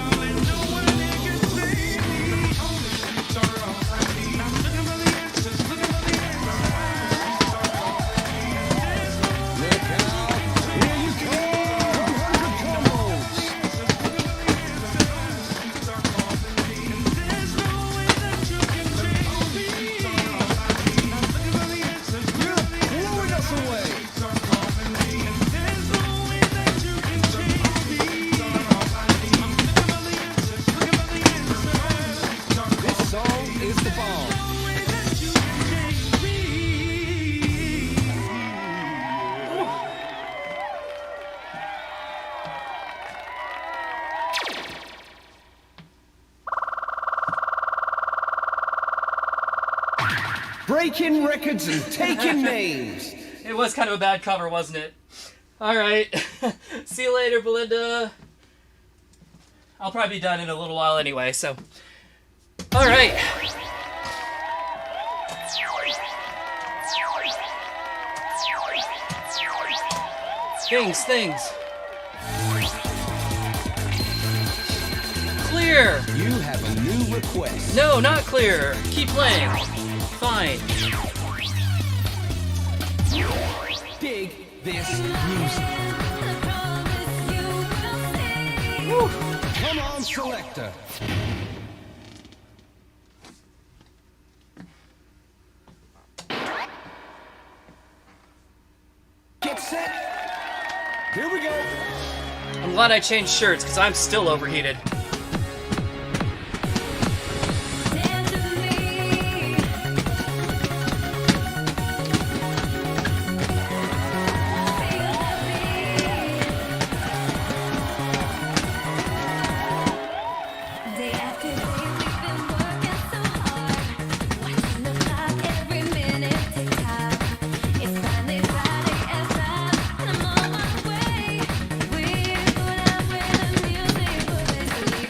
Look out. Here you come. 100 combos. You're blowing us away. This song is the bomb. Breaking records and taking names. It was kind of a bad cover, wasn't it? Alright. See you later, Belinda. I'll probably be done in a little while anyway, so. Alright. Things. Clear! You have a new request. No, not clear. Keep playing. Fine. Dig this music. Come on, selector. Get set. Here we go. I'm glad I changed shirts, because I'm still overheated. Day after day, we've been working so hard. Watching the clock, every minute tick tock. It's finally Friday at 5, and I'm on my way. We're going out where the music will be.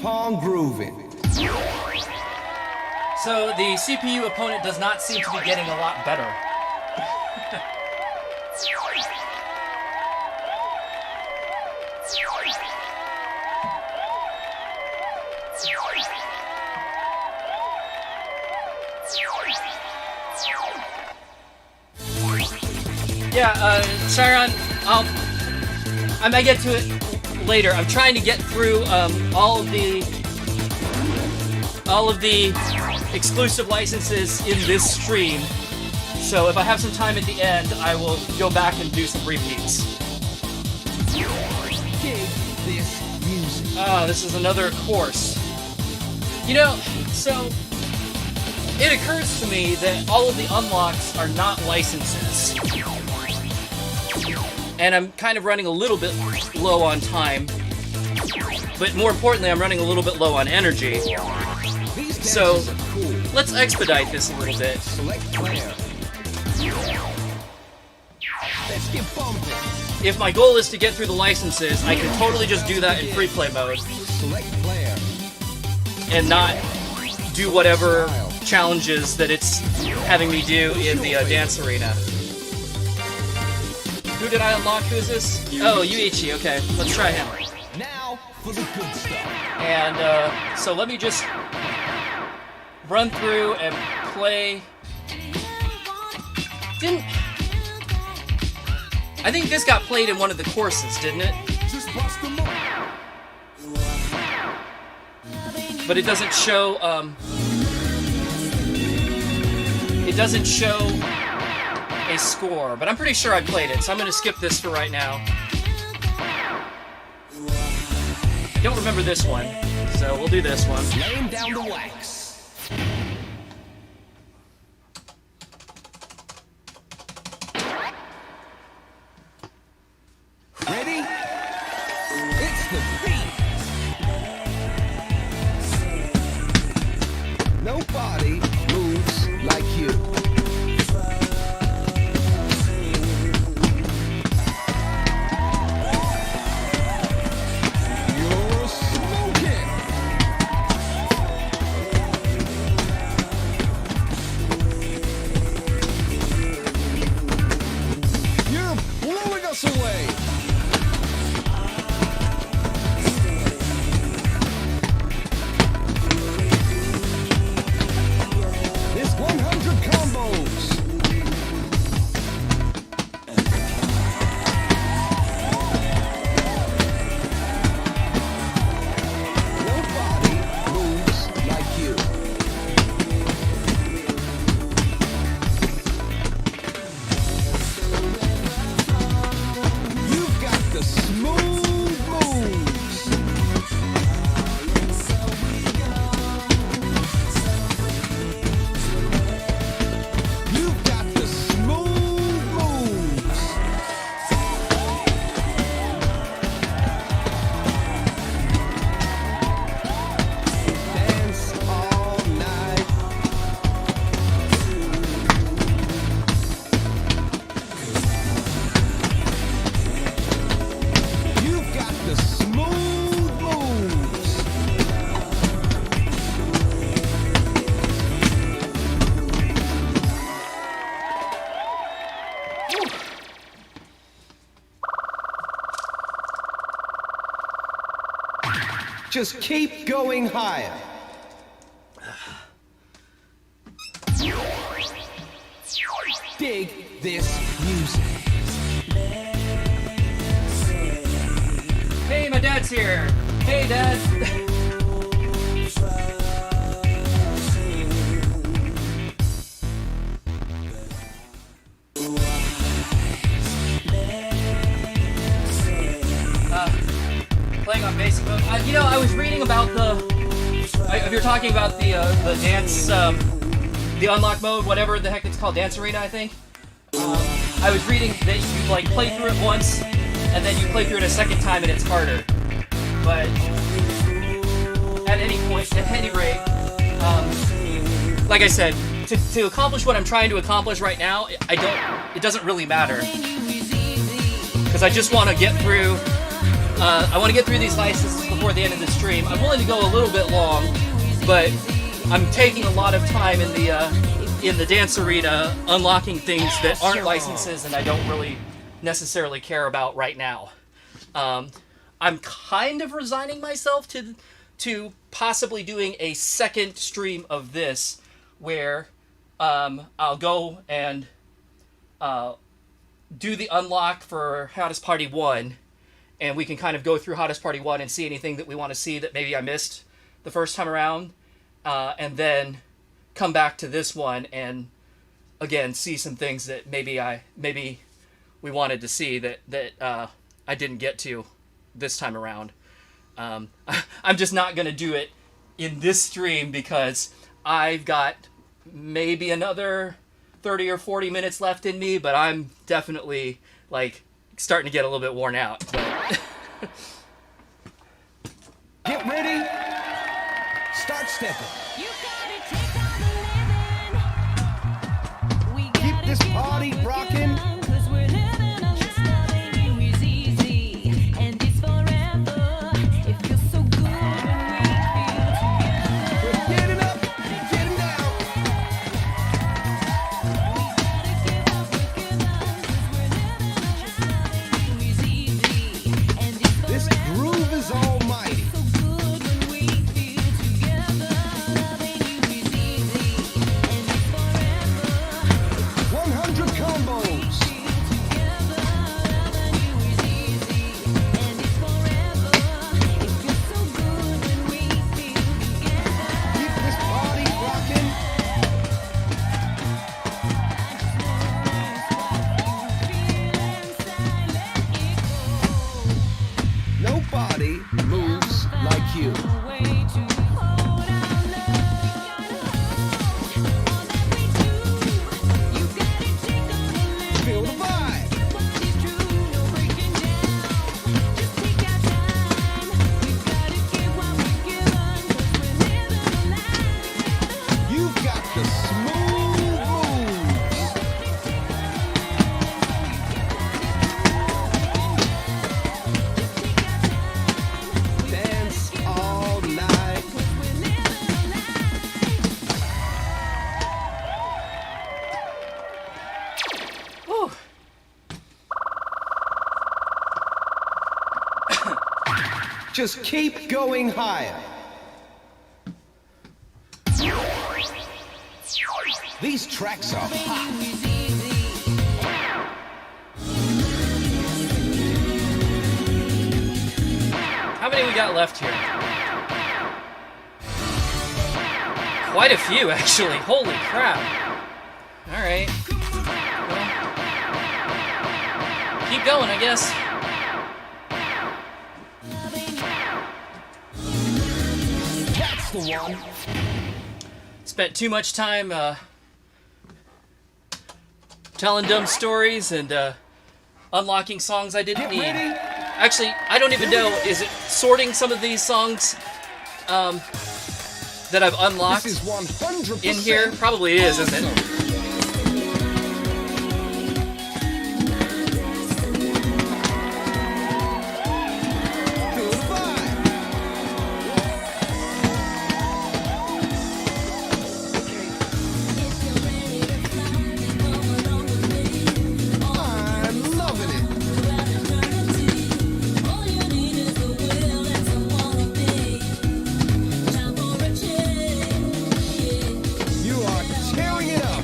keep on grooving. So the CPU opponent does not seem to be getting a lot better. Yeah, Chiron, I might get to it later. I'm trying to get through all of the exclusive licenses in this stream. So if I have some time at the end, I will go back and do some repeats. Dig this music. Oh, this is another course. You know, so it occurs to me that all of the unlocks are not licenses. And I'm kind of running a little bit low on time. But more importantly, I'm running a little bit low on energy. These So, dances are cool. let's expedite this a little bit. Select player. Let's get bumping. If my goal is to get through the licenses, I can totally just do that in free play mode Select player. and not do whatever challenges that it's having me do in the dance arena. Who did I unlock? Who is this? Oh, Yuichi. Okay, let's try him. Now for the good stuff. And so let me just run through and play. I think this got played in one of the courses, didn't it? Just bust them up. But it doesn't show. It doesn't show a score. But I'm pretty sure I played it, so I'm going to skip this for right now. Don't remember this one, so we'll do this one. Laying down the wax. Ready? It's the beat. Nobody moves like you. You're smoking. You're blowing us away. It's 100 combos. Nobody moves like you. You've got the smooth moves. You've got the smooth moves. Dance all night. You've got the smooth moves. Just keep going higher. Dig this music. Hey, my dad's here. Hey, Dad. Playing on basic mode. You know, I was reading about if you're talking about the dance, the unlock mode, whatever the heck it's called, Dance Arena, I think. I was reading that you like play through it once, and then you play through it a second time, and it's harder. But at any rate, like I said, to accomplish what I'm trying to accomplish right now, it doesn't really matter, because I just want to get through. I want to get through these licenses before the end of the stream. I'm willing to go a little bit long, but I'm taking a lot of time in the dance arena, unlocking things that aren't licenses and I don't really necessarily care about right now. I'm kind of resigning myself to possibly doing a second stream of this, where I'll go and do the unlock for Hottest Party 1, and we can kind of go through Hottest Party 1 and see anything that we want to see that maybe I missed the first time around, and then come back to this one and again see some things that maybe we wanted to see that I didn't get to this time around. I'm just not going to do it in this stream because I've got maybe another 30 or 40 minutes left in me, but I'm definitely like starting to get a little bit worn out. But Get ready. Start stepping. You gotta take on the living. We Keep gotta this get what party we're rocking. given, 'cause we're living a life loving you is easy, and it's forever. It feels so good when we feel together. We're getting up, getting down. We gotta get what we're given, 'cause we're living a life loving you is easy, and it's This forever. groove is almighty. So good when we feel together. Loving you is easy, and it's forever. 100 combos. Keep this party rocking. Nobody moves like you. Feel the vibe. You've got the smooth moves. Dance all night. whew, Just keep going higher. These tracks are hot. how many we got left here? Quite a few, actually. Holy crap. All right. Well, keep going, I guess. That's the one. Spent too much time telling dumb stories and unlocking songs I didn't Get need. ready. Actually, I don't even know. Is it sorting some of these songs that I've unlocked This is 100% in here? Probably it is, isn't it? Feel the vibe. I'm loving it. You are tearing it up.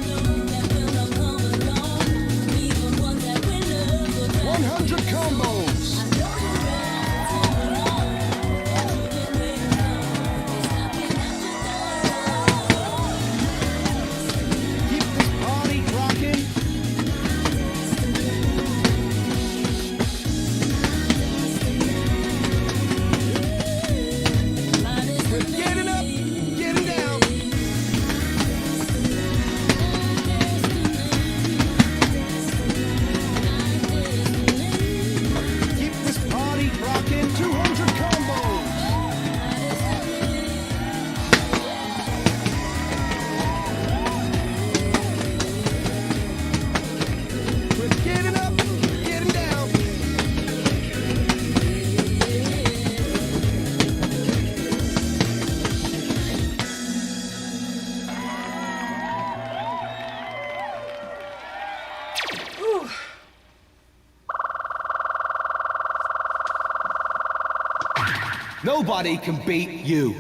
Nobody can beat you.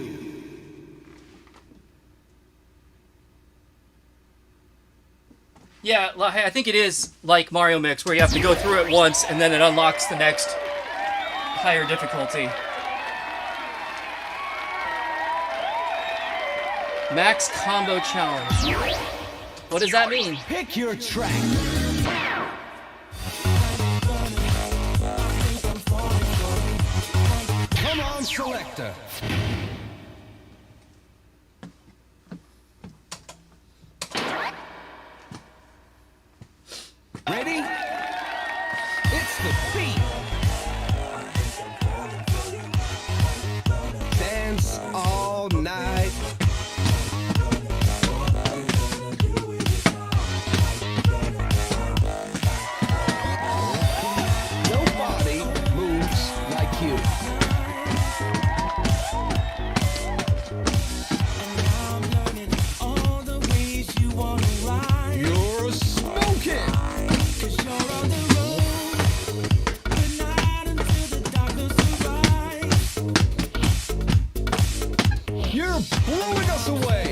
Yeah, I think it is like Mario Mix, where you have to go through it once, and then it unlocks the next higher difficulty. Max Combo Challenge. What does that mean? Pick your track. Come on, selector. Ready? It's the beat. Dance all night. Nobody moves like you. All the ways you wanna ride. You're smoking. 'Cause you're on the road, but not until the darkness arrives. You're blowing us away.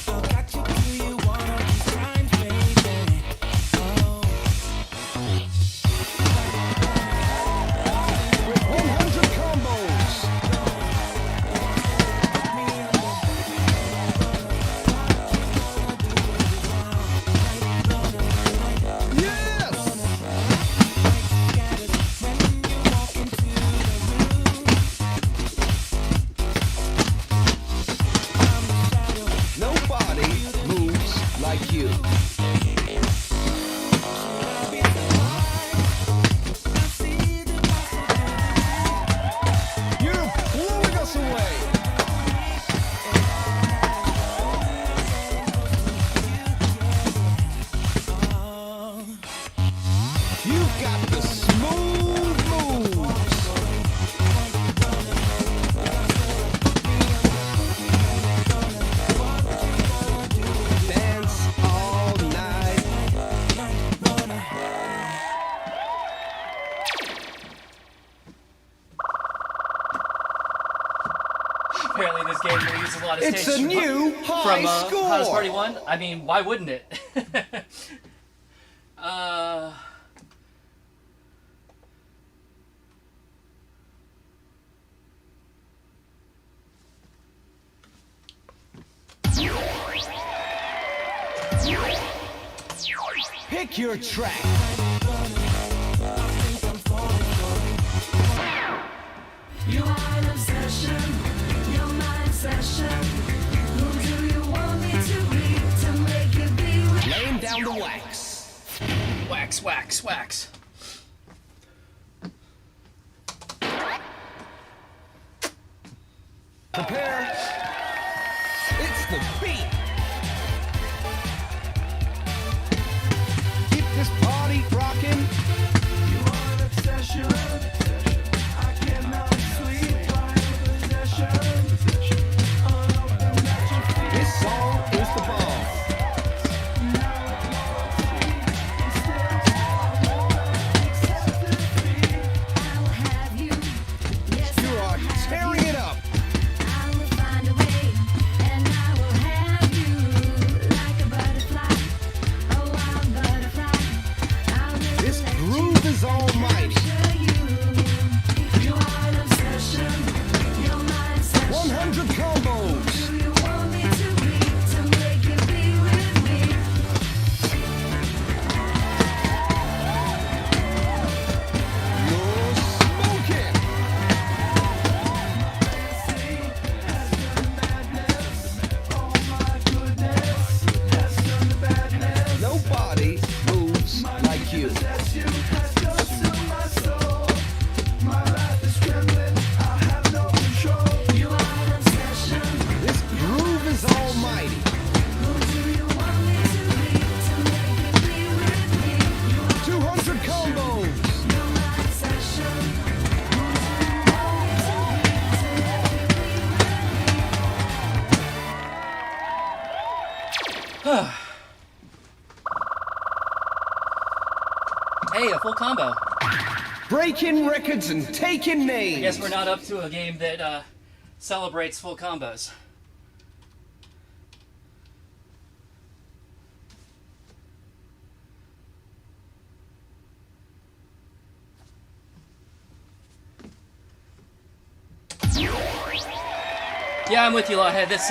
I got you till you one of these times, baby. With 100 combos. Yes! Nobody moves like you. You're blowing us away. You've got the smooth moves. Dance all night. Apparently this game really uses a lot of It's stage a new high from score. Hottest Party 1. I mean, why wouldn't it? Pick your track. You are an obsession, you're my obsession. Who do you want me to be to make you be with? Laying down the wax. Wax, wax, wax. Prepare. It's the beat. Keep this party rocking. You are an obsession. I cannot sleep by your possession. Unopened at your feet. This song is the bomb. I will have you. Yes, You are tearing it up. I will find a way, and I will have you like a butterfly, a wild butterfly. I will This let groove is almighty. capture you. You are an obsession, you're my obsession. 100 combos. Do you want me to be to make you be with me? You're smoking. Nobody moves like you. You are an obsession. This groove is almighty. Who do you want me to be to make you be with me? 200 combos. You're my obsession. Who do you want me to be to make you be with me? Hey, a full combo. Breaking records and taking names. I guess we're not up to a game that celebrates full combos. Yeah, I'm with you, Lothead. This,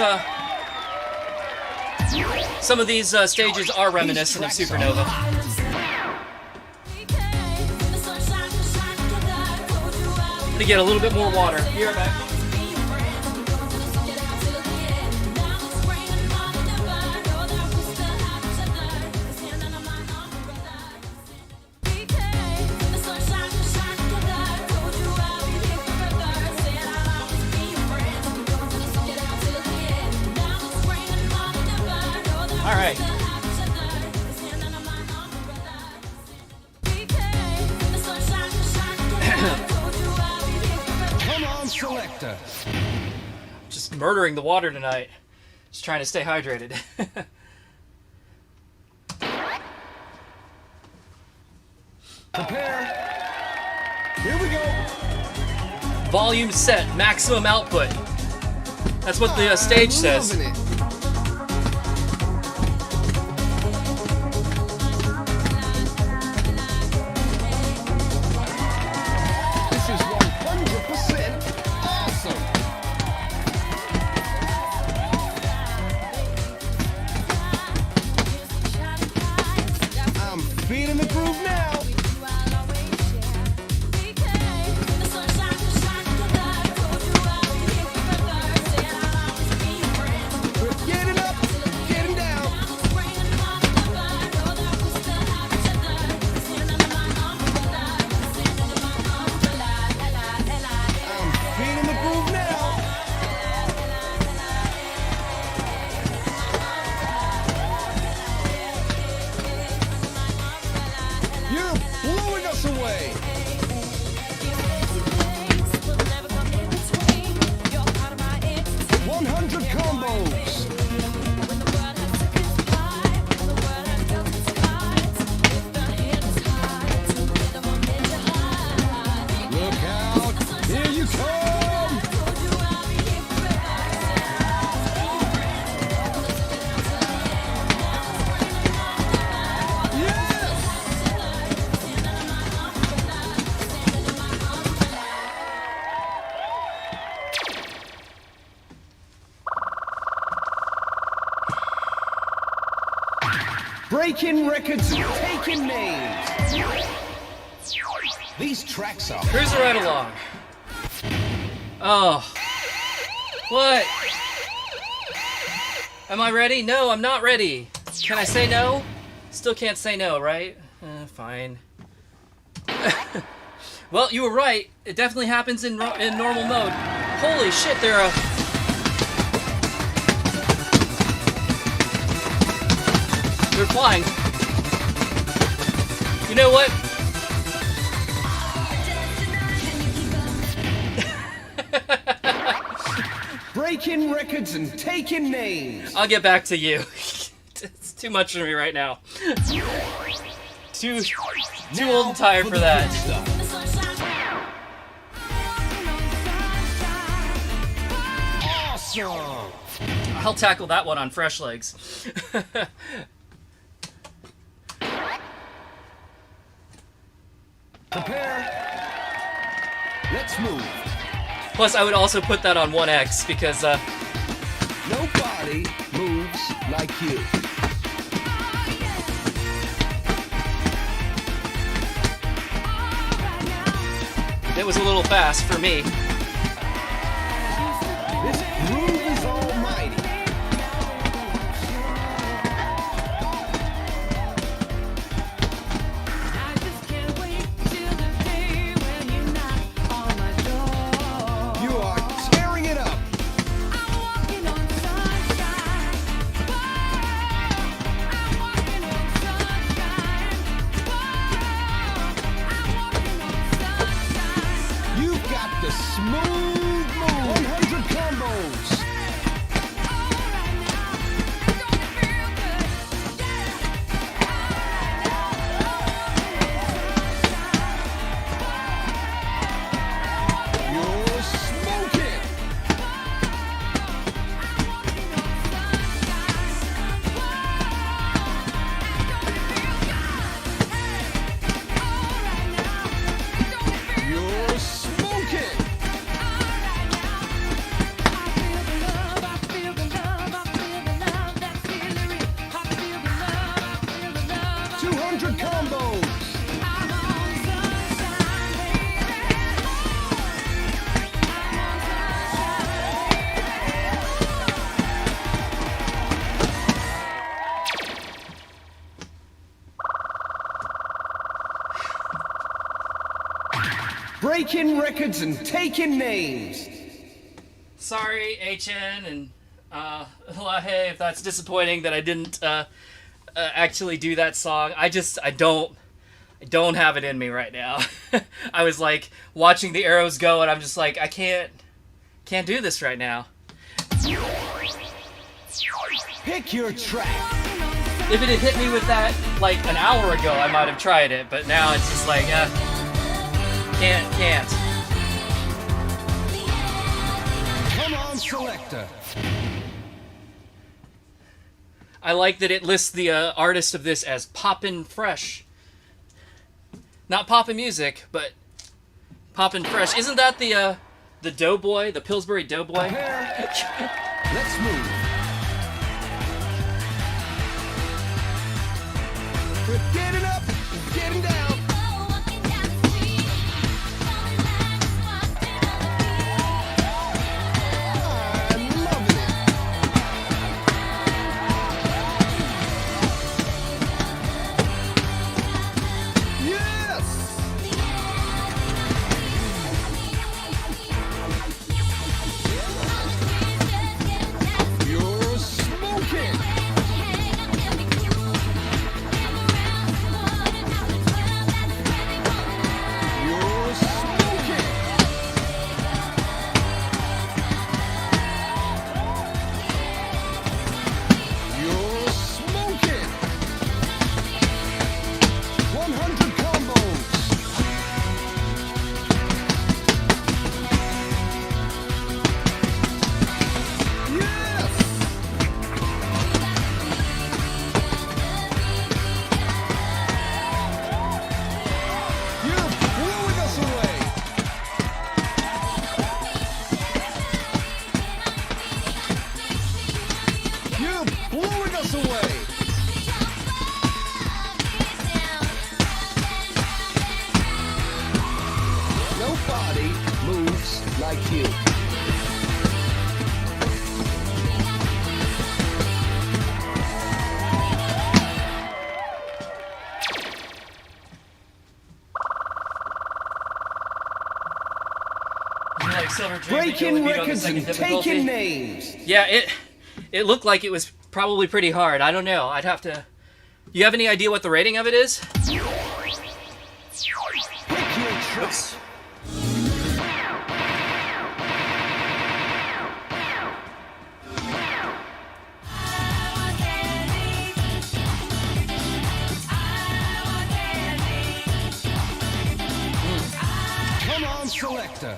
some of these stages are reminiscent of Supernova. I'm gonna get a little bit more water. Be right back. All right. Come on, selector. Just murdering the water tonight. Just trying to stay hydrated. Prepare. Here we go. Volume set, maximum output. That's what the stage says. Loving it. This is 100% awesome. I'm feeling the groove now. We're getting up, getting down. I'm feeling the groove now. You're blowing us away. 100 combos. Look out. Here you come. Yes. Breaking records, taking names. These tracks are Cruising right along. Oh. What? Am I ready? No, I'm not ready. Can I say no? Still can't say no, right? Fine. Well, you were right. It definitely happens in normal mode. Holy shit, they're flying. You know what? breaking records and taking names. I'll get back to you. It's too much for me right now. Too old and tired for that. Awesome. I'll tackle that one on fresh legs. Prepare. Let's move. Plus, I would also put that on 1X because, Nobody moves like you. it was a little fast for me. This groove is almighty. I just can't wait till the day when you knock on my door. You are tearing it up. I'm walking on sunshine. I'm walking on sunshine. I'm walking on sunshine. You've got the 200 combos. Breaking records and taking names. Sorry, HN and Lahe, if that's disappointing that I didn't actually do that song. I don't have it in me right now. I was like watching the arrows go, and I'm just like, I can't do this right now. Pick your track. If it had hit me with that like an hour ago, I might have tried it, but now it's just like, can't. Come on, selector. I like that it lists the artist of this as Poppin' Fresh. Not Poppin' Music, but Poppin' Fresh. Isn't that the Doughboy, the Pillsbury Doughboy? Let's move. We're getting up, getting down. I'm loving it. Yes! You're smoking. You're smoking. You're smoking. 100 combos. Yes! You're blowing us away. You're blowing us away. Nobody moves like you. Like Silver Dream, Breaking beat on the records second and difficulty. taking names. Yeah, it looked like it was probably pretty hard. I don't know. I'd have to. You have any idea what the rating of it is? Pick your track. Oops. Come on, selector.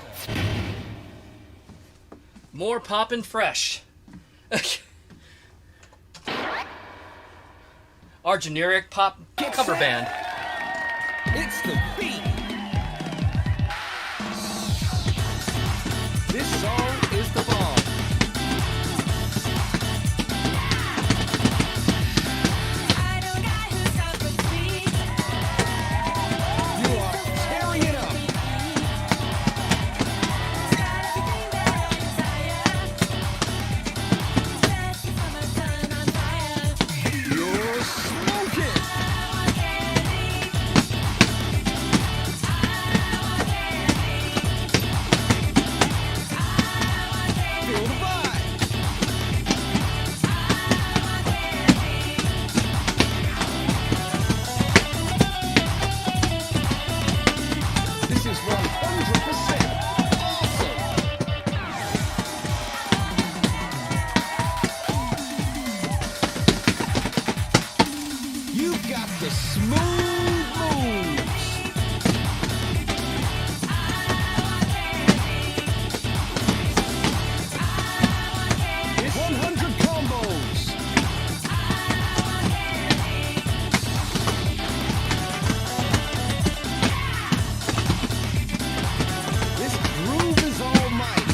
More Poppin' Fresh. Our generic pop cover band. It's the beat. This song is the bomb. You are tearing it up. You're smoking. Feel the vibe. This is 100% awesome. You've got the smooth moves. It's 100 combos. This groove is all might.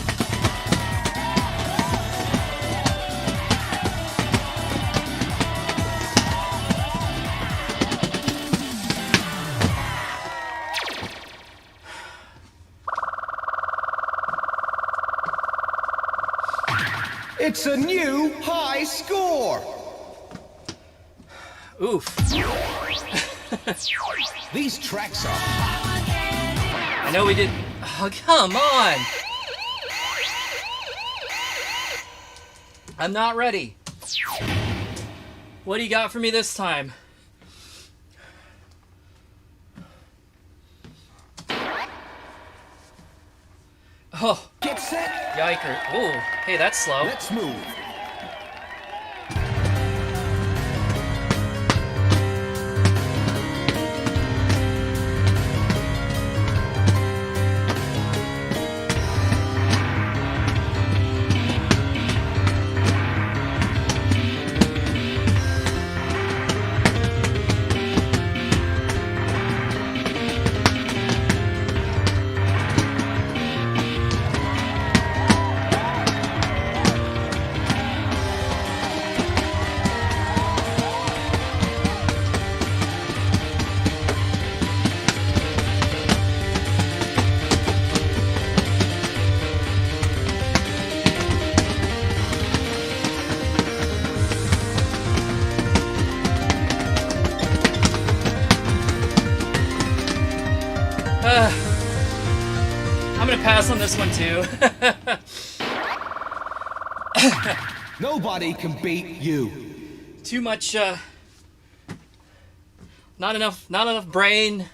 It's a new high score. Oof. These tracks are hot. I know we did. Oh, come on. I'm not ready. What do you got for me this time? Oh, Get set. yiker. Oh, hey, that's slow. Let's move. I'm gonna pass on this one too. Nobody can beat you. Too much, not enough brain,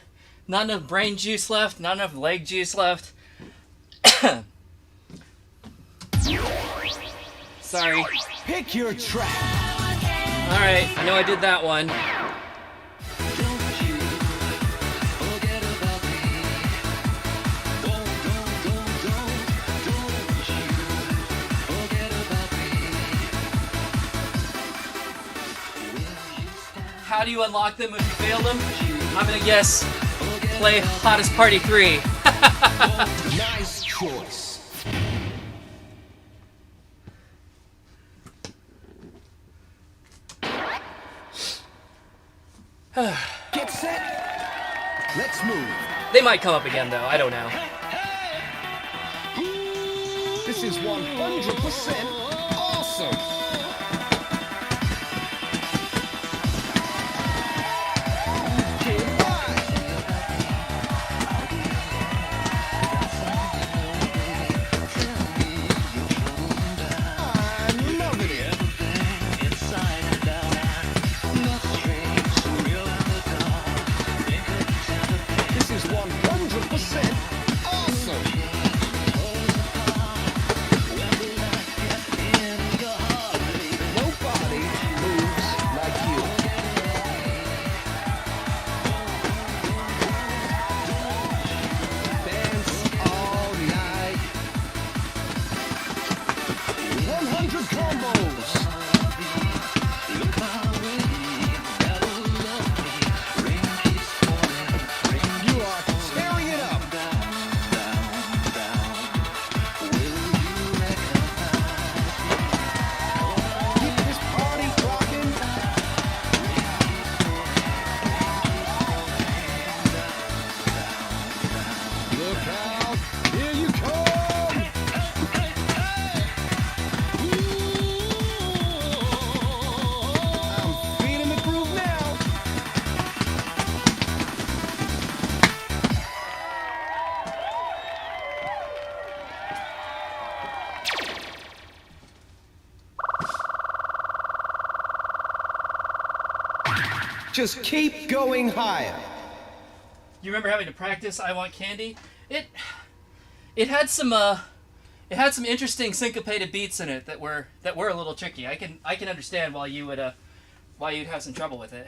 not enough brain juice left, not enough leg juice left. Sorry. Pick your track. Alright, I know I did that one. How do you unlock them if you fail them? I'm gonna guess play Hottest Party 3. Nice choice. Get set. Let's move. They might come up again though, I don't know. This is 100% awesome. This is 100% awesome. Nobody moves like you. Dance all night. 100 combos. You are tearing it up. Keep this party rocking. Look out, here you come. I'm feeling the groove now. Just keep going higher. You remember having to practice I Want Candy? It had some interesting syncopated beats in it that were a little tricky. I can understand why you'd have some trouble with it.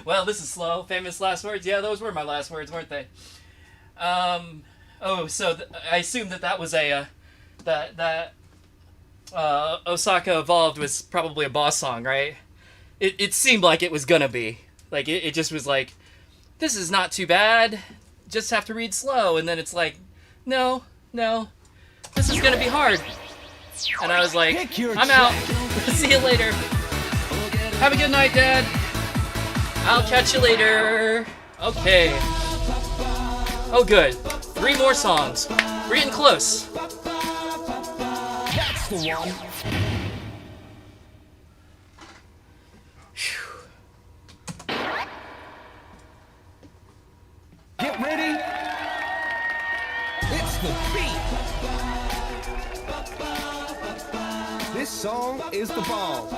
Well, this is slow. Famous last words. Yeah, those were my last words, weren't they? Oh, so I assumed that was a that Osaka Evolved was probably a boss song, right? It seemed like it was gonna be. Like, it just was like, this is not too bad. Just have to read slow. And then it's like, no, this is gonna be hard. And I was like, Pick your I'm out. See you later. Have a good night, Dad. I'll catch you later. Okay. Oh, good. 3 more songs. We're getting close. That's the one. Get ready. It's the beat. This song is the ball.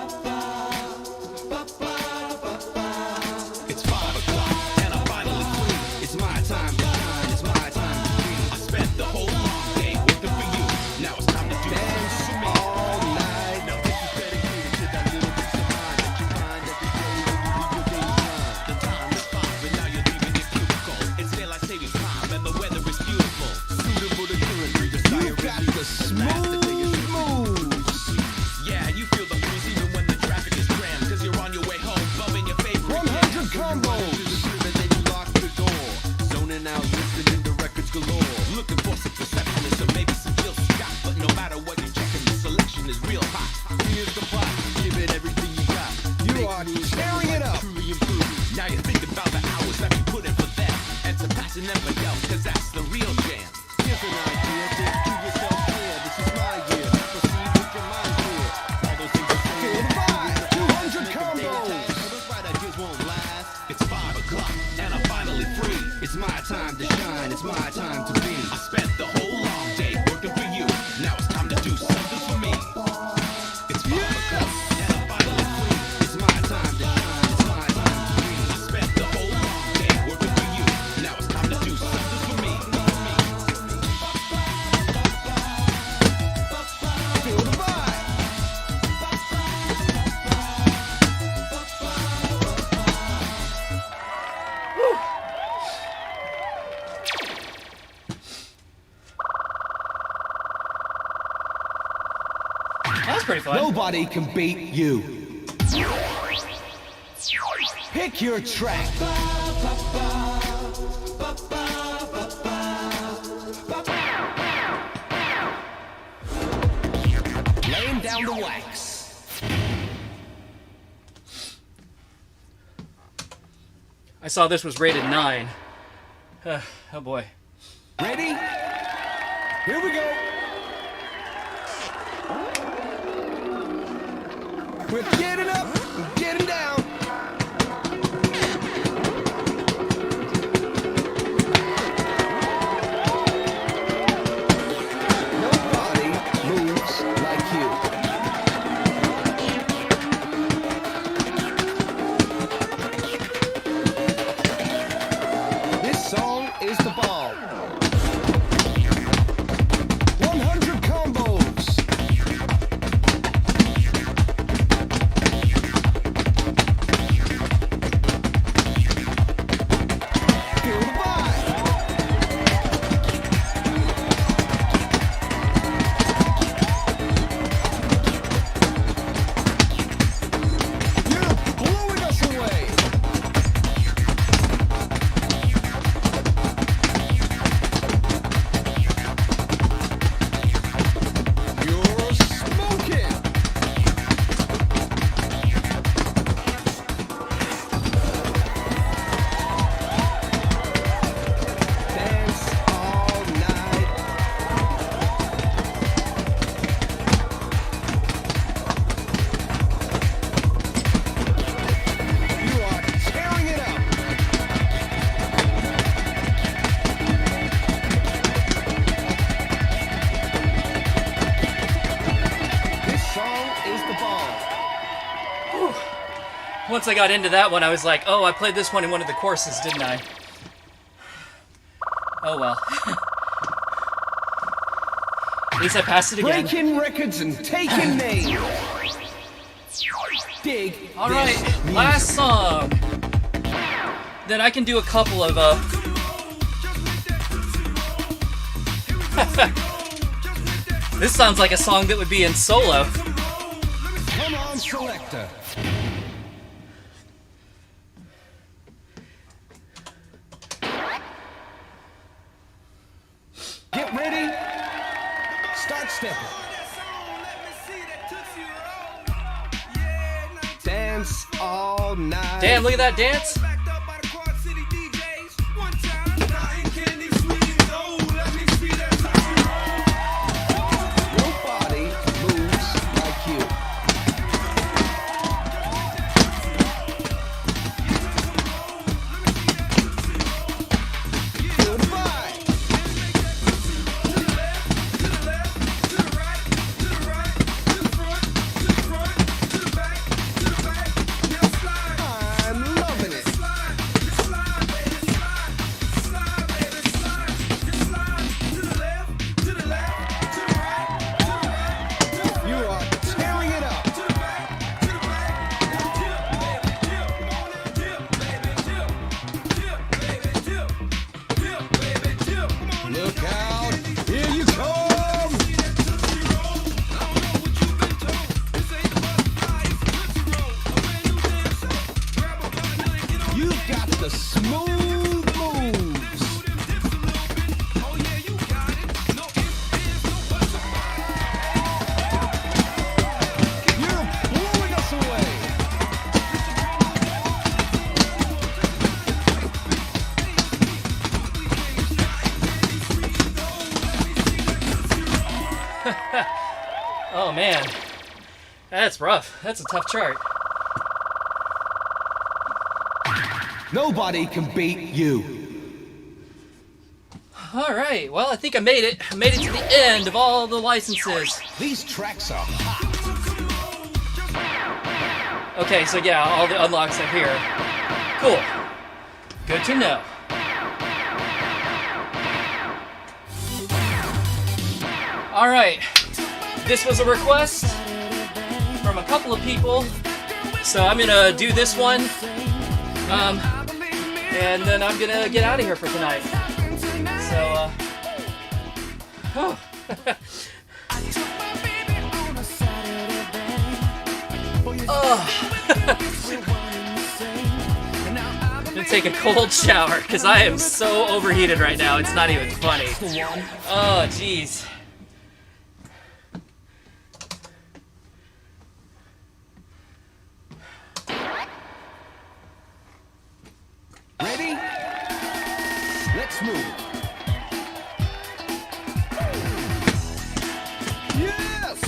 It's 5 o'clock and I'm finally free. It's my time to shine. It's my time to be. I spent the whole long day working for you. Now it's time to do Dance something for me. all night. Now this is dedicated to that little piece of mind that you find every day when you leave your days behind. The time is 5 and now you're leaving your cubicle. It's daylight savings time and the weather is beautiful. Suitable to current your You got the smooth moves. Yeah, you feel the breeze even when the traffic is jammed. Cause you're on your way home, bumming your favorite 100 combos. and then you lock the door. Zoning out, listening to records galore. Looking for some perceptionist or maybe some Jill Scott. But no matter what you're checking, the selection is real hot. Here's the plot, give it everything you got. You are tearing it up. Truly improved. Now you think about the hours that you put in for them. And surpassing everybody else, cause that's the real jam. Here's an idea, think to yourself, yeah, this is my year. Proceed with your mind clear. All those things you say. Feel the vibe. 200 combos. Those bright ideas won't last. It's 5 o'clock and I'm finally free. It's my time to shine. It's my time to be. I spent the whole long day working for you. Now it's time to do something for me. It's 5 o'clock and I'm finally free. It's my time to shine. It's my time to be. I spent the whole long day working for you. Now it's time to do something for me. Feel the vibe. That was pretty fun. Nobody can beat you. Pick your track. Laying down the wax. I saw this was rated 9. Oh boy. Ready? Here we go. We're getting up, and getting down. Nobody moves like you. This song is the ball. 100 combos. Feel the vibe. You're blowing us away. You're smoking. Dance all night. You are tearing it up. This song is the ball. Once I got into that one, I was like, oh, I played this one in one of the courses, didn't I? Oh well. At least I passed it again. Breaking records and taking names. Dig. All right, this music. last song. Then I can do a couple of This sounds like a song that would be in solo. Come on, selector. Get ready. Start stepping. Dance all night. Damn, look at that dance. man. That's rough. That's a tough chart. Nobody can beat you. Alright, well, I think I made it. I made it to the end of all the licenses. These tracks are hot. Okay, so yeah, all the unlocks are here. Cool. Good to know. Alright. This was a request from a couple of people. So I'm gonna do this one. And then I'm gonna get out of here for tonight. So, oh. I'm gonna take a cold shower because I am so overheated right now. It's not even funny. Oh, jeez. Ready? Let's move. Yes!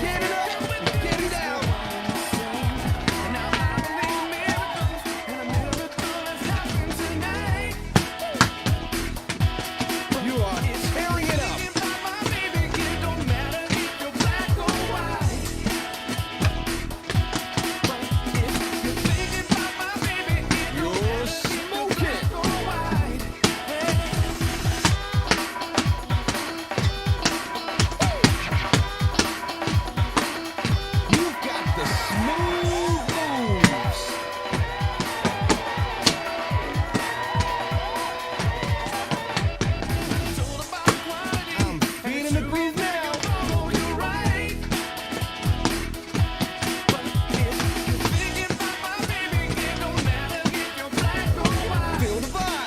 Get it up, get it down. You are tearing it up. You're smoking. You've got the smooth moves. I'm feeling the groove now. Feel the vibe.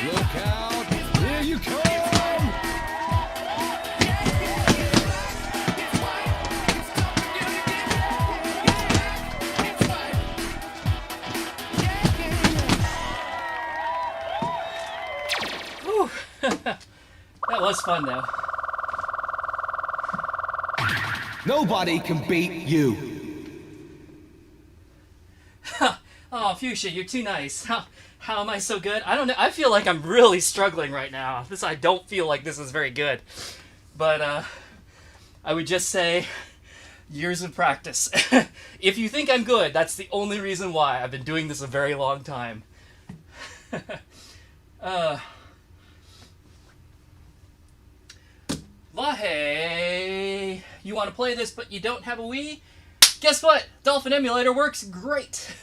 Look out. Here you come. Whew. That was fun, though. Nobody can beat you. Oh, Fuchsia, you're too nice. How am I so good? I don't know. I feel like I'm really struggling right now. I don't feel like this is very good. But, I would just say, years of practice. If you think I'm good, that's the only reason why. I've been doing this a very long time. Lahe, you want to play this but you don't have a Wii? Guess what? Dolphin Emulator works great.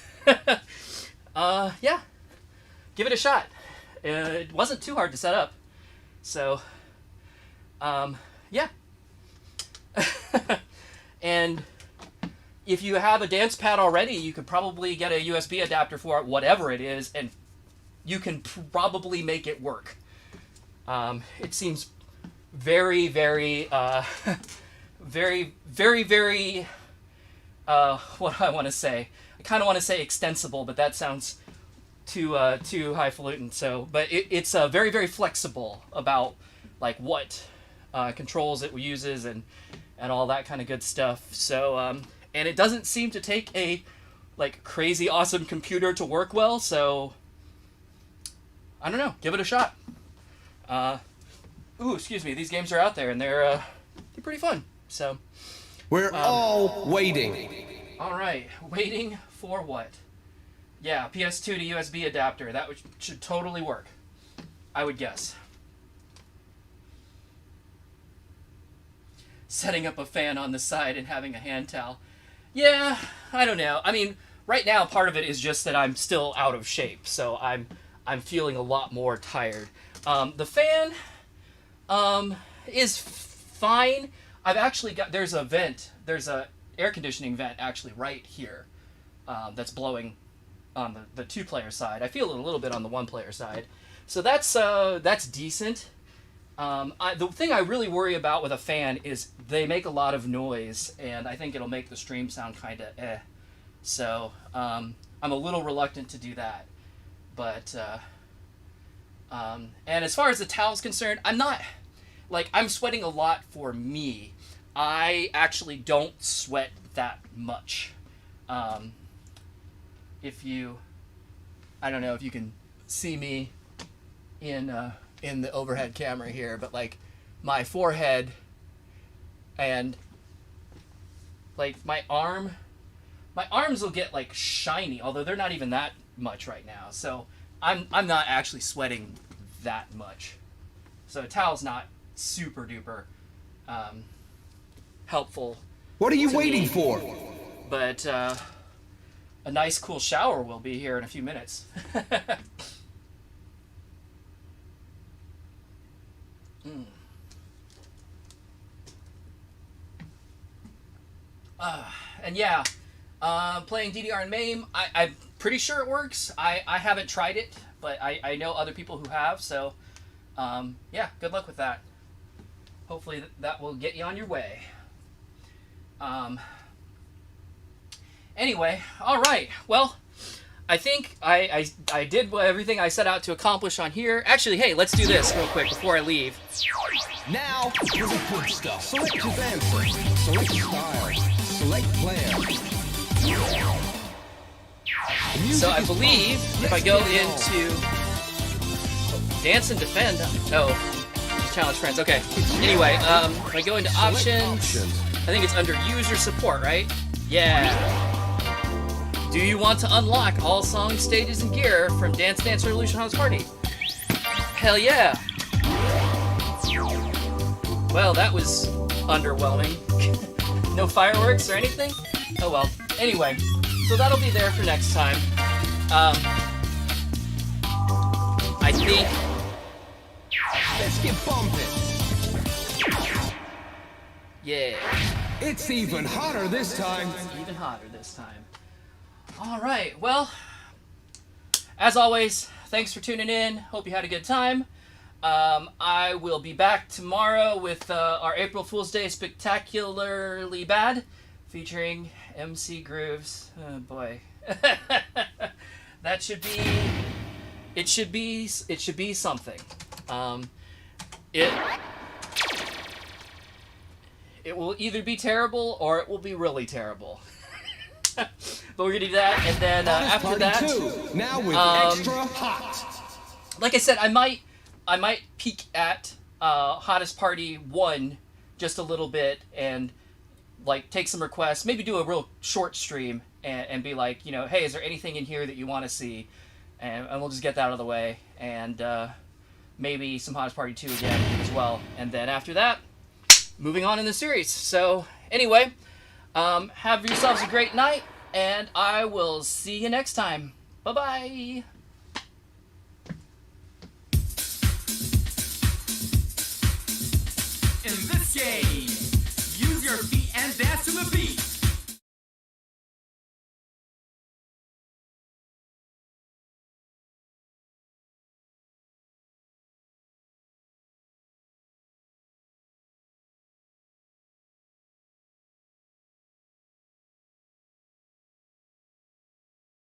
Yeah. Give it a shot. It wasn't too hard to set up. So, yeah. And if you have a dance pad already, you could probably get a USB adapter for it, whatever it is, and you can probably make it work. It seems very, very, very, very, very, what do I want to say? I kind of want to say extensible, but that sounds too highfalutin. So, but it's very, very flexible about like what controls it uses and all that kind of good stuff. So, and it doesn't seem to take a like crazy awesome computer to work well. So, I don't know. Give it a shot. Ooh, excuse me. These games are out there and they're pretty fun. So, We're all waiting. all right, waiting for what? Yeah, PS2 to USB adapter. That should totally work. I would guess. Setting up a fan on the side and having a hand towel. Yeah, I don't know. I mean, right now part of it is just that I'm still out of shape, so I'm feeling a lot more tired. The fan is fine. I've actually got there's a air conditioning vent actually right here that's blowing on the 2-player side. I feel it a little bit on the 1-player side, so that's decent. The thing I really worry about with a fan is they make a lot of noise, and I think it'll make the stream sound kind of eh. So I'm a little reluctant to do that. But and as far as the towel's concerned, I'm sweating a lot for me. I actually don't sweat that much. I don't know if you can see me in the overhead camera here, but like my forehead and like my arms will get like shiny, although they're not even that much right now. So I'm not actually sweating that much. So a towel's not super duper helpful. What are you to waiting me. for? But a nice cool shower will be here in a few minutes. And yeah, playing DDR and MAME, I'm pretty sure it works. I haven't tried it, but I know other people who have, so yeah, good luck with that. Hopefully that will get you on your way. Anyway, all right. Well, I think I did everything I set out to accomplish on here. Actually, hey, let's do this real quick before I leave. Now for the good stuff. Select your dancer. Select style. Select player. The music So I is believe pumping. if I Let's go get it on. into Dance and Defend, oh, challenge friends. Okay. Anyway, if I go into options, I think it's under user support, right? Yeah. Do you want to unlock all songs, stages, and gear from Dance Dance Revolution House Party? Hell yeah. Well, that was underwhelming. No fireworks or anything? Oh well. Anyway, so that'll be there for next time. I think... Let's get bumping. Yeah. It's even hotter this time. Even hotter this time. All right. Well, as always, thanks for tuning in. Hope you had a good time. I will be back tomorrow with our April Fool's Day Spectacularly Bad, featuring MC Grooves. Oh boy, that should be. It should be something. It will either be terrible or it will be really terrible. But we're gonna do that, and then after Party that, 2, now with extra hot. like I said, I might peek at Hottest Party 1 just a little bit and like take some requests, maybe do a real short stream and be like, you know, hey, is there anything in here that you want to see? And we'll just get that out of the way, and maybe some Hottest Party 2 again as well. And then after that, moving on in the series. So anyway, have yourselves a great night, and I will see you next time. Bye-bye. In this game, use your feet and dance to the beat.